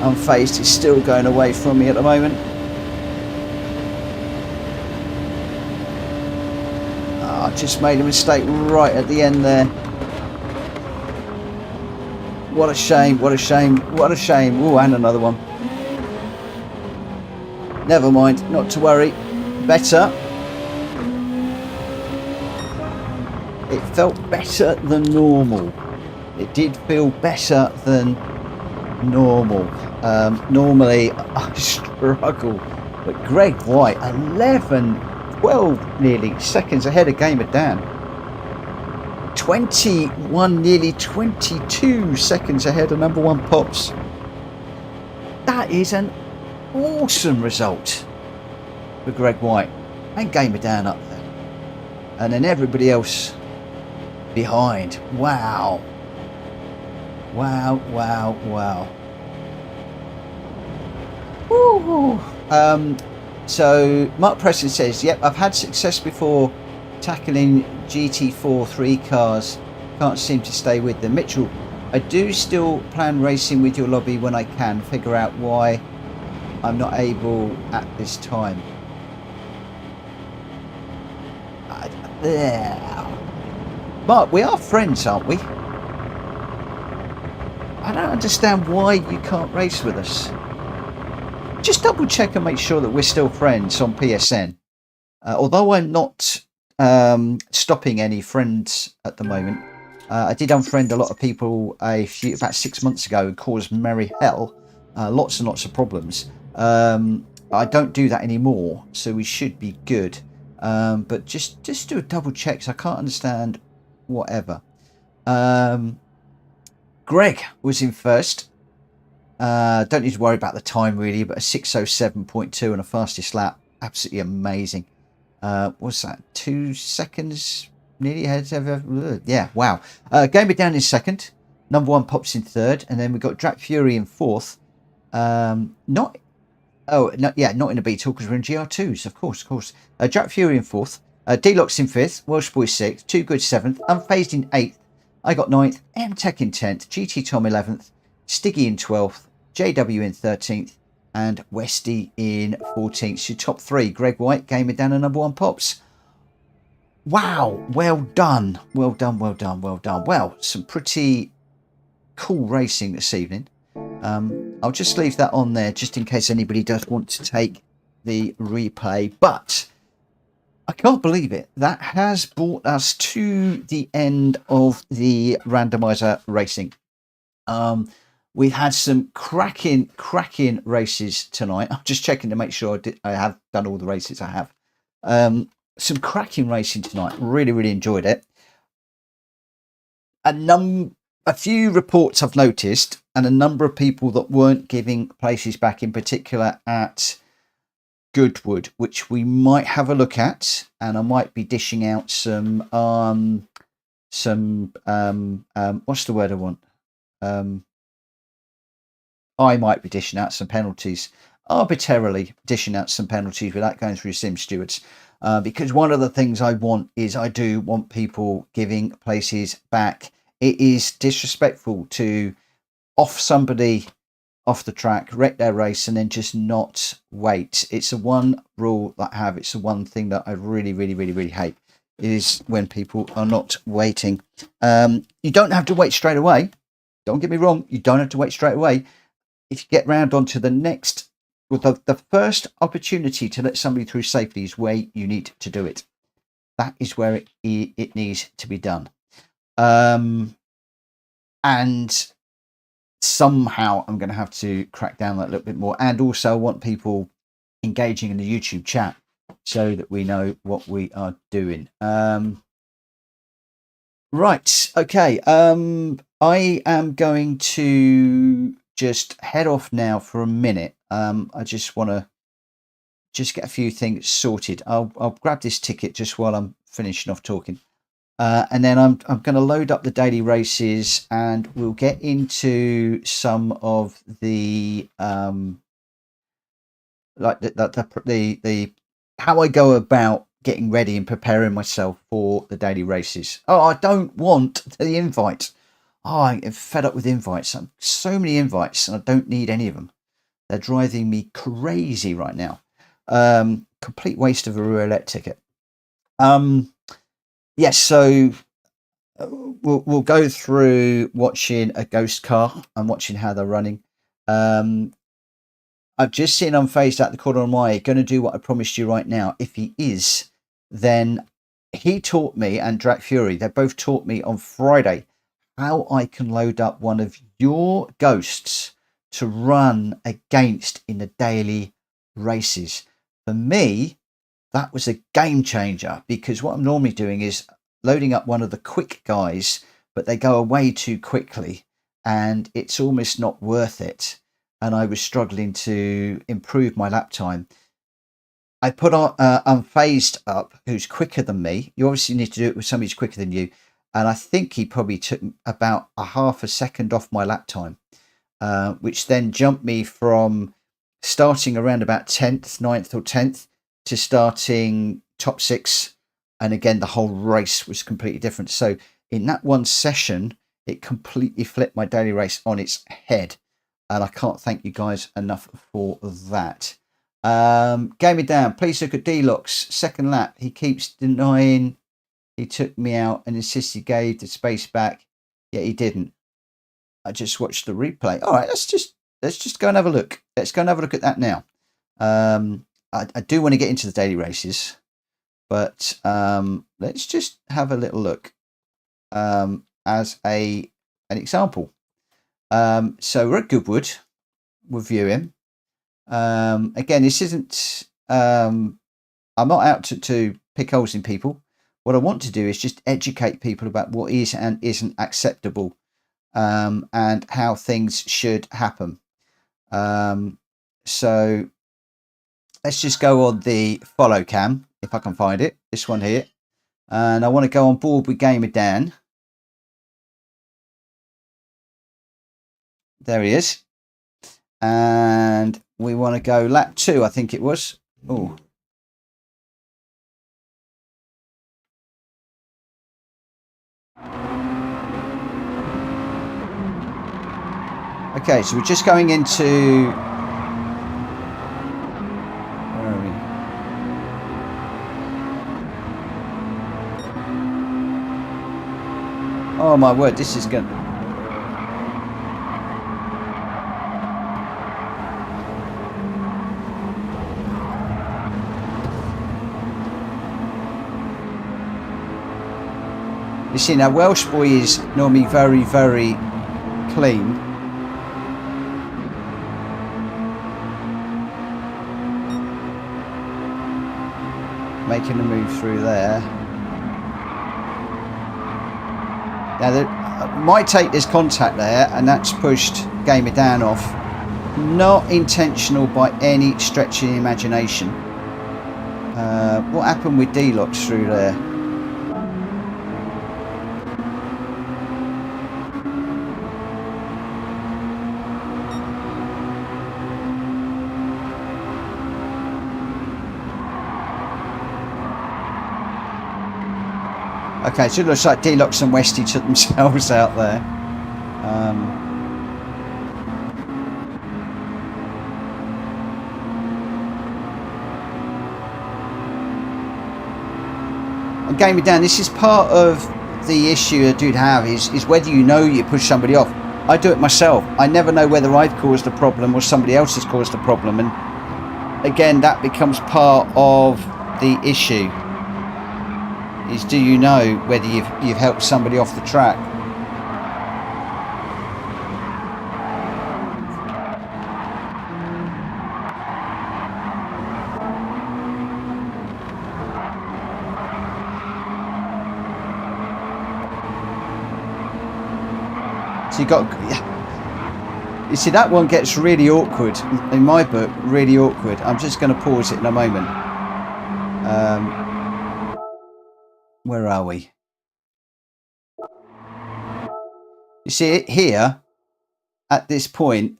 Unfazed is still going away from me at the moment. Just made a mistake right at the end there. What a shame, what a shame, what a shame. Oh, and another one. Never mind, not to worry. Better. It felt better than normal. It did feel better than normal. Normally I struggle, but Greg White, 12 nearly seconds ahead of Game of Dan. 21, nearly 22 seconds ahead of number 1 Pops. That is an awesome result for Greg White and Gamer Dan up there. And then everybody else behind. Wow. Wow, wow, wow. Woo. So Mark Preston says, yep, I've had success before tackling GT4 3 cars. Can't seem to stay with them. Mitchell, I do still plan racing with your lobby when I can. Figure out why I'm not able at this time. Mark, we are friends, aren't we? I don't understand why you can't race with us. Just double check and make sure that we're still friends on PSN. Although I'm not stopping any friends at the moment. I did unfriend a lot of people about 6 months ago and caused merry hell. Lots and lots of problems. I don't do that anymore, so we should be good. But just do a double check, so I can't understand whatever. Greg was in first. Don't need to worry about the time really, but a 6:07.2 and a fastest lap. Absolutely amazing. What's that? 2 seconds nearly ahead of yeah, wow. Gamer down in second. Number one Pops in third, and then we've got Drat Fury in fourth. Not in a Beetle because we're in GR2s, of course. Drat Fury in fourth. D-Lock's in fifth. Welsh Boy sixth. Too Good seventh. Unfazed in eighth. I got ninth. M-Tech in 10th. GT Tom 11th. Stiggy in 12th. JW in 13th. And Westy in 14th. So top three. Greg White, Gamer Dan, and number one Pops. Wow. Well done. Well done. Well, some pretty cool racing this evening. I'll just leave that on there just in case anybody does want to take the replay. But I can't believe it. That has brought us to the end of the randomizer racing. We've had some cracking races tonight. I'm just checking to make sure I have done all the races I have. Some cracking racing tonight. Really enjoyed it. A few reports I've noticed, and a number of people that weren't giving places back, in particular at Goodwood, which we might have a look at, and I might be dishing out some what's the word I want? I might be dishing out some penalties, arbitrarily dishing out some penalties without going through sim stewards, because one of the things I want is I do want people giving places back. It is disrespectful to off somebody off the track, wreck their race, and then just not wait. It's the one rule that I have. It's the one thing that I really hate, is when people are not waiting. You don't have to wait straight away. Don't get me wrong. You don't have to wait straight away. If you get round onto the next, well, the first opportunity to let somebody through safely is where you need to do it. That is where it needs to be done. And somehow I'm going to have to crack down that a little bit more. And also I want people engaging in the YouTube chat so that we know what we are doing. Right. Okay. I am going to just head off now for a minute. I just want to get a few things sorted. I'll grab this ticket just while I'm finishing off talking. And then I'm going to load up the daily races, and we'll get into some of the like the how I go about getting ready and preparing myself for the daily races. Oh, I don't want the invite. Oh, I'm fed up with invites. So many invites, and I don't need any of them. They're driving me crazy right now. Complete waste of a roulette ticket. Yes, so we'll go through watching a ghost car and watching how they're running. I've just seen Unfazed out the corner of my eye, going to do what I promised you right now. If he is, then he taught me, and Drat Fury, they both taught me on Friday how I can load up one of your ghosts to run against in the daily races. For me, that was a game changer, because what I'm normally doing is loading up one of the quick guys, but they go away too quickly and it's almost not worth it. and I was struggling to improve my lap time. I put on Unfazed up, who's quicker than me. You obviously need to do it with somebody who's quicker than you. And I think he probably took about a half a second off my lap time, which then jumped me from starting around about 10th, 9th or 10th to starting top 6. And again, the whole race was completely different. So in that one session, it completely flipped my daily race on its head. And I can't thank you guys enough for that. Game it down. Please look at D-Lock's second lap. He keeps denying he took me out and insists he gave the space back. Yet he didn't. I just watched the replay. All right, let's just go and have a look. Let's go and have a look at that now. I do want to get into the daily races, but let's just have a little look as an example. So we're at Goodwood. We'll view him. Again, this isn't. I'm not out to pick holes in people. What I want to do is just educate people about what is and isn't acceptable, and how things should happen. So let's just go on the follow cam if I can find it. This one here, and I want to go on board with Gamer Dan. There he is, and we want to go lap 2. I think it was. Oh. Okay, so we're just going into. Where are we? Oh my word! This is going. You see, now Welsh boy is normally very, very clean. Making a move through there. Now, might take this contact there, and that's pushed Gamer Dan off. Not intentional by any stretch of the imagination. What happened with D-Locks through there? Okay, so it looks like D-Locks and Westy took themselves out there. And Gamer Dan, this is part of the issue a dude have is whether you know you push somebody off. I do it myself. I never know whether I've caused a problem or somebody else has caused a problem, and again, that becomes part of the issue. Is do you know whether you've helped somebody off the track? So you see that one gets really awkward in my book, really awkward. I'm just going to pause it in a moment. Where are we? You see it here at this point.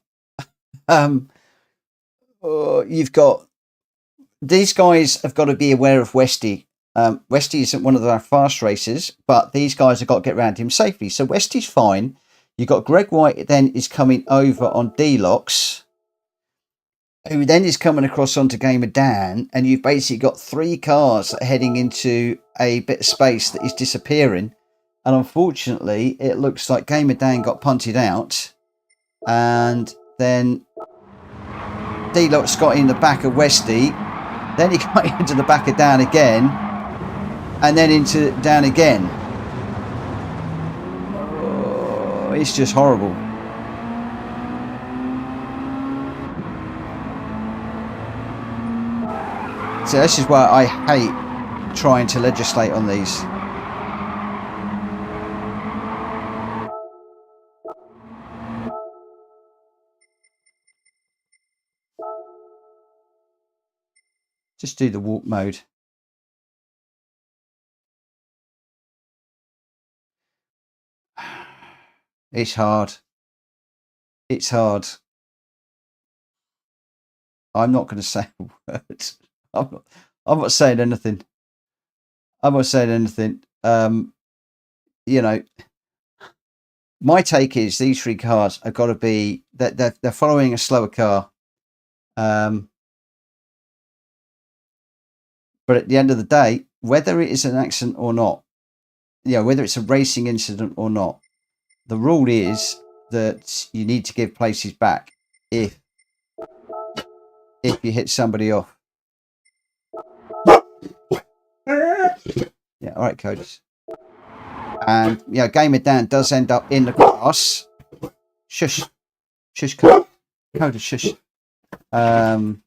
You've got these guys have got to be aware of Westy. Westy isn't one of our fast racers, but these guys have got to get around him safely. So Westy's fine. You've got Greg White then is coming over on D-Locks, who then is coming across onto Gamer Dan, and you've basically got 3 cars heading into a bit of space that is disappearing. And unfortunately, it looks like Gamer Dan got punted out, and then D-Locks got in the back of Westy, then he got into the back of Dan again, and then into Dan again. Oh, it's just horrible. So this is why I hate trying to legislate on these. just do the walk mode. It's hard. It's hard. I'm not going to say a word. I'm not saying anything. I'm not saying anything. You know, my take is these three cars have got to be that they're following a slower car. But at the end of the day, whether it is an accident or not, whether it's a racing incident or not, the rule is that you need to give places back if you hit somebody off. Yeah, all right, Coders. And Gamer Dan does end up in the grass. Shush, Coders, shush. And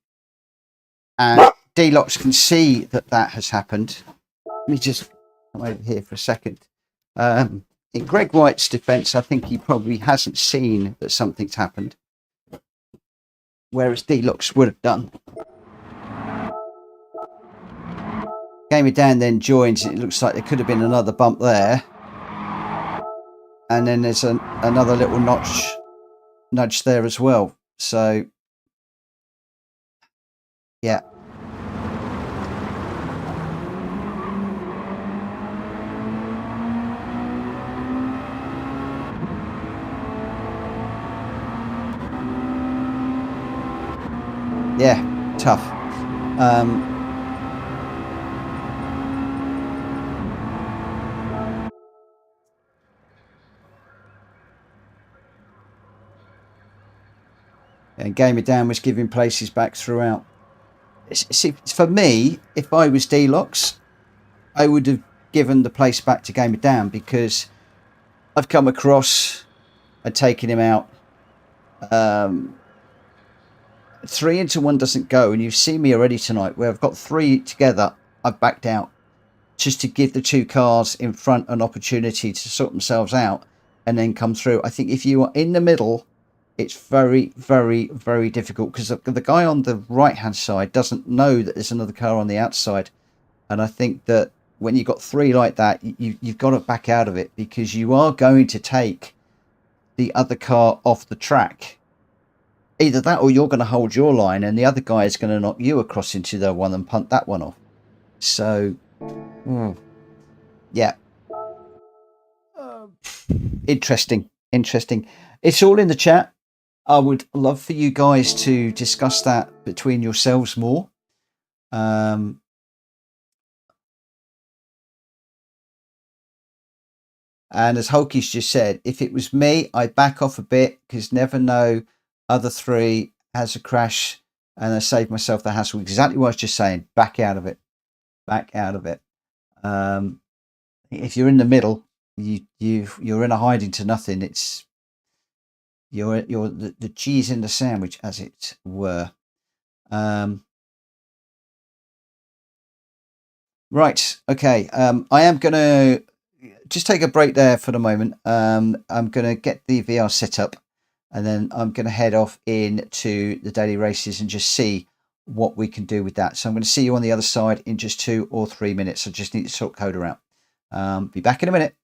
D-Locks can see that has happened. Let me just come over here for a second. In Greg White's defence, I think he probably hasn't seen that something's happened, whereas D-Locks would have done. Gamer Dan then joins. It looks like there could have been another bump there, and then there's another little nudge there as well. So, yeah. Yeah, tough. And Gamer Dan was giving places back throughout. See, for me, if I was D-Locks, I would have given the place back to Gamer Dan, because I've come across and taken him out. 3 into 1 doesn't go, and you've seen me already tonight where I've got 3 together. I've backed out just to give the 2 cars in front an opportunity to sort themselves out and then come through. I think if you are in the middle, it's very, very, very difficult, because the guy on the right hand side doesn't know that there's another car on the outside. And I think that when you've got 3 like that, you've got to back out of it, because you are going to take the other car off the track. Either that, or you're going to hold your line and the other guy is going to knock you across into the one and punt that one off. So, yeah. Interesting. It's all in the chat. I would love for you guys to discuss that between yourselves more. And as Hulky's just said, if it was me, I'd back off a bit, because never know, other 3 has a crash and I save myself the hassle. Exactly what I was just saying. Back out of it. If you're in the middle, you're in a hiding to nothing. It's you're the cheese in the sandwich, as it were. Right. Okay. I am going to just take a break there for the moment. I'm going to get the VR set up, and then I'm going to head off into the daily races and just see what we can do with that. So I'm going to see you on the other side in just 2 or 3 minutes. I just need to sort Coda out. Be back in a minute.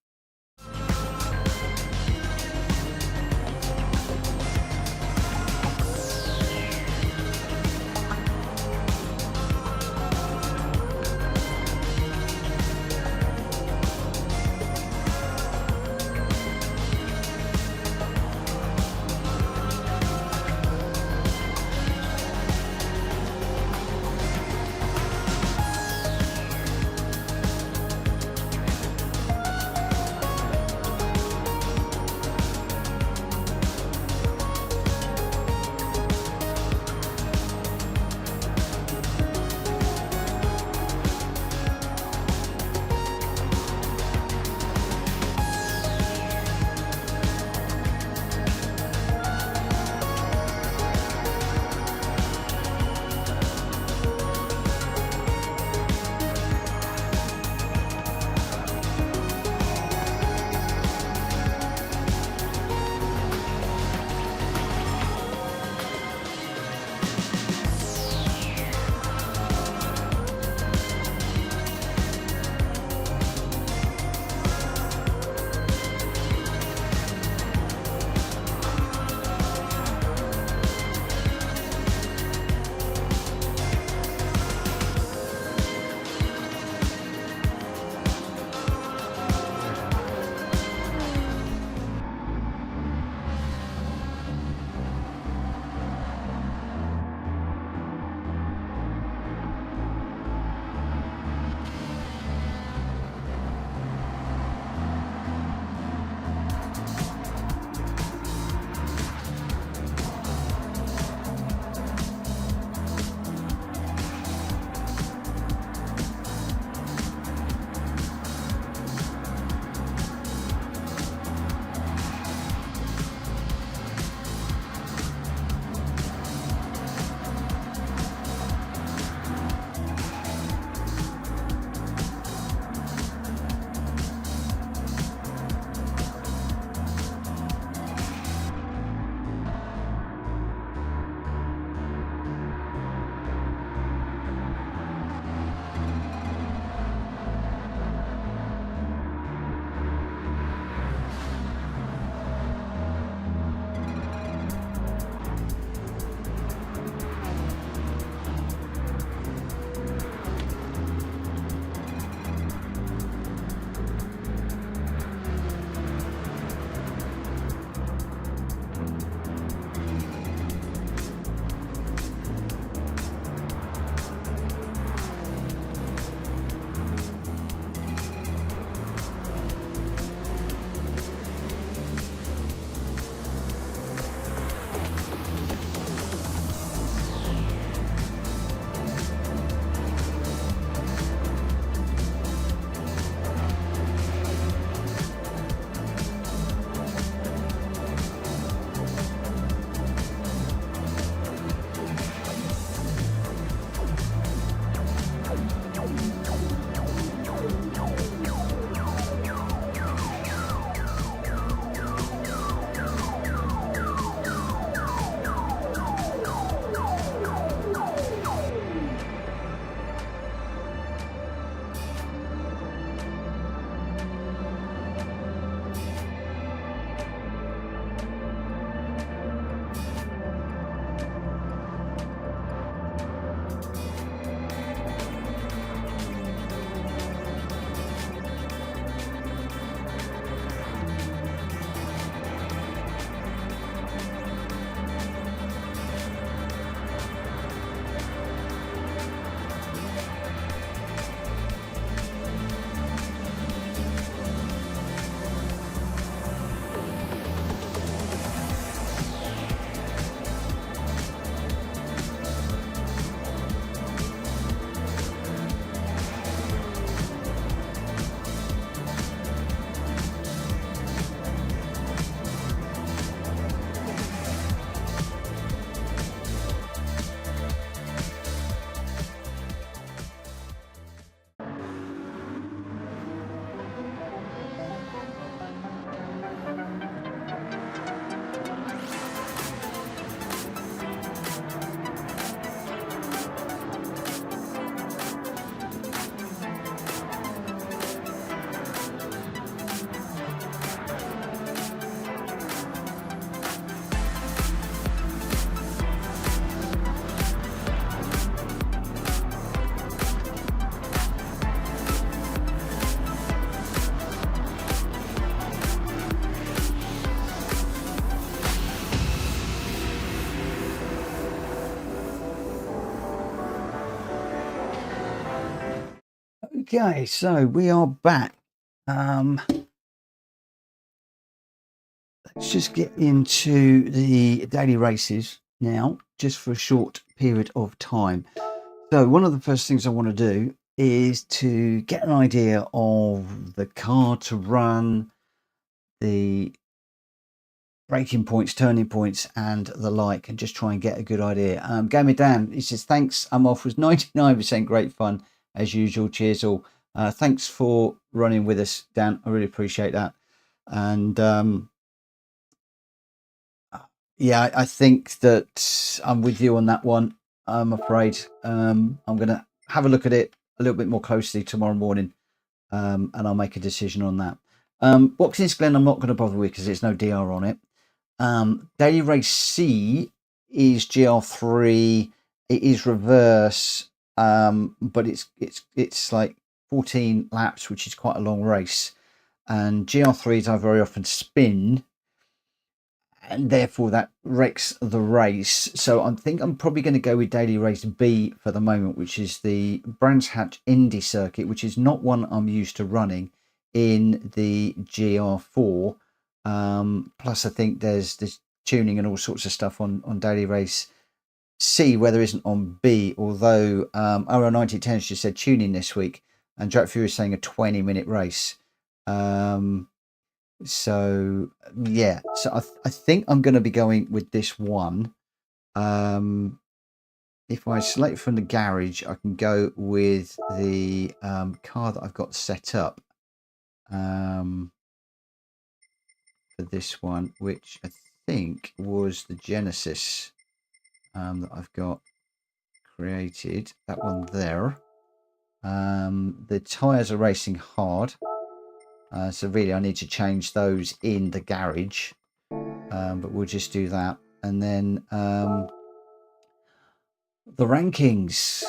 Okay, so we are back. Let's just get into the daily races now, just for a short period of time. So one of the first things I want to do is to get an idea of the car to run, the braking points, turning points, and the like, and just try and get a good idea. Gamer Dan, he says, thanks, I'm off, was 99% great fun as usual. Cheers all. Thanks for running with us, Dan. I really appreciate that. And yeah, I think that I'm with you on that one. I'm afraid I'm going to have a look at it a little bit more closely tomorrow morning, and I'll make a decision on that. Watkins Glen, I'm not going to bother with because there's no DR on it. Daily Race C is GR3. It is reverse, but it's like 14 laps, which is quite a long race. And GR3s I very often spin, and therefore that wrecks the race. So I think I'm probably going to go with Daily Race B for the moment, which is the Brands Hatch Indy circuit, which is not one I'm used to running in the GR4. Plus I think there's tuning and all sorts of stuff on Daily Race C where there isn't on B, although OR9010 just said tuning this week, and Jack Fury is saying a 20-minute race. So yeah, so I think I'm going to be going with this one. If I select from the garage, I can go with the car that I've got set up for this one, which I think was the Genesis that I've got created. That one there. The tyres are racing hard. So really I need to change those in the garage, but we'll just do that. And then the rankings,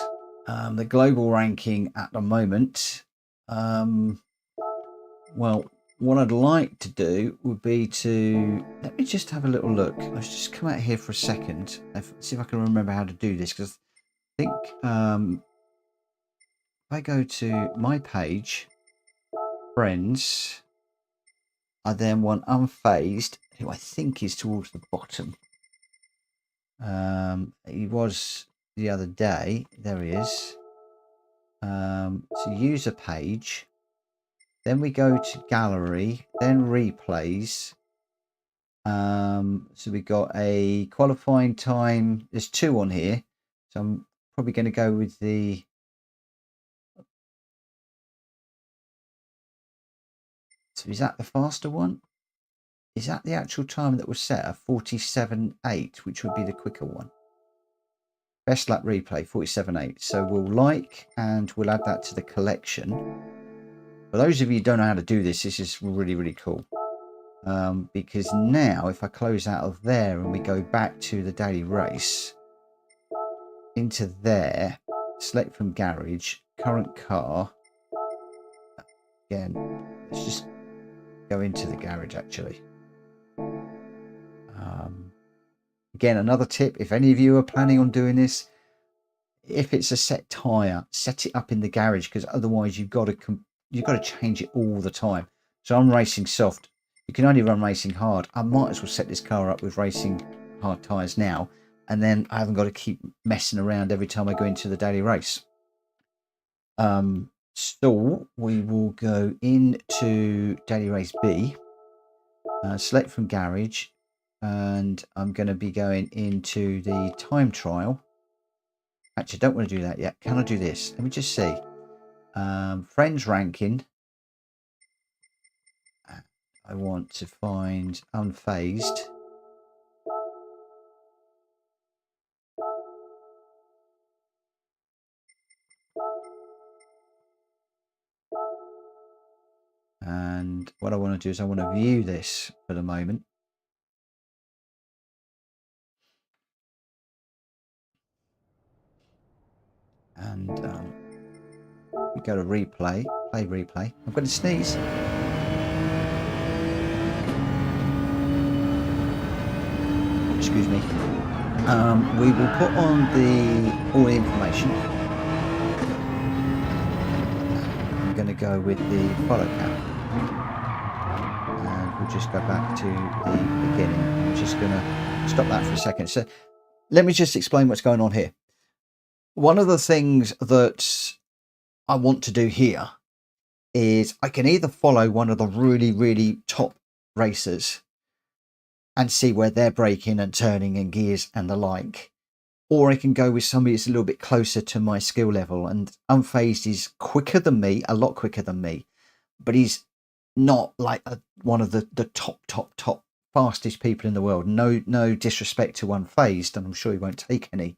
the global ranking at the moment. Well, what I'd like to do would be to, let me just have a little look. Let's just come out here for a second, see if I can remember how to do this, because I think if I go to my page, friends, I then want unfazed, who I think is towards the bottom. He was the other day. There he is. So user page. Then we go to gallery. Then replays. So we got a qualifying time. There's 2 on here. So I'm probably going to go with the. So is that the faster one? Is that the actual time that was set at 47.8, which would be the quicker one? Best lap replay, 47.8. So we'll like, and we'll add that to the collection. For those of you who don't know how to do this, this is really, really cool. Because now, if I close out of there and we go back to the daily race, into there, select from garage, current car. Again, let's just go into the garage actually. Again, another tip, if any of you are planning on doing this, if it's a set tyre, set it up in the garage, because otherwise you've got to change it all the time. So I'm racing soft. You can only run racing hard. I might as well set this car up with racing hard tyres now, and then I haven't got to keep messing around every time I go into the daily race. So we will go into daily race B, select from garage, and I'm going to be going into the time trial. Actually, I don't want to do that yet. Can I do this? Let me just see. Friends ranking. I want to find unfazed. And what I want to do is I want to view this for the moment. And we go to replay, play replay. I'm going to sneeze. Excuse me. We will put on all the information. to go with the follow cam. And we'll just go back to the beginning. I'm just going to stop that for a second. So let me just explain what's going on here. One of the things that I want to do here is I can either follow one of the really, really top racers and see where they're braking and turning and gears and the like, or I can go with somebody that's a little bit closer to my skill level. And Unfazed is quicker than me, a lot quicker than me, but he's not like one of the top fastest people in the world. No disrespect to Unfazed, and I'm sure he won't take any,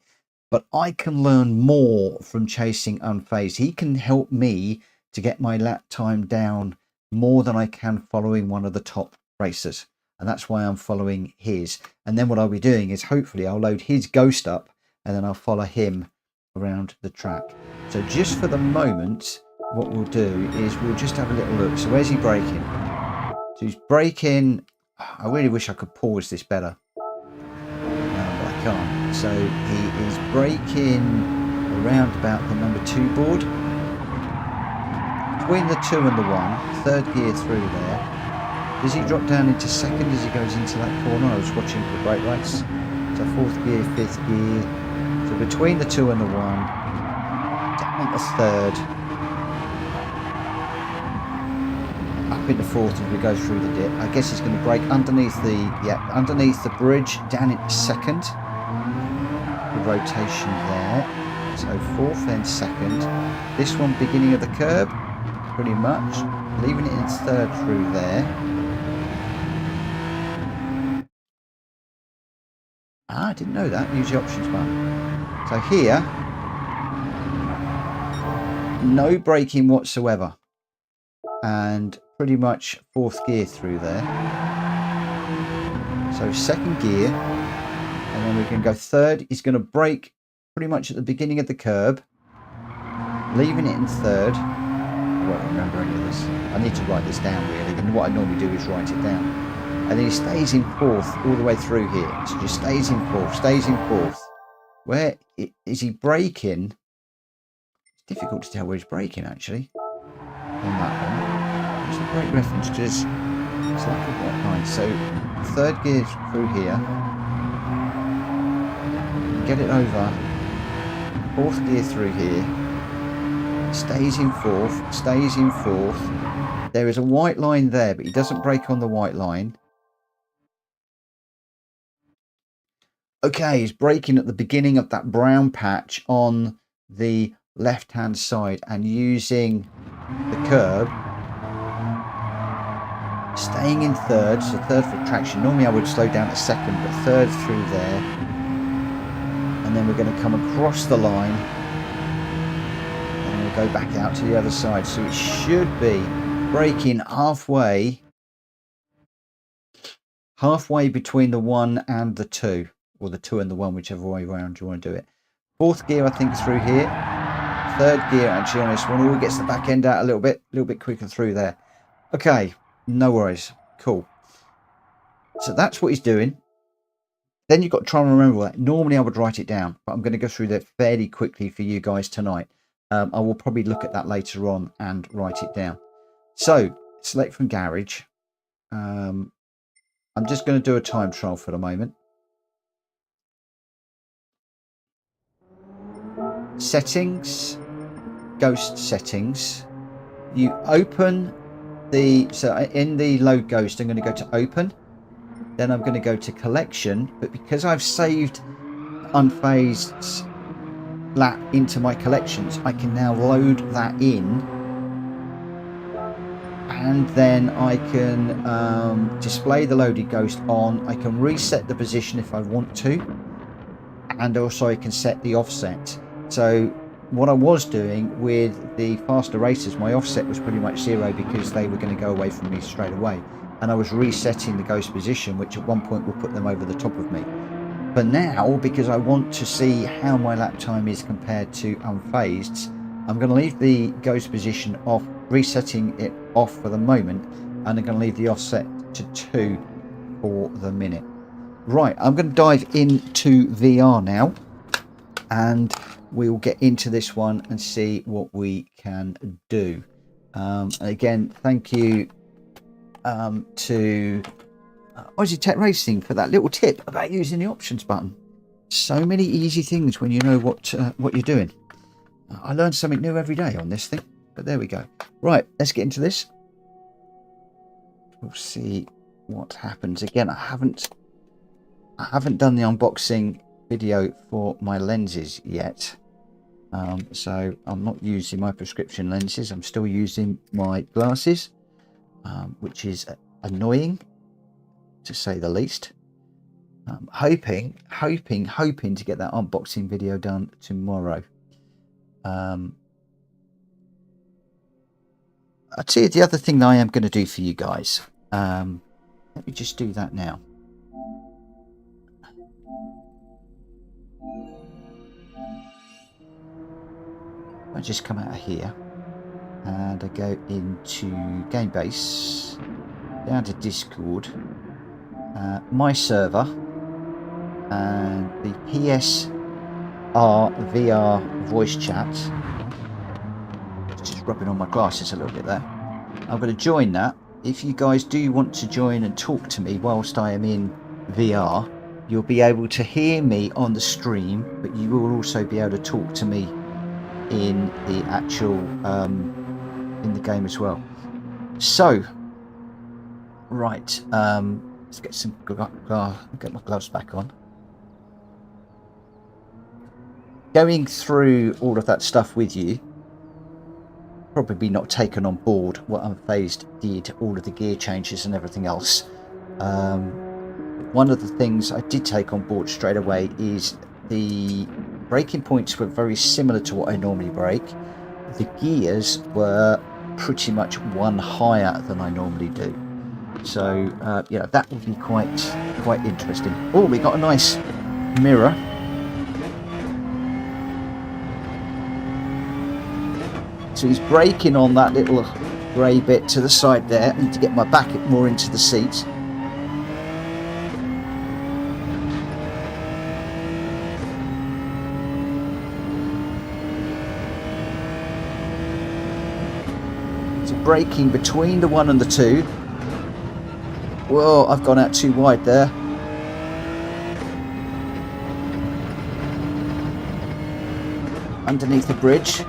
but I can learn more from chasing Unfazed. He can help me to get my lap time down more than I can following one of the top racers. And that's why I'm following his. And then what I'll be doing is hopefully I'll load his Ghost up and then I'll follow him around the track. So just for the moment, what we'll do is we'll just have a little look. So where's he braking? So he's braking. I really wish I could pause this better, but I can't. So he is braking around about the number 2 board. Between the 2 and the 1, third gear through there. Does he drop down into second as he goes into that corner? I was watching for brake lights. So 4th gear, 5th gear. So between the 2 and the 1, down the 3rd, up into 4th as we go through the dip. I guess he's going to brake underneath the bridge, down into 2nd. The rotation there. So 4th then 2nd. This one beginning of the curb, pretty much. Leaving it in 3rd through there. I didn't know that. Use the options button. So here, no braking whatsoever, and pretty much 4th gear through there. So 2nd gear, and then we can go 3rd. He's going to brake pretty much at the beginning of the curb, leaving it in 3rd. I won't remember any of this. I need to write this down really, and what I normally do is write it down. And then he stays in 4th all the way through here. So just stays in 4th, stays in 4th. Where is he braking? It's difficult to tell where he's braking actually on that one. What's the brake reference? Because it's like a white line. So 3rd gear through here. Get it over. 4th gear through here. Stays in 4th, stays in 4th. There is a white line there, but he doesn't brake on the white line. Okay, he's braking at the beginning of that brown patch on the left-hand side and using the curb. Staying in 3rd, so 3rd for traction. Normally I would slow down to 2nd, but 3rd through there. And then we're going to come across the line. And we'll go back out to the other side. So it should be braking halfway between the 1 and the 2. Or the 2 and the 1, whichever way around you want to do it. 4th gear, I think, through here. 3rd gear, actually, on this one. Oh, he gets the back end out a little bit quicker through there. Okay, no worries. Cool. So that's what he's doing. Then you've got to try and remember that. Normally, I would write it down, but I'm going to go through that fairly quickly for you guys tonight. I will probably look at that later on and write it down. So, select from garage. I'm just going to do a time trial for the moment. Settings, Ghost settings. You open so in the load Ghost, I'm going to go to open. Then I'm going to go to collection, but because I've saved Unfazed's lap into my collections, I can now load that in, and then I can display the loaded Ghost on. I can reset the position if I want to, and also I can set the offset. So what I was doing with the faster racers, my offset was pretty much 0 because they were going to go away from me straight away. And I was resetting the Ghost position, which at one point will put them over the top of me. But now, because I want to see how my lap time is compared to Unfazed's, I'm going to leave the Ghost position off, resetting it off for the moment. And I'm going to leave the offset to 2 for the minute. Right, I'm going to dive into VR now. And we'll get into this one and see what we can do. Again, thank you to Aussie Tech Racing for that little tip about using the options button. So many easy things when you know what you're doing. I learn something new every day on this thing, but there we go. Right, let's get into this. We'll see what happens. Again, I haven't done the unboxing video for my lenses yet, so I'm not using my prescription lenses. I'm still using my glasses, which is annoying to say the least. Hoping to get that unboxing video done tomorrow. I'll tell you the other thing that I am going to do for you guys. Let me just do that now. I just come out of here and I go into Game Base, down to Discord, my server, and the PSR VR voice chat. Just rubbing on my glasses a little bit there. I'm going to join that. If you guys do want to join and talk to me whilst I am in VR, you'll be able to hear me on the stream, but you will also be able to talk to me in the actual in the game as well. So right, let's get some get my gloves back on. Going through all of that stuff with you, probably not taken on board what Unfazed did, all of the gear changes and everything else. One of the things I did take on board straight away is the braking points were very similar to what I normally brake. The gears were pretty much one higher than I normally do. So yeah, that would be quite interesting. Oh, we got a nice mirror. So he's braking on that little grey bit to the side there. I need to get my back more into the seat. So braking between the 1 and the 2. Whoa, I've gone out too wide there. Underneath the bridge.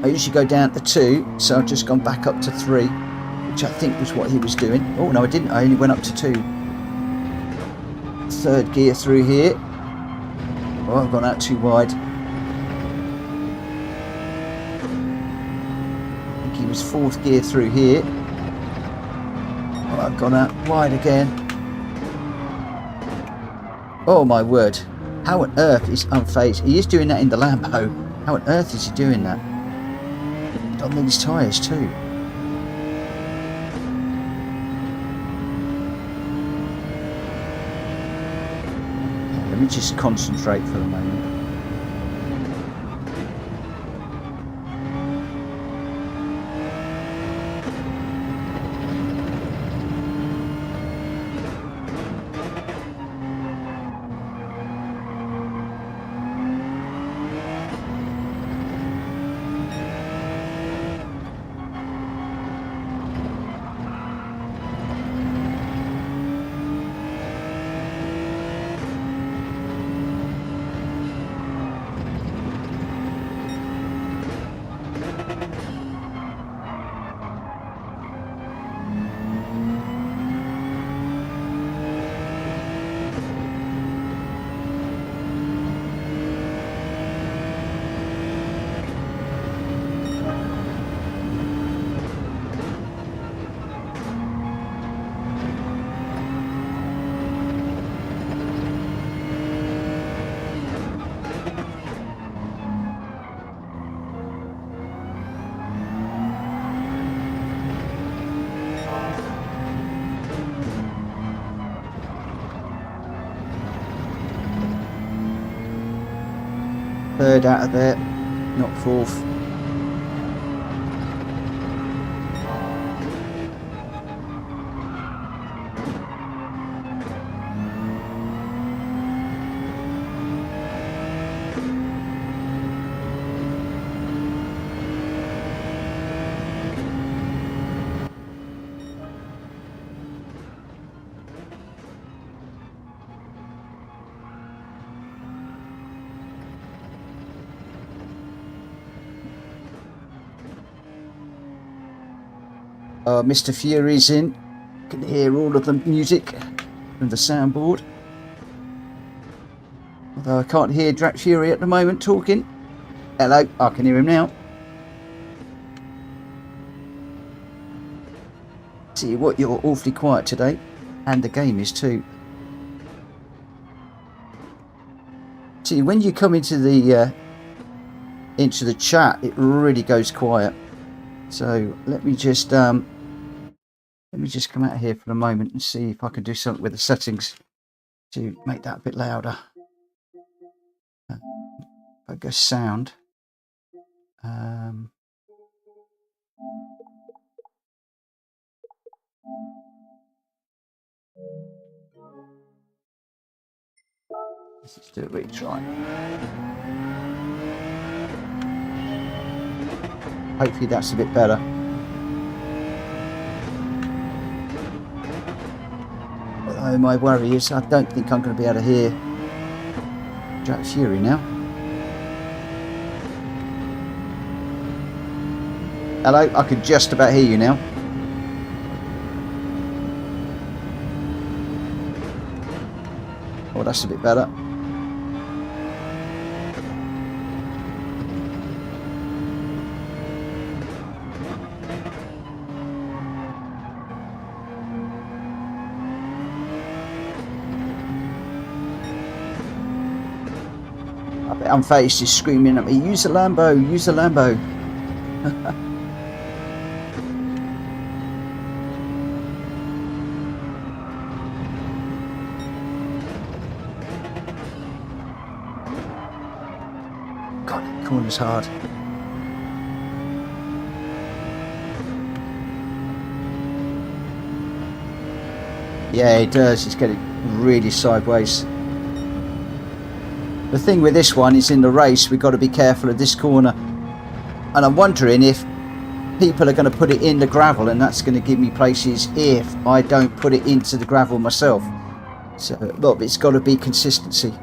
I usually go down to 2, so I've just gone back up to 3, which I think was what he was doing. Oh no, I didn't. I only went up to 2. Third gear through here. Oh, I've gone out too wide. I think he was 4th gear through here. Oh, I've gone out wide again. Oh my word. How on earth is Unfazed? He is doing that in the Lambo. How on earth is he doing that? On these tyres too. Let me just concentrate for a moment. Third out of there, not 4th. Mr. Fury's in. You can hear all of the music from the soundboard. Although I can't hear Drac Fury at the moment talking. Hello, I can hear him now. See what, you're awfully quiet today, and the game is too. See, when you come into the chat, it really goes quiet. So let me just come out here for a moment and see if I can do something with the settings to make that a bit louder. Focus sound. Let's just do a retry. Hopefully that's a bit better. Although my worry is I don't think I'm going to be able to hear Drac Fury now. Hello, I can just about hear you now. Oh, that's a bit better. I bet Unfazed is screaming at me, use a Lambo, use a Lambo. Corner's hard. Yeah, it does. It's getting really sideways. The thing with this one is in the race we've got to be careful of this corner, and I'm wondering if people are going to put it in the gravel, and that's going to give me places if I don't put it into the gravel myself. So look, it's got to be consistency.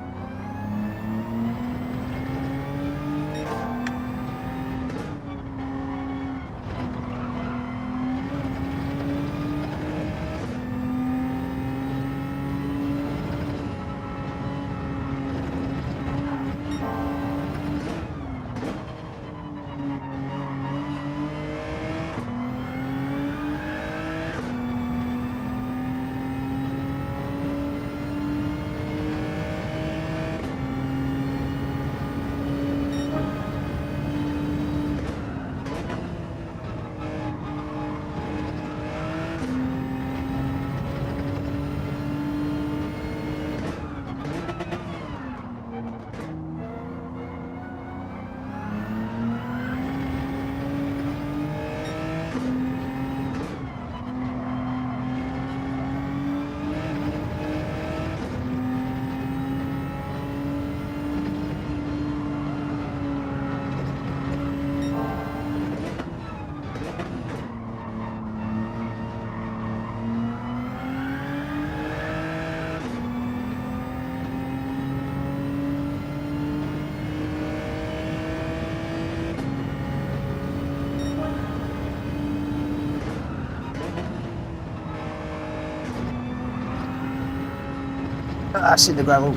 That's in the gravel.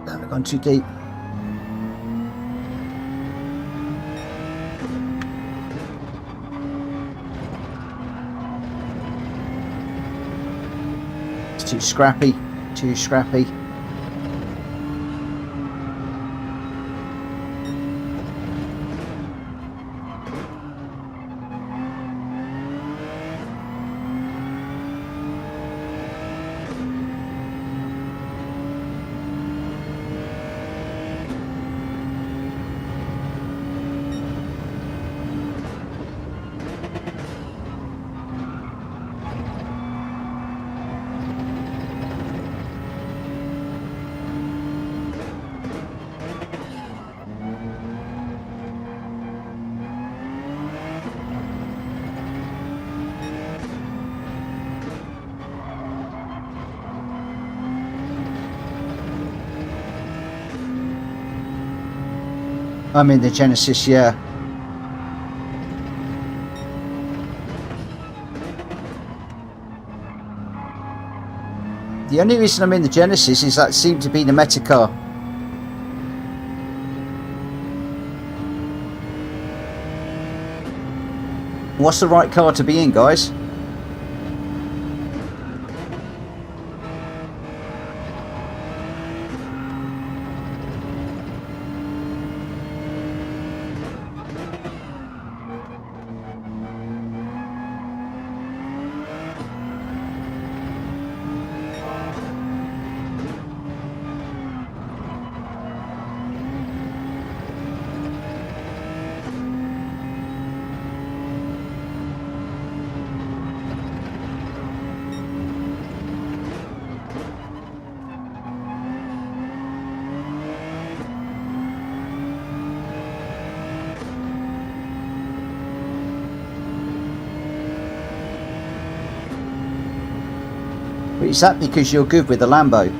Haven't gone too deep. It's too scrappy, too scrappy. I'm in the Genesis, yeah. The only reason I'm in the Genesis is that seemed to be the meta car. What's the right car to be in, guys? Is that because you're good with the Lambo?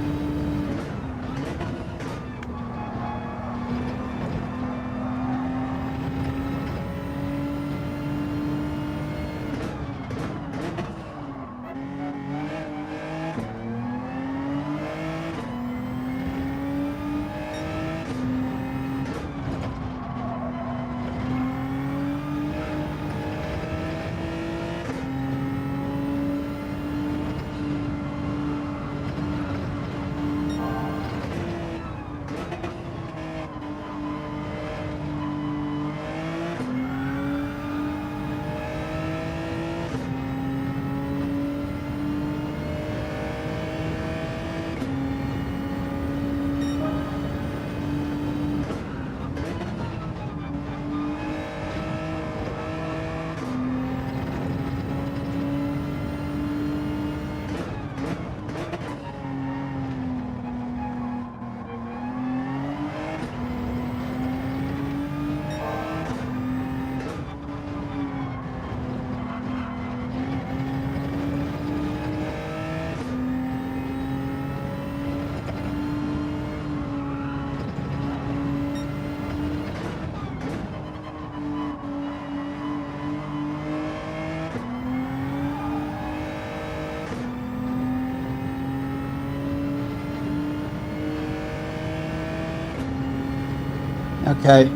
Okay.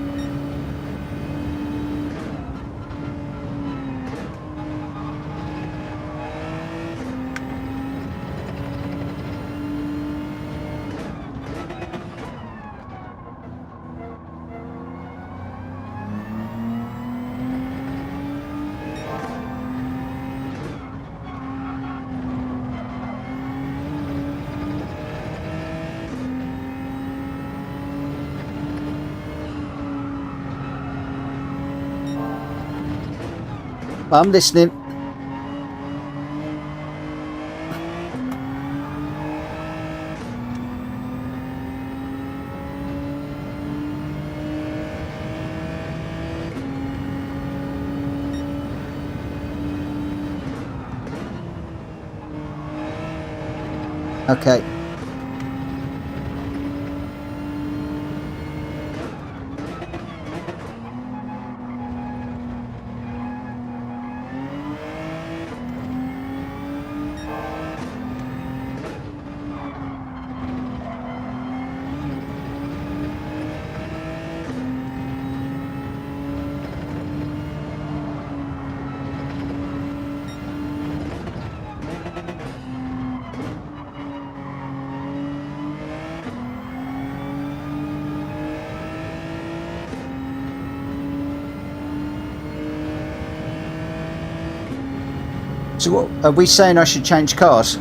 I'm listening. Okay. So what, are we saying I should change cars?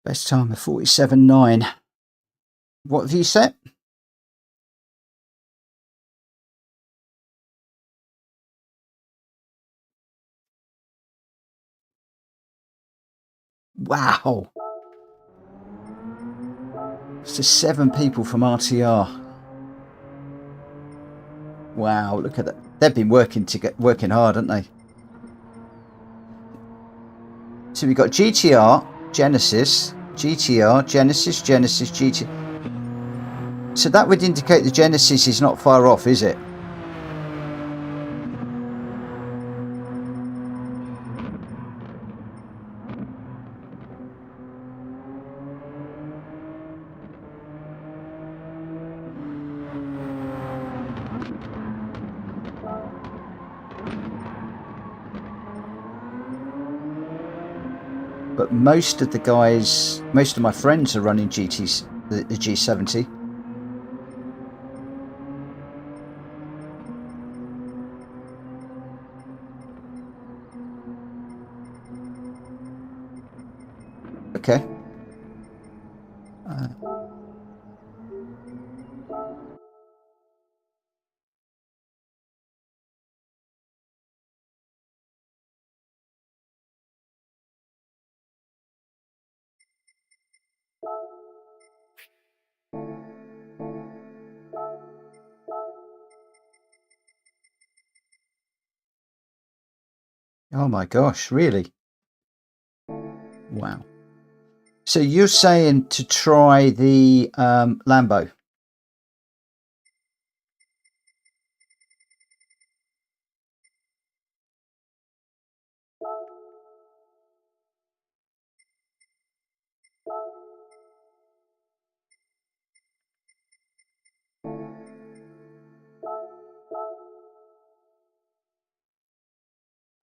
Best time of 47.9. What have you set? Wow. It's just 7 people from RTR. Wow, look at that. They've been working hard, haven't they? So we've got GTR, Genesis, GTR, Genesis, Genesis, GTR. So that would indicate the Genesis is not far off, is it? But most of my friends are running GTs, the G70. Okay. Oh my gosh, really? Wow. So you're saying to try the Lambo?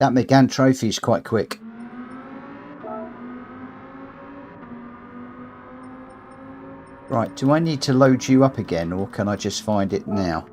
That Megane Trophy is quite quick. Right, do I need to load you up again, or can I just find it now?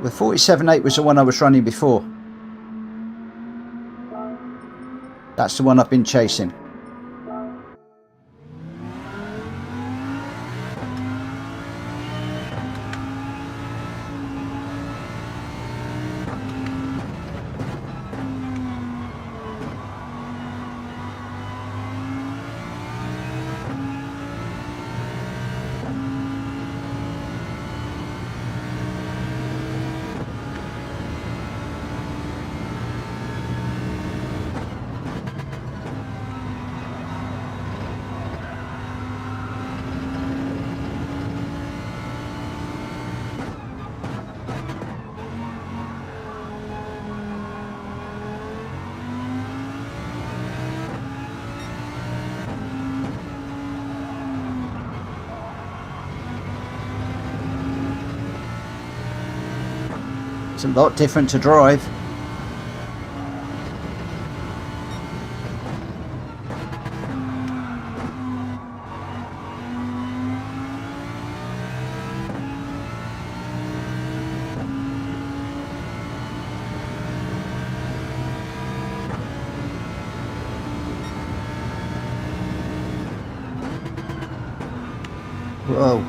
The 47.8 was the one I was running before. That's the one I've been chasing. It's a lot different to drive. Whoa.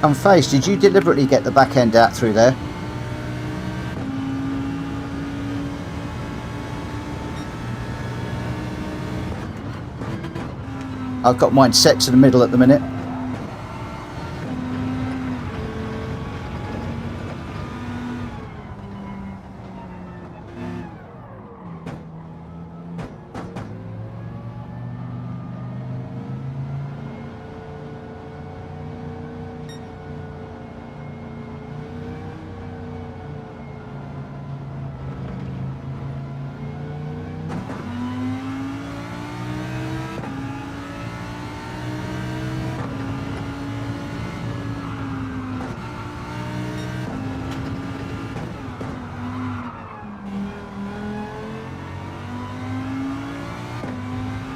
Unfazed, did you deliberately get the back end out through there? I've got mine set to the middle at the minute.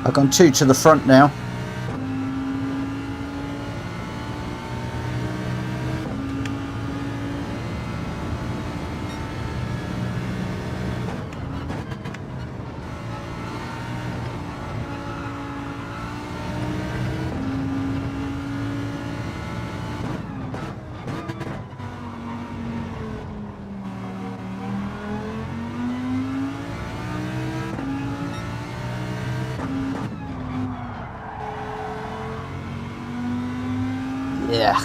I've gone 2 to the front now. Yeah.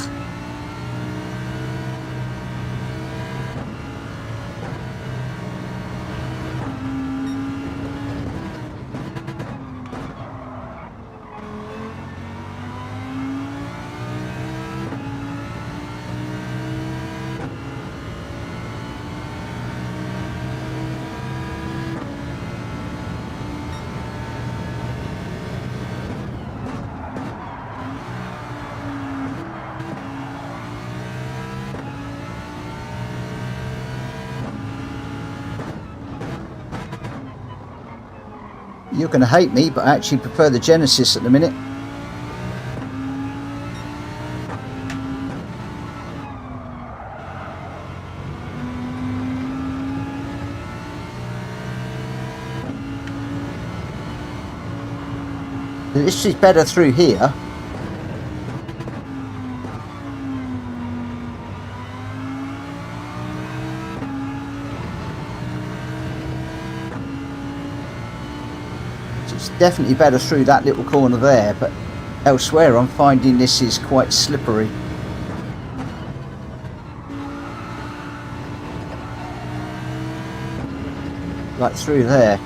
You're going to hate me, but I actually prefer the Genesis at the minute. This is better through here. It's definitely better through that little corner there, but elsewhere I'm finding this is quite slippery. Like through there.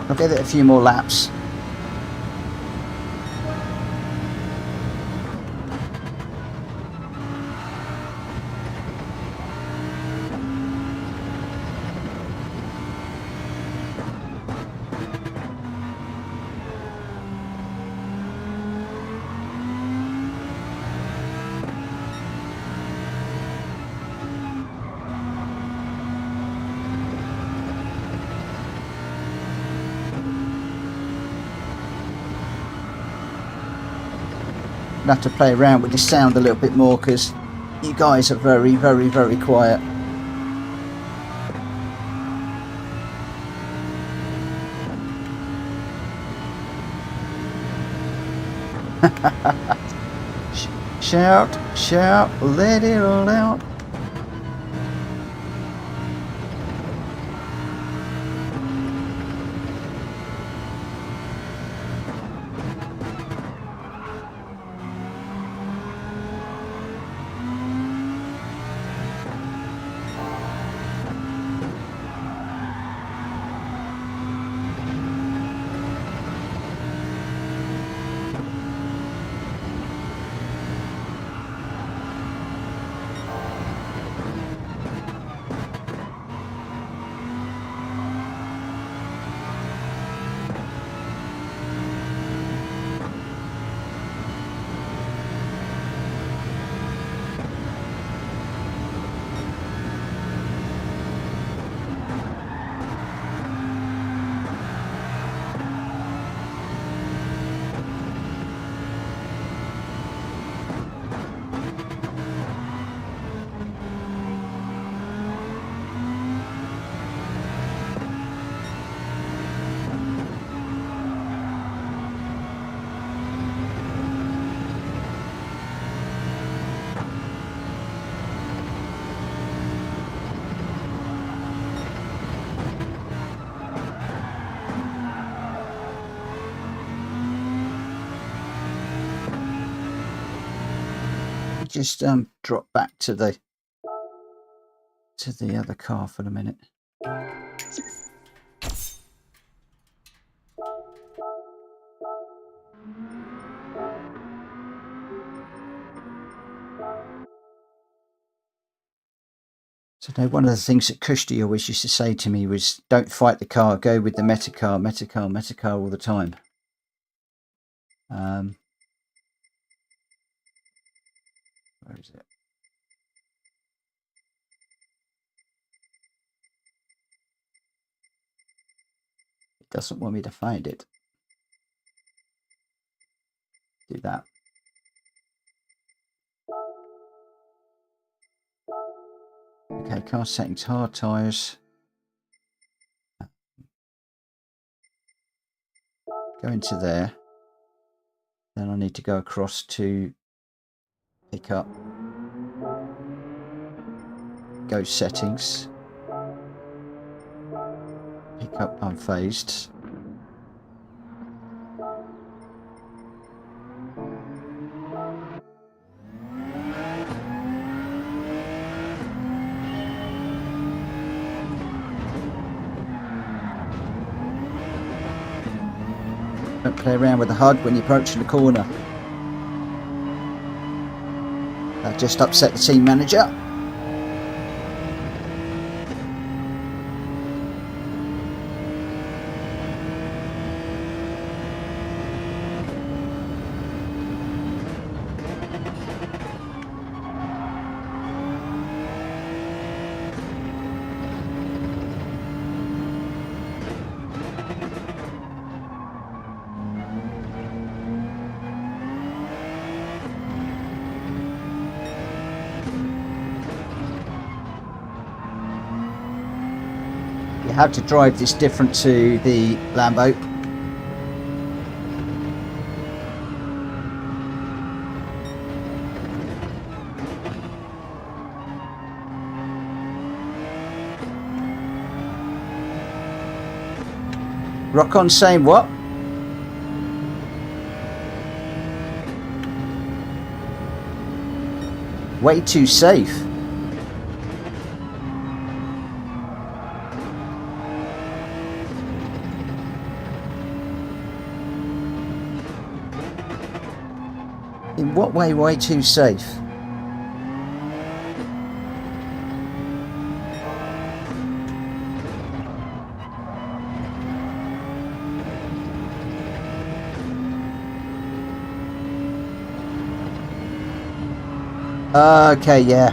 I'll give it a few more laps. Have to play around with the sound a little bit more because you guys are very, very, very quiet. Shout, shout, let it all out. just drop back to the other car for a minute. So now one of the things that Kushti always used to say to me was, don't fight the car, go with the metacar, metacar, metacar all the time. Where is it? It doesn't want me to find it. Do that. Okay, car settings, hard tyres. Go into there. Then I need to go across to pick up. Go settings. Pick up unfazed. Don't play around with the HUD when you're approaching the corner. That just upset the team manager. How to drive this different to the Lambo. Rock on saying what? Way too safe. In what way too safe? Okay, yeah.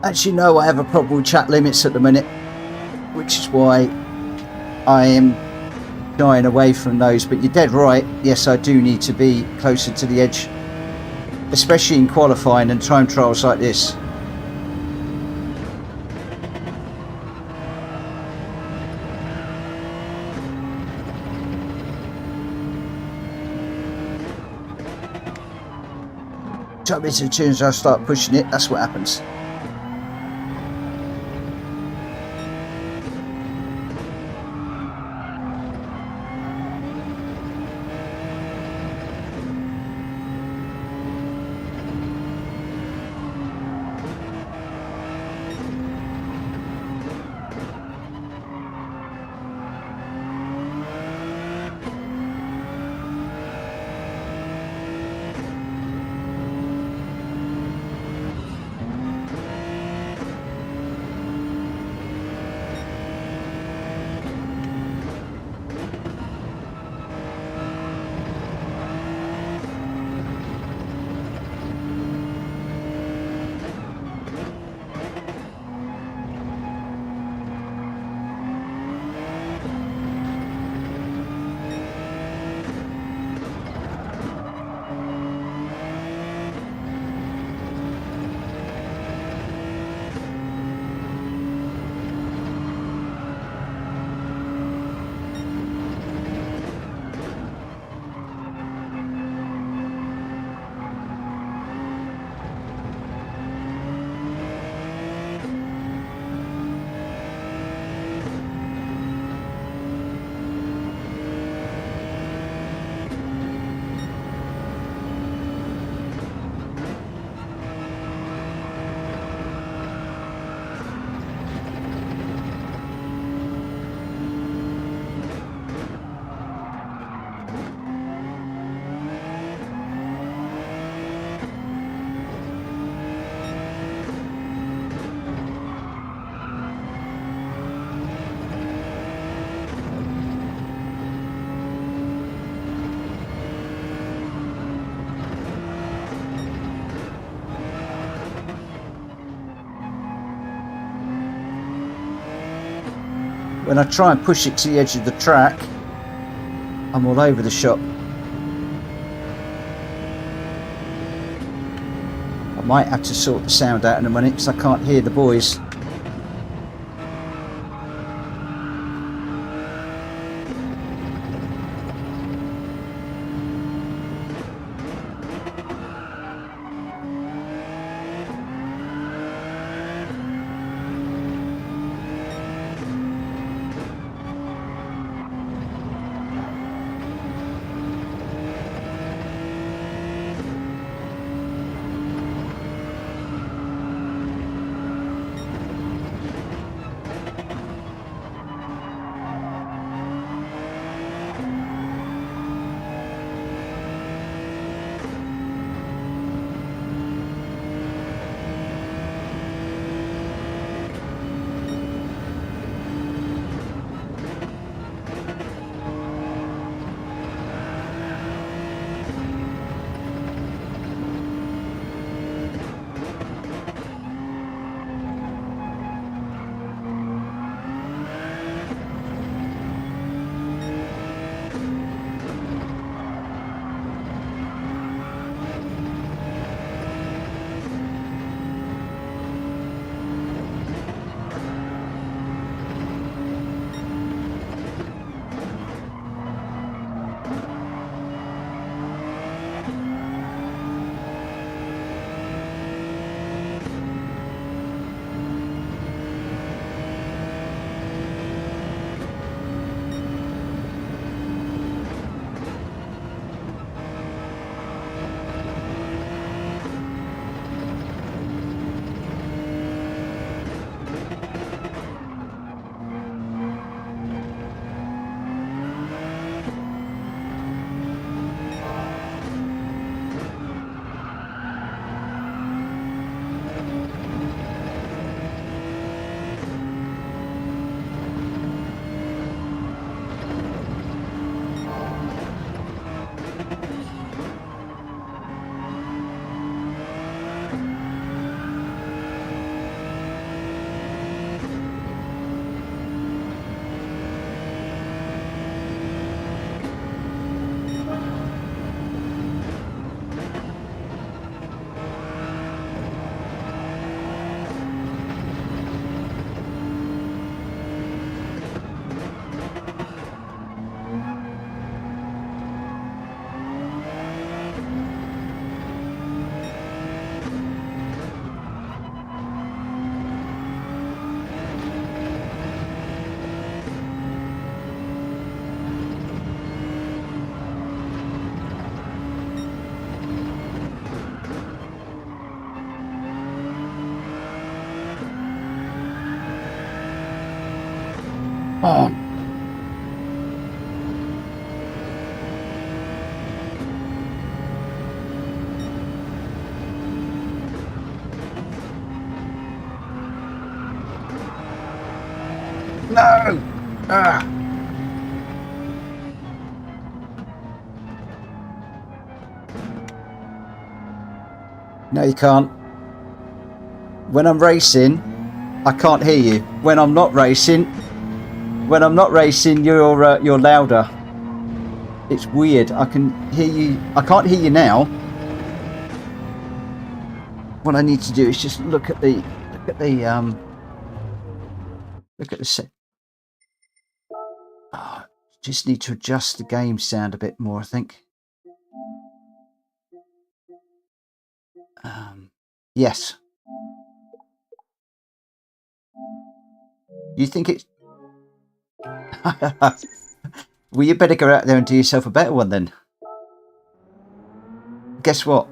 As you know, I have a problem with chat limits at the minute, which is why I am shying away from those. But you're dead right. Yes, I do need to be closer to the edge, especially in qualifying and time trials like this. Trouble is, as soon as I start pushing it, that's what happens. When I try and push it to the edge of the track, I'm all over the shop. I might have to sort the sound out in a minute because I can't hear the boys. Oh. No! Ah. No, you can't. When I'm racing, I can't hear you. When I'm not racing, you're louder. It's weird. I can hear you. I can't hear you now. What I need to do is just look at the set. Oh, just need to adjust the game sound a bit more, I think. Yes. You think it's... Well, you better go out there and do yourself a better one then. Guess what?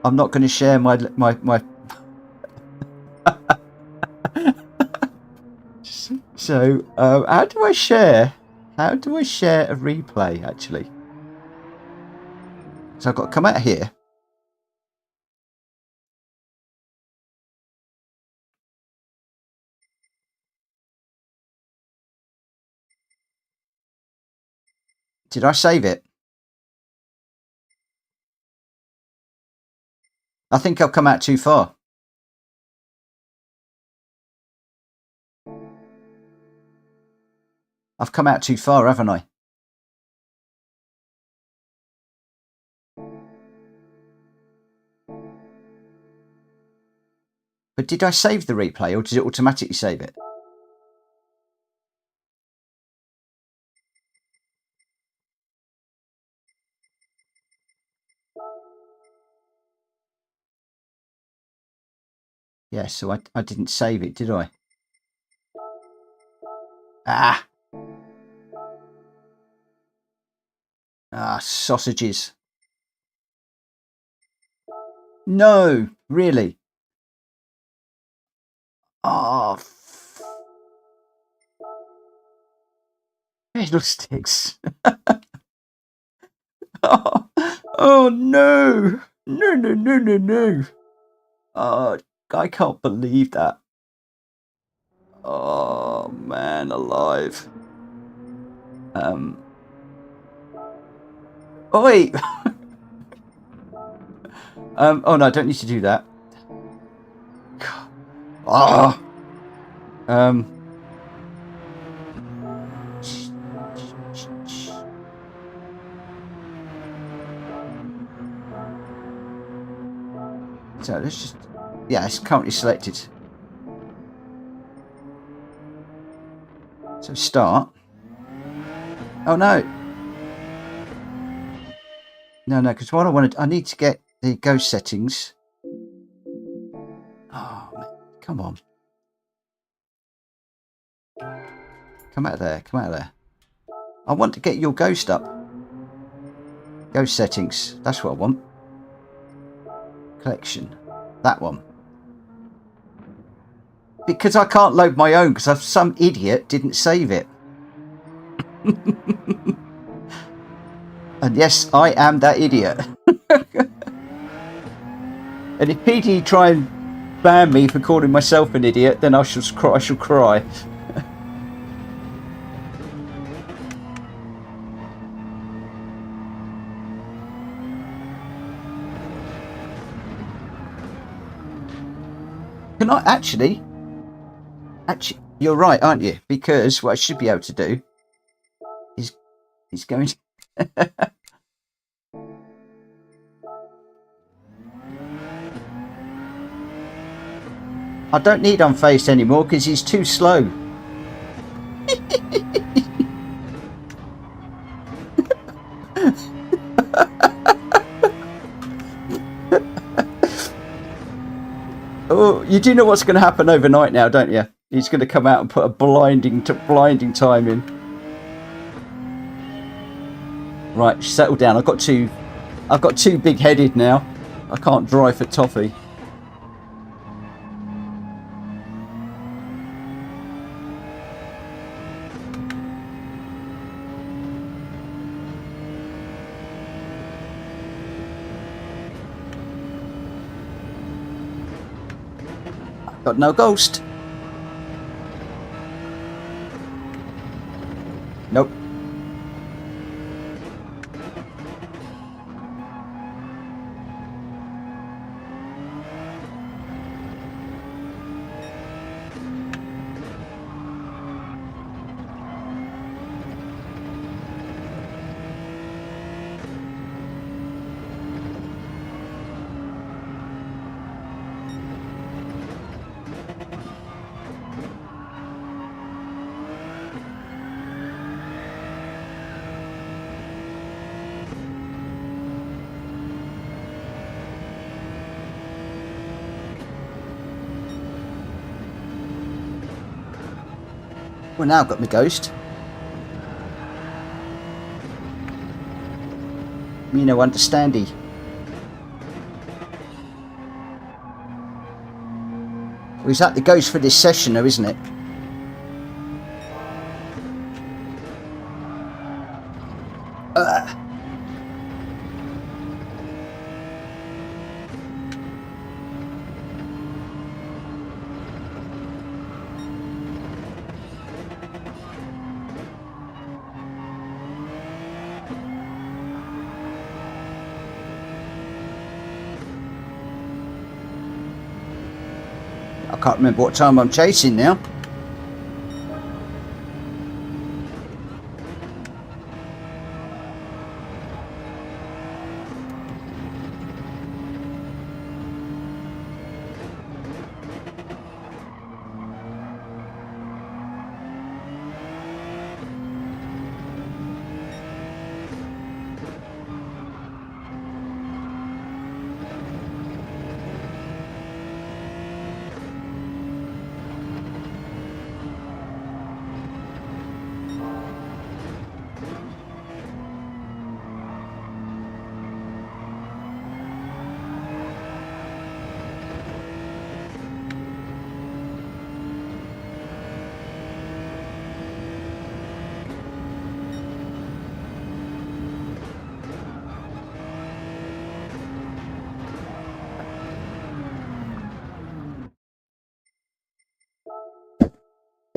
I'm not going to share my... So, how do I share? How do I share a replay, actually? So I've got to come out here. Did I save it? I think I've come out too far. I've come out too far, haven't I? But did I save the replay, or did it automatically save it? Yeah, so I didn't save it, did I? Ah! Ah, sausages. No, really? Oh, fiddlesticks. Oh, no. No. Oh, I can't believe that. Oh, man, alive. Oi! Oh, no, I don't need to do that. Oh! So let's just... Yeah, it's currently selected. So start. Oh, no. No, because what I wanted... I need to get the ghost settings. Oh, man. Come on. Come out of there. I want to get your ghost up. Ghost settings. That's what I want. Collection. That one. Because I can't load my own because some idiot didn't save it. And yes, I am that idiot. And if PD try and ban me for calling myself an idiot, then I shall cry. Can I actually, you're right, aren't you? Because what I should be able to do is going to... I don't need unfazed anymore because he's too slow. Oh, you do know what's going to happen overnight now, don't you? He's going to come out and put a blinding time in. Right, settle down. I've got too big-headed now. I can't drive for toffee. Got no ghost. Nope. Well, now I've got my ghost. You know, understandy. Well, is that the ghost for this session, though, isn't it? I can't remember what time I'm chasing now.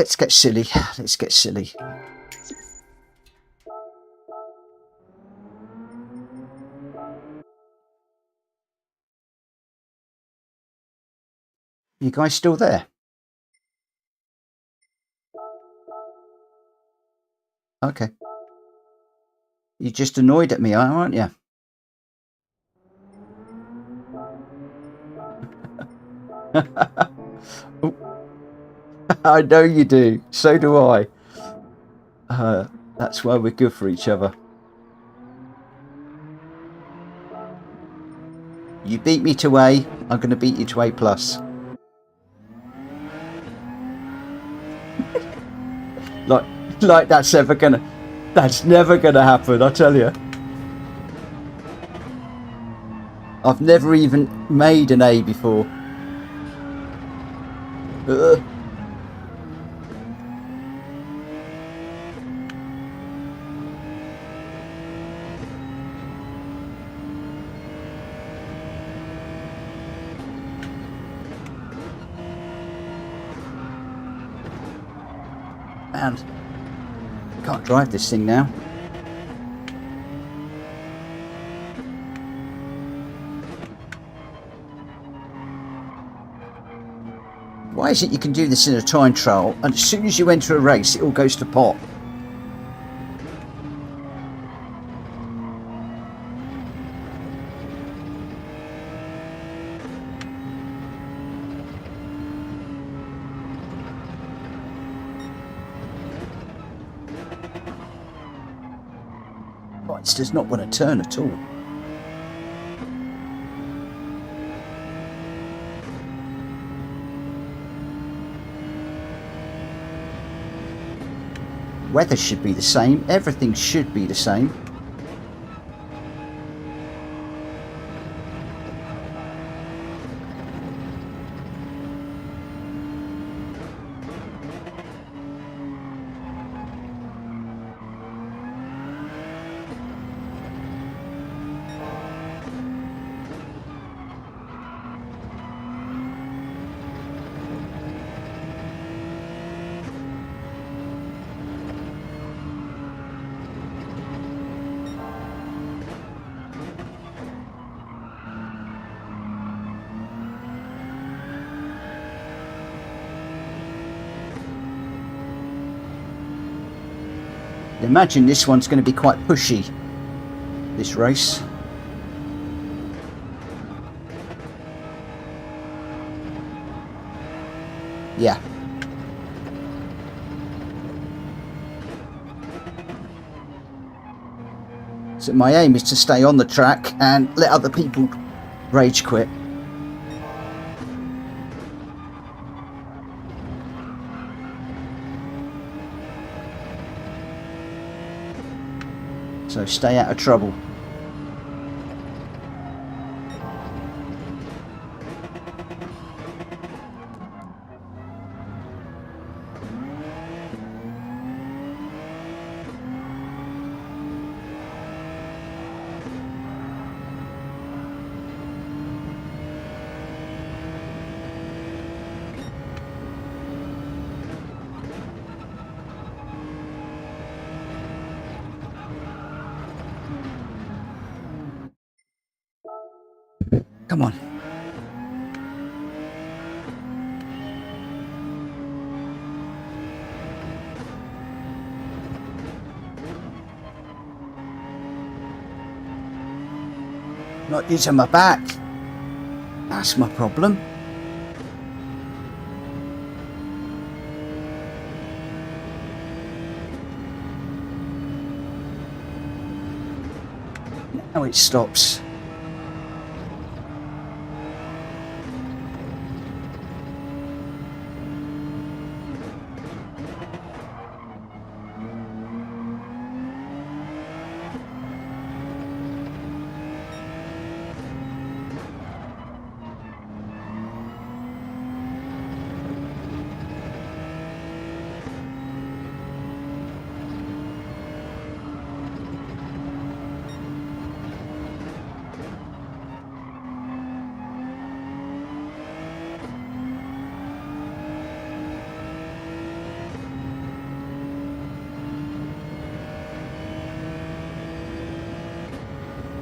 Let's get silly. Let's get silly. You guys still there? Okay. You're just annoyed at me, aren't you? I know you do. So do I. That's why we're good for each other. You beat me to A, I'm going to beat you to A+. Like that's never gonna happen, I tell you. I've never even made an A before. Man, can't drive this thing now. Why is it you can do this in a time trial and as soon as you enter a race it all goes to pot? It does not want to turn at all. Weather should be the same. Everything should be the same. Imagine this one's going to be quite pushy, this race. Yeah. So my aim is to stay on the track and let other people rage quit. So stay out of trouble. Come on. Not using my back. That's my problem. Now it stops.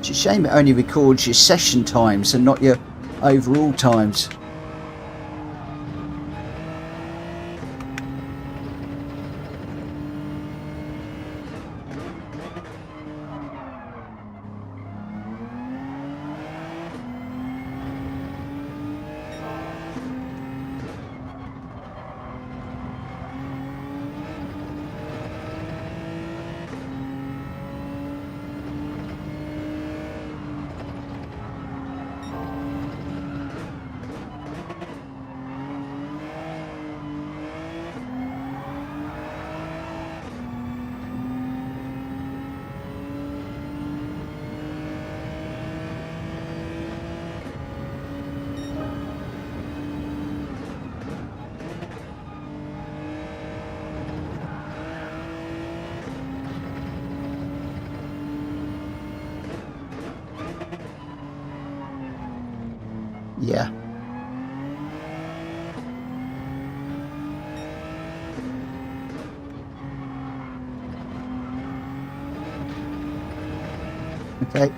It's a shame it only records your session times and not your overall times. Yeah. Okay.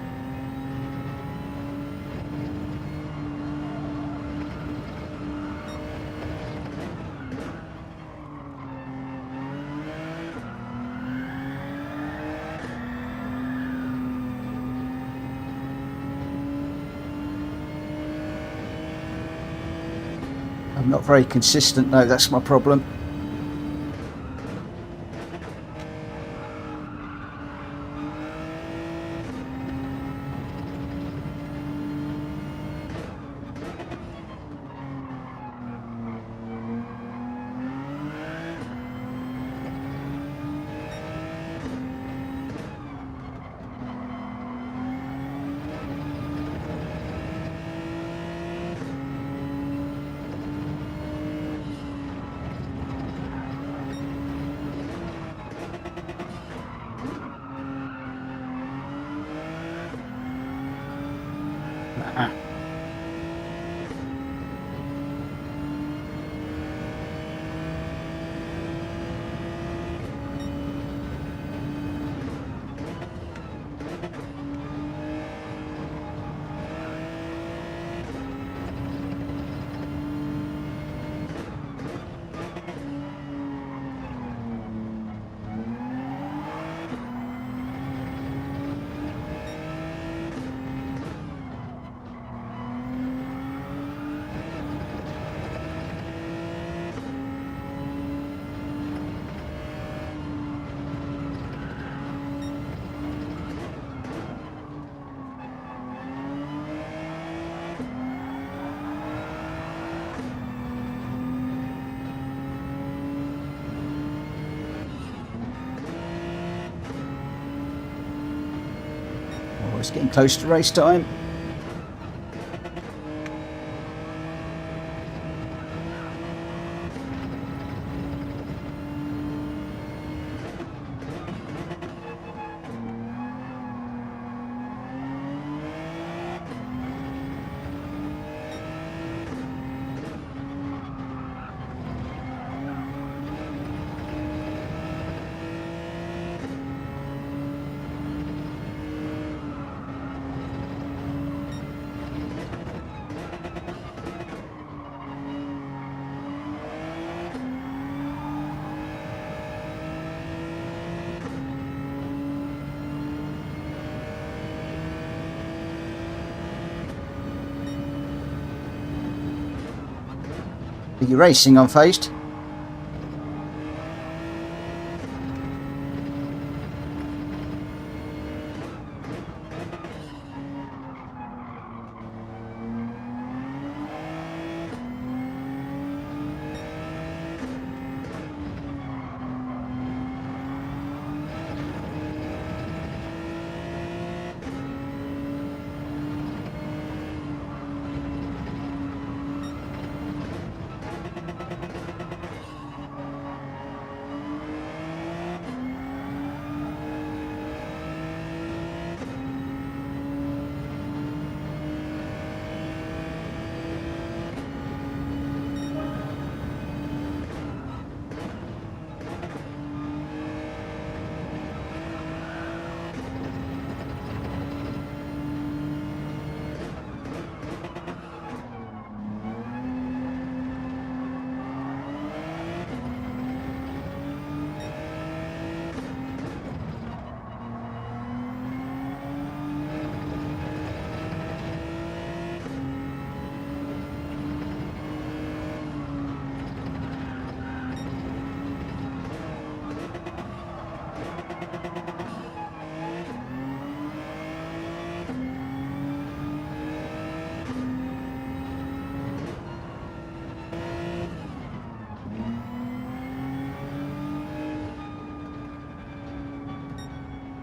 I'm not very consistent though, that's my problem. It's getting close to race time. Are you racing unfazed?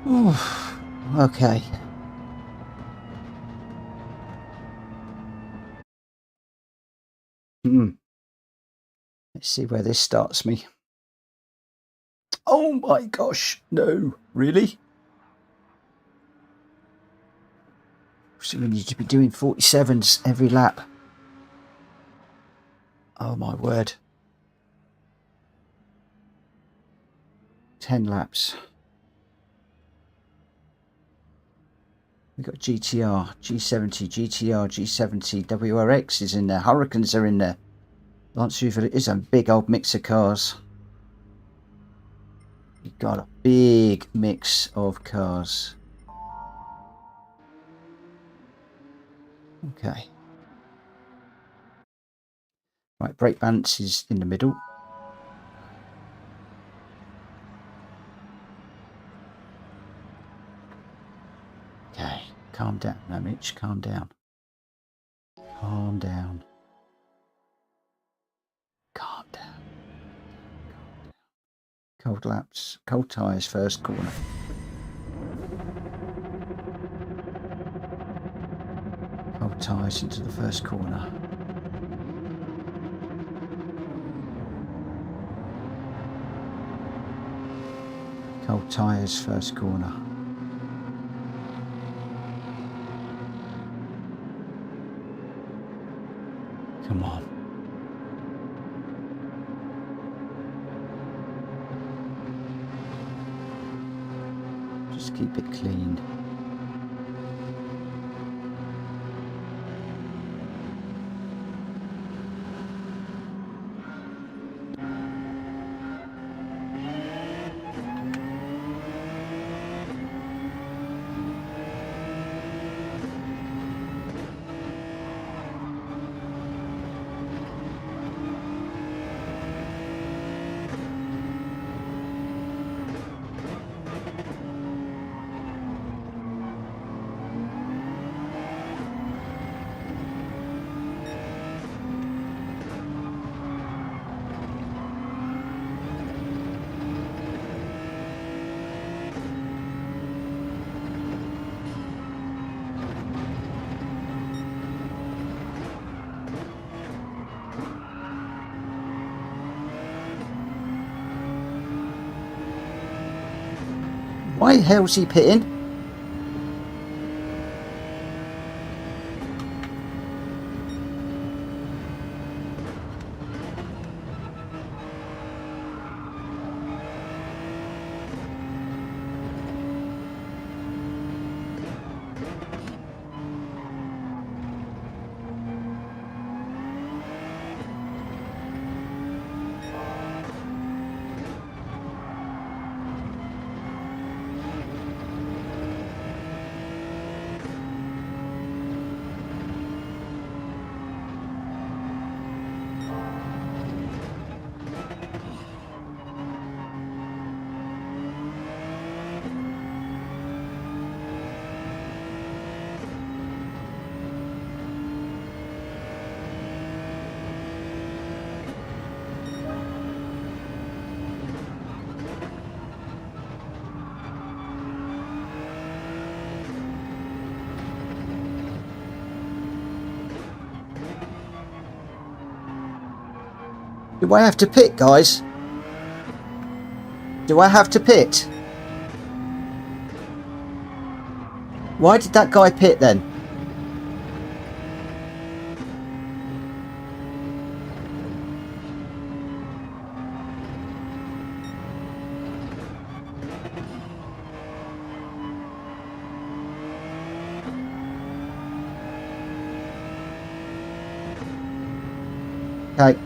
Oof. Okay. Let's see where this starts me. Oh my gosh, no, really? So we need to be doing 47s every lap. Oh my word. 10 laps. We've got GTR, G70, GTR, G70, WRX is in there, Hurricanes are in there. Lance Hoover, it is a big old mix of cars. You've got a big mix of cars. Okay. Right, brake balance is in the middle. Okay, calm down now, Mitch, calm down. Calm down. Calm down. Cold laps, cold tyres, first corner. Cold tyres into the first corner. Cold tyres, first corner. Come on. Just keep it clean. Why the hell's he pitting? Do I have to pit, guys? Do I have to pit? Why did that guy pit then? Okay.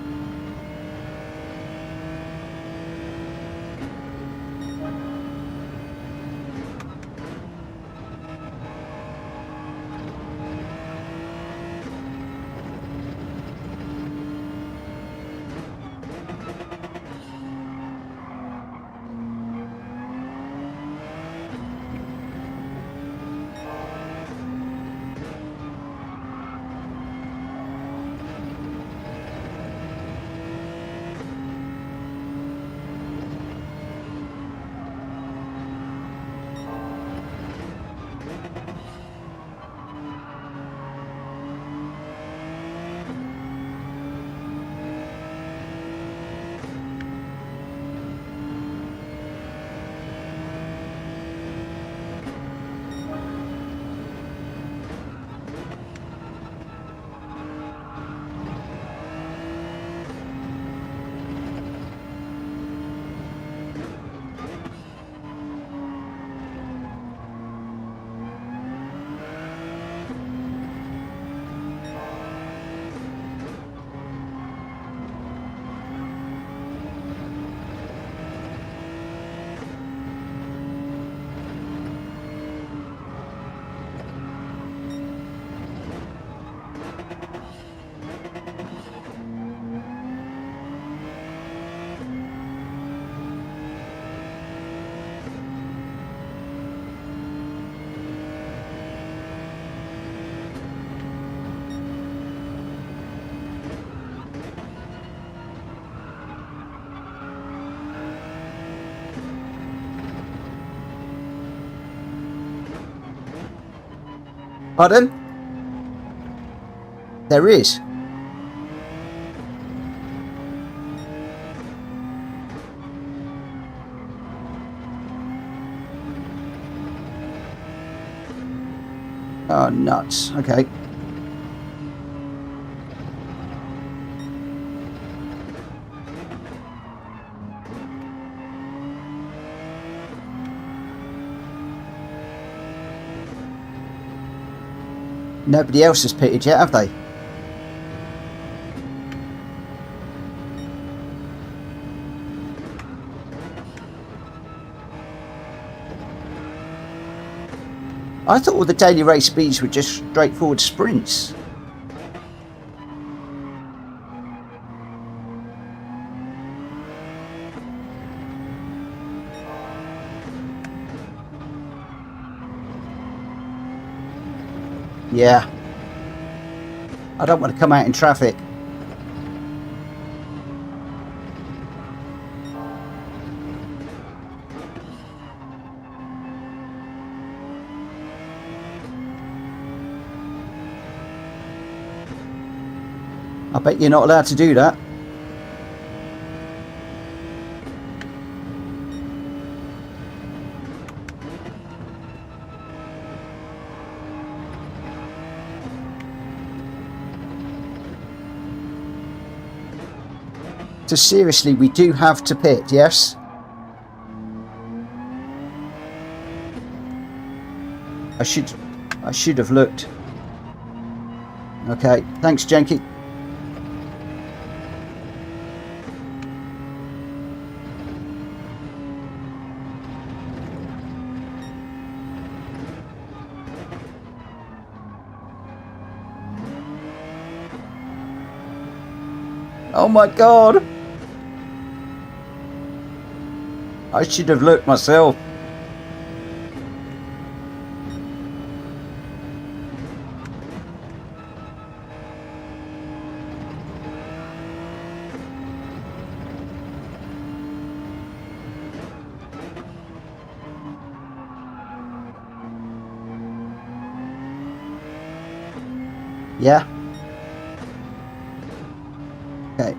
Pardon? There is. Oh, nuts. Okay. Nobody else has pitted yet, have they? I thought all the daily race speeds were just straightforward sprints. Yeah. I don't want to come out in traffic. I bet you're not allowed to do that. So seriously, we do have to pit, yes? I should have looked. Okay, thanks, Jenky. Oh my god! I should have looked myself. Yeah. Okay.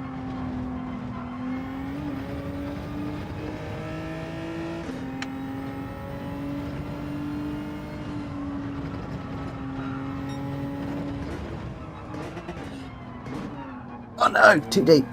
Oh no, too deep.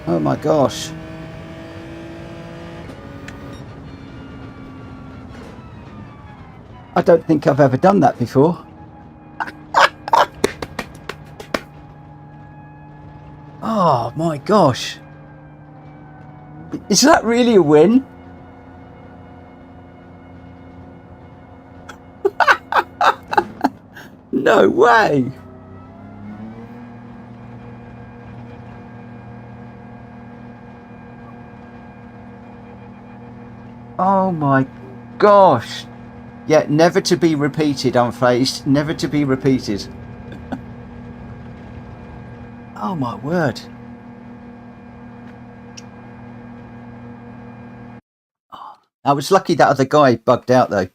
Oh my gosh. I don't think I've ever done that before. Oh my gosh. Is that really a win? No way. Oh my gosh. Yeah, never to be repeated, unfazed. Never to be repeated. Oh my word. I was lucky that other guy bugged out though.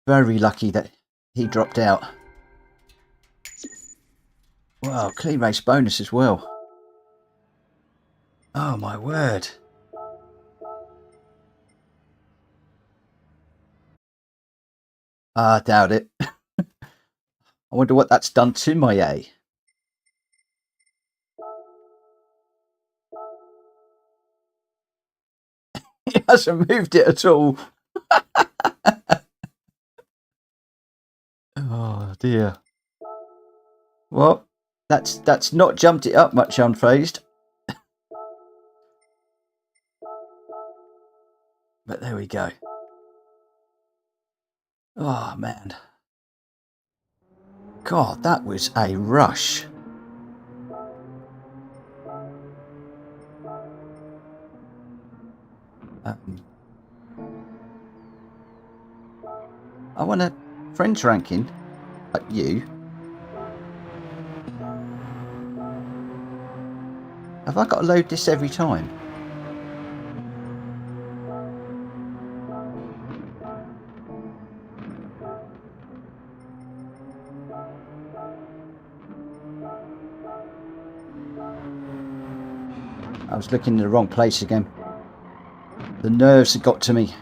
Very lucky that he dropped out. Wow, clean race bonus as well. Oh my word. I doubt it. I wonder what that's done to my A. It hasn't moved it at all. Oh dear. Well, that's not jumped it up much unfazed. But there we go. Oh man. God, that was a rush. I want a friends ranking like you. Have I got to load this every time? I was looking in the wrong place again. The nerves had got to me.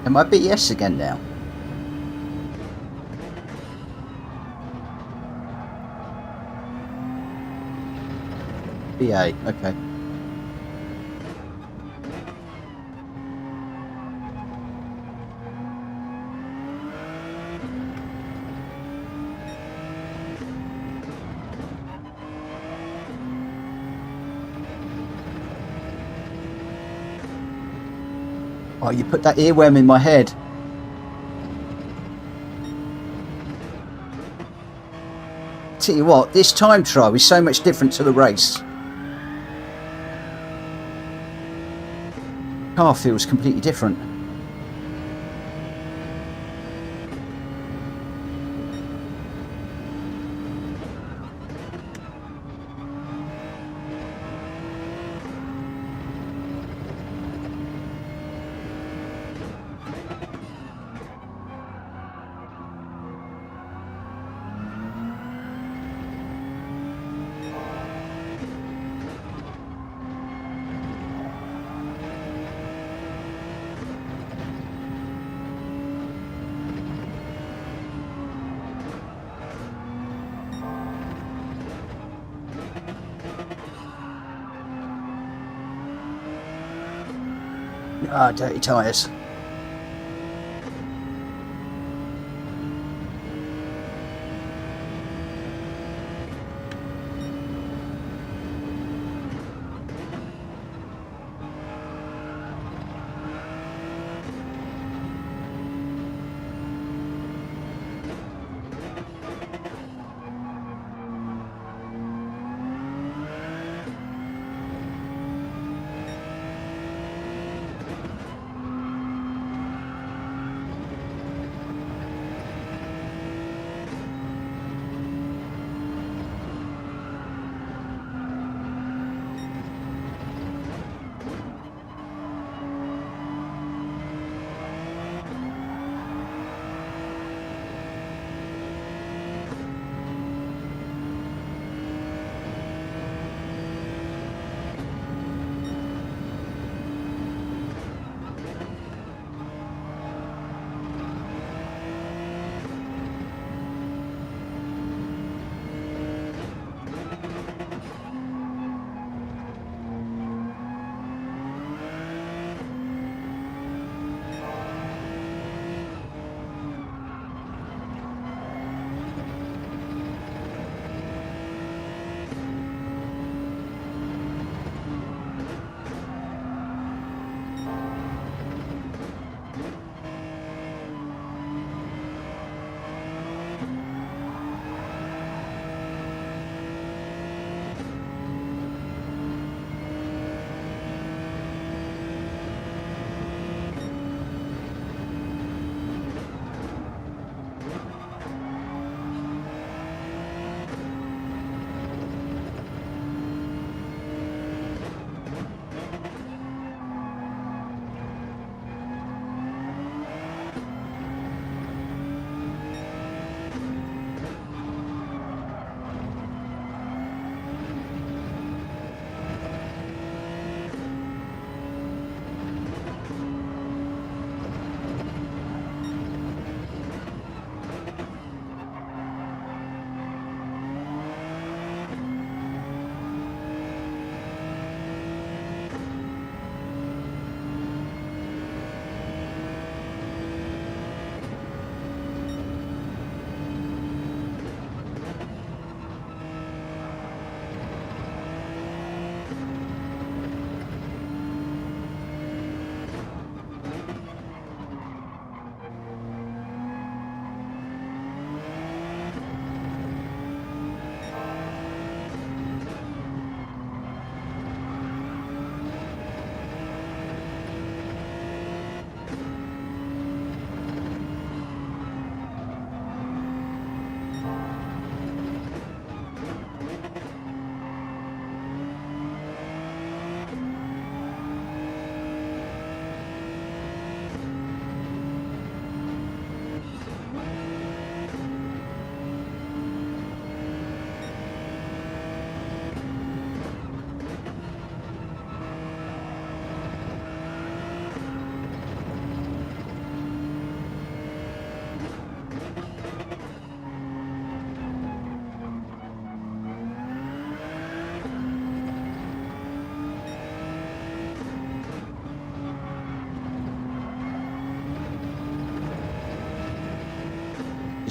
Am I BS again now? BA, okay. Oh, you put that earworm in my head. Tell you what, this time trial is so much different to the race. Car feels completely different. Ah, dirty tyres.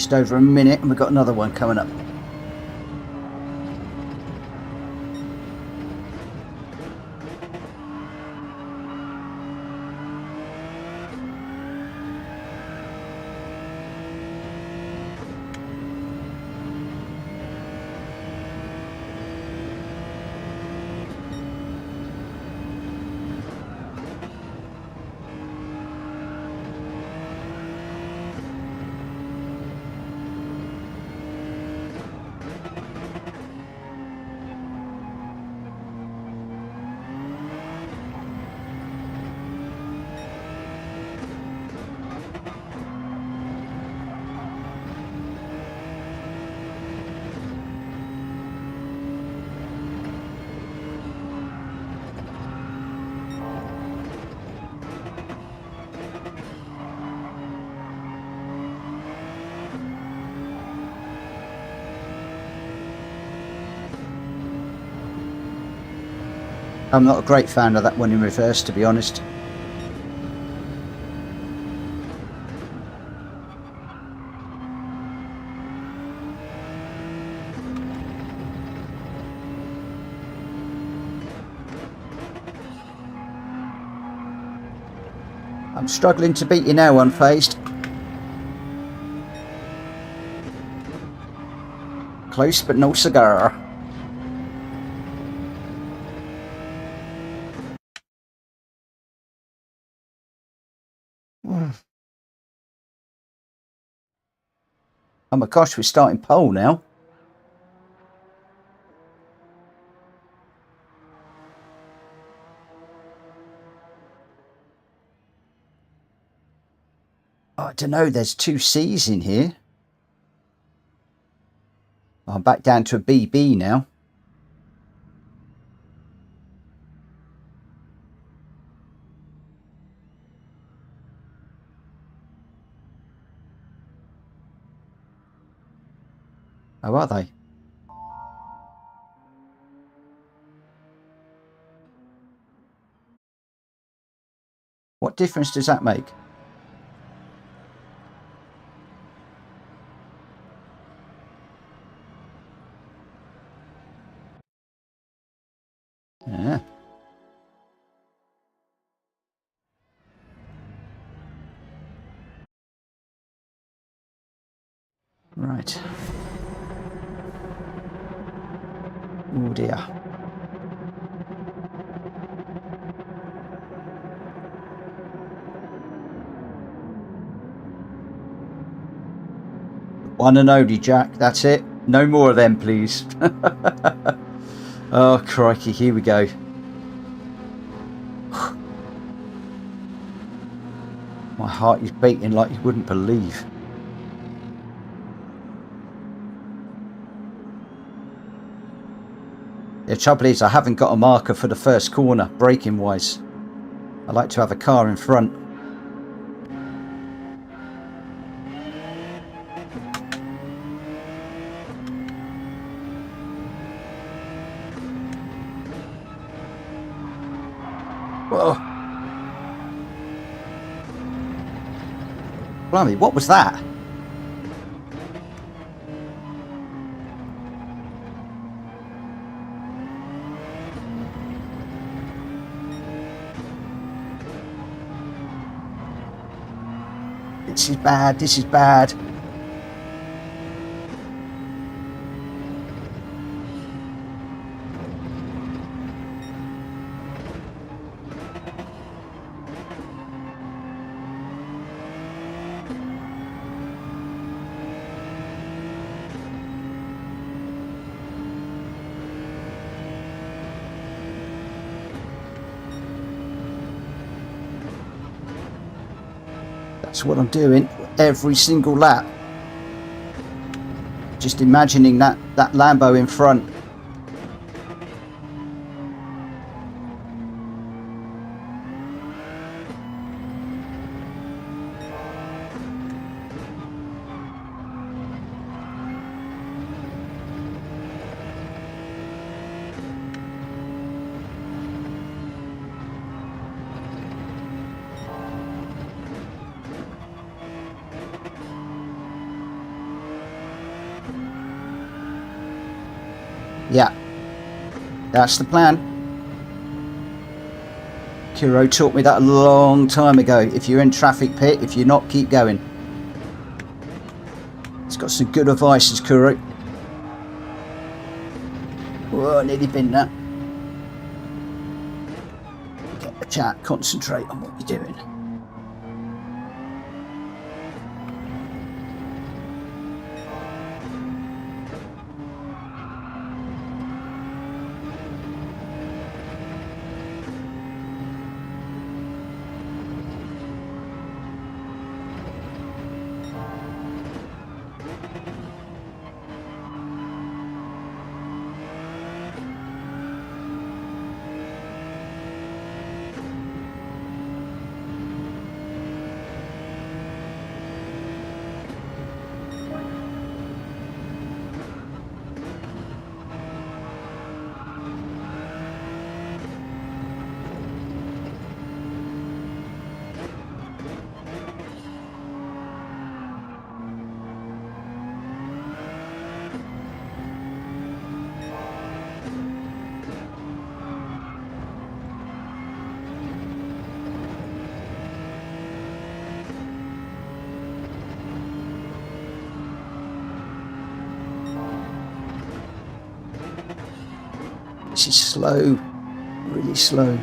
Just over a minute and we've got another one coming up. I'm not a great fan of that one in reverse, to be honest. I'm struggling to beat you now, unfazed. Close but no cigar. Oh my gosh, we're starting pole now. Oh, I don't know, there's 2 C's in here. I'm back down to a BB now. Oh, are they? What difference does that make? Yeah. Right. Oh dear. One and only, Jack. That's it. No more of them, please. Oh, crikey. Here we go. My heart is beating like you wouldn't believe. The trouble is I haven't got a marker for the first corner, braking wise. I like to have a car in front. Whoa. Blimey, what was that? This is bad, this is bad. That's what I'm doing every single lap. Just imagining that Lambo in front. Yeah, that's the plan. Kuro taught me that a long time ago. If you're in traffic, Pit, if you're not, keep going. He's got some good advice, Kuro. Whoa, nearly been that. Get the chat, concentrate on what you're doing. This is slow, really slow.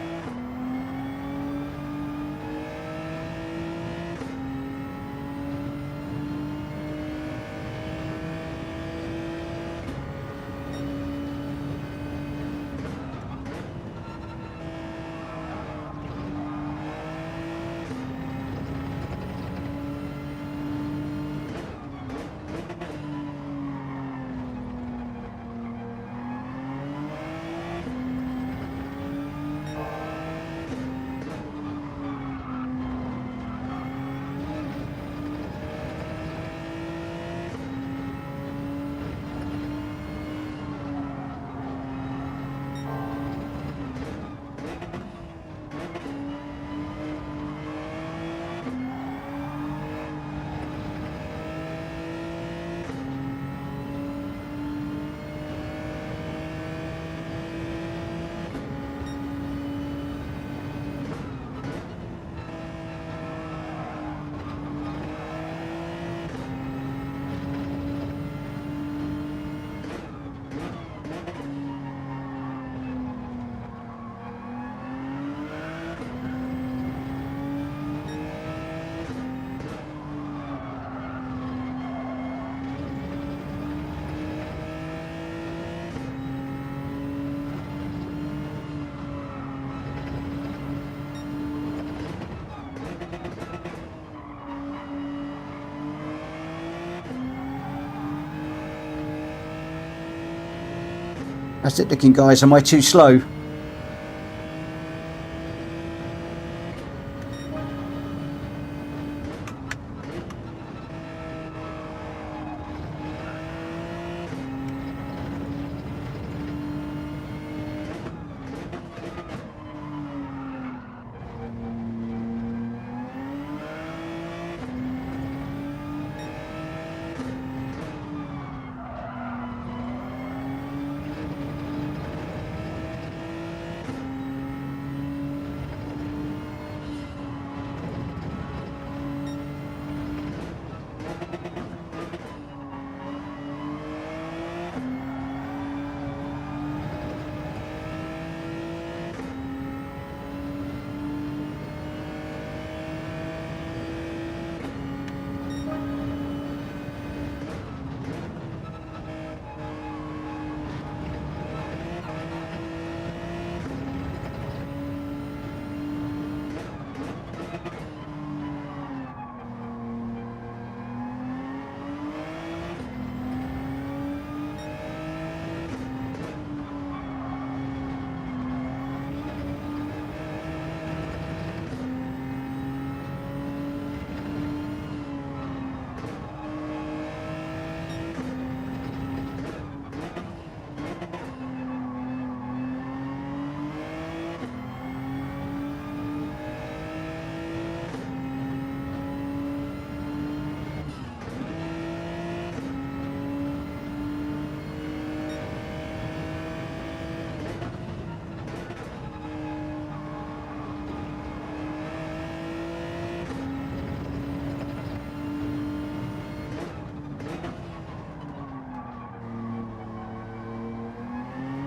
How's it looking, guys? Am I too slow?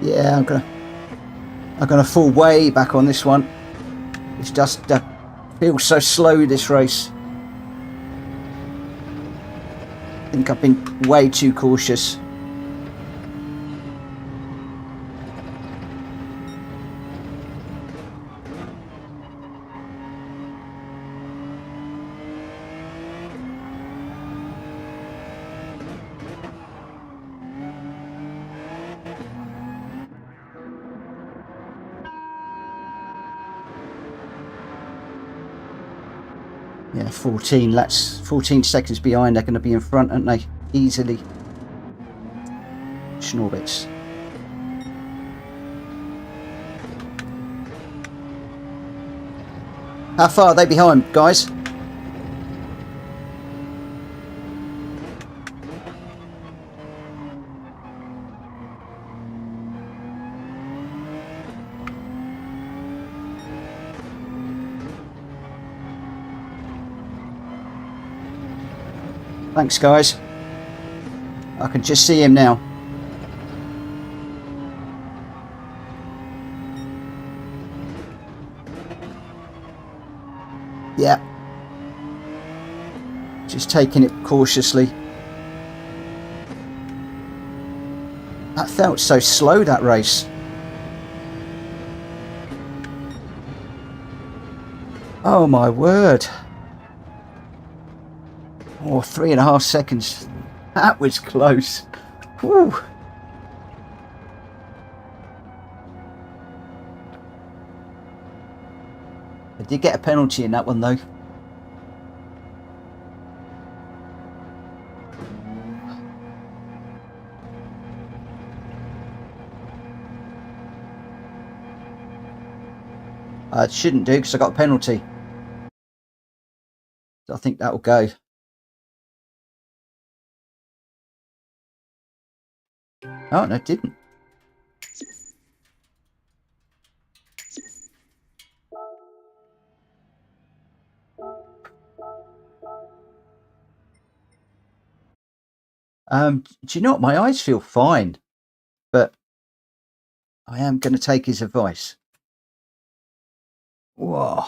Yeah, I'm gonna fall way back on this one. It's just feels so slow, this race. I think I've been way too cautious. Yeah, 14 laps, 14 seconds behind. They're going to be in front, aren't they? Easily. Schnorbits. How far are they behind, guys? Thanks, guys. I can just see him now. Yeah. Just taking it cautiously. That felt so slow, that race. Oh my word. Oh, 3.5 seconds. That was close. Whew. I did get a penalty in that one though. I shouldn't do because I got a penalty. So I think that will go. Oh, no, it didn't. Do you know what? My eyes feel fine, but I am going to take his advice. Whoa.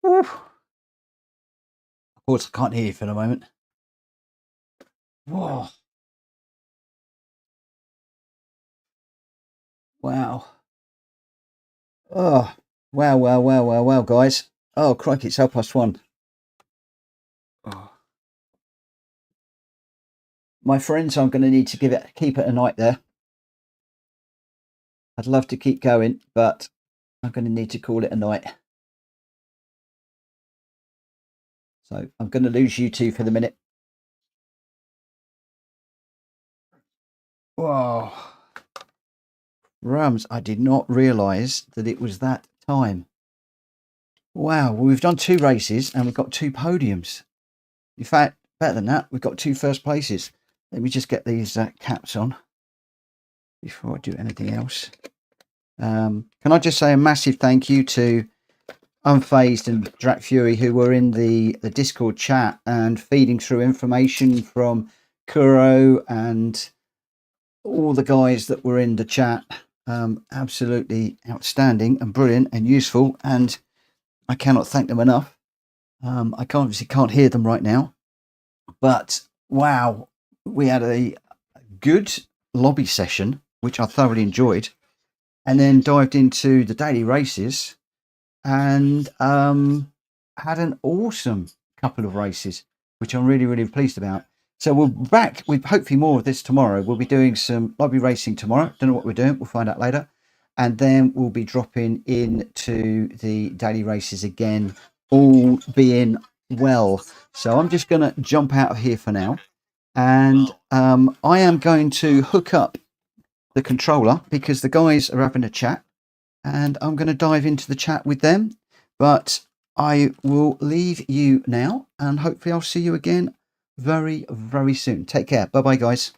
Oof. Of course, I can't hear you for the moment. Whoa. Wow. Oh, wow, guys. Oh, crikey, it's 1:30. Oh. My friends, I'm going to need to keep it a night there. I'd love to keep going, but I'm going to need to call it a night. So I'm going to lose you two for the minute. Whoa. Rums, I did not realise that it was that time. Wow, well, we've done 2 races and we've got 2 podiums. In fact, better than that, we've got 2 first places. Let me just get these caps on before I do anything else. Can I just say a massive thank you to Unfazed and Drac Fury, who were in the Discord chat and feeding through information from Kuro and all the guys that were in the chat. Absolutely outstanding and brilliant and useful, and I cannot thank them enough. I obviously can't hear them right now, but wow, we had a good lobby session, which I thoroughly enjoyed, and then dived into the daily races and had an awesome couple of races, which I'm really pleased about. So we'll be back with hopefully more of this tomorrow. We'll be doing some lobby racing tomorrow. Don't know what we're doing. We'll find out later. And then we'll be dropping into the daily races again, all being well. So I'm just going to jump out of here for now. And I am going to hook up the controller because the guys are having a chat. And I'm going to dive into the chat with them. But I will leave you now. And hopefully I'll see you again very soon. Take care. Bye-bye, guys.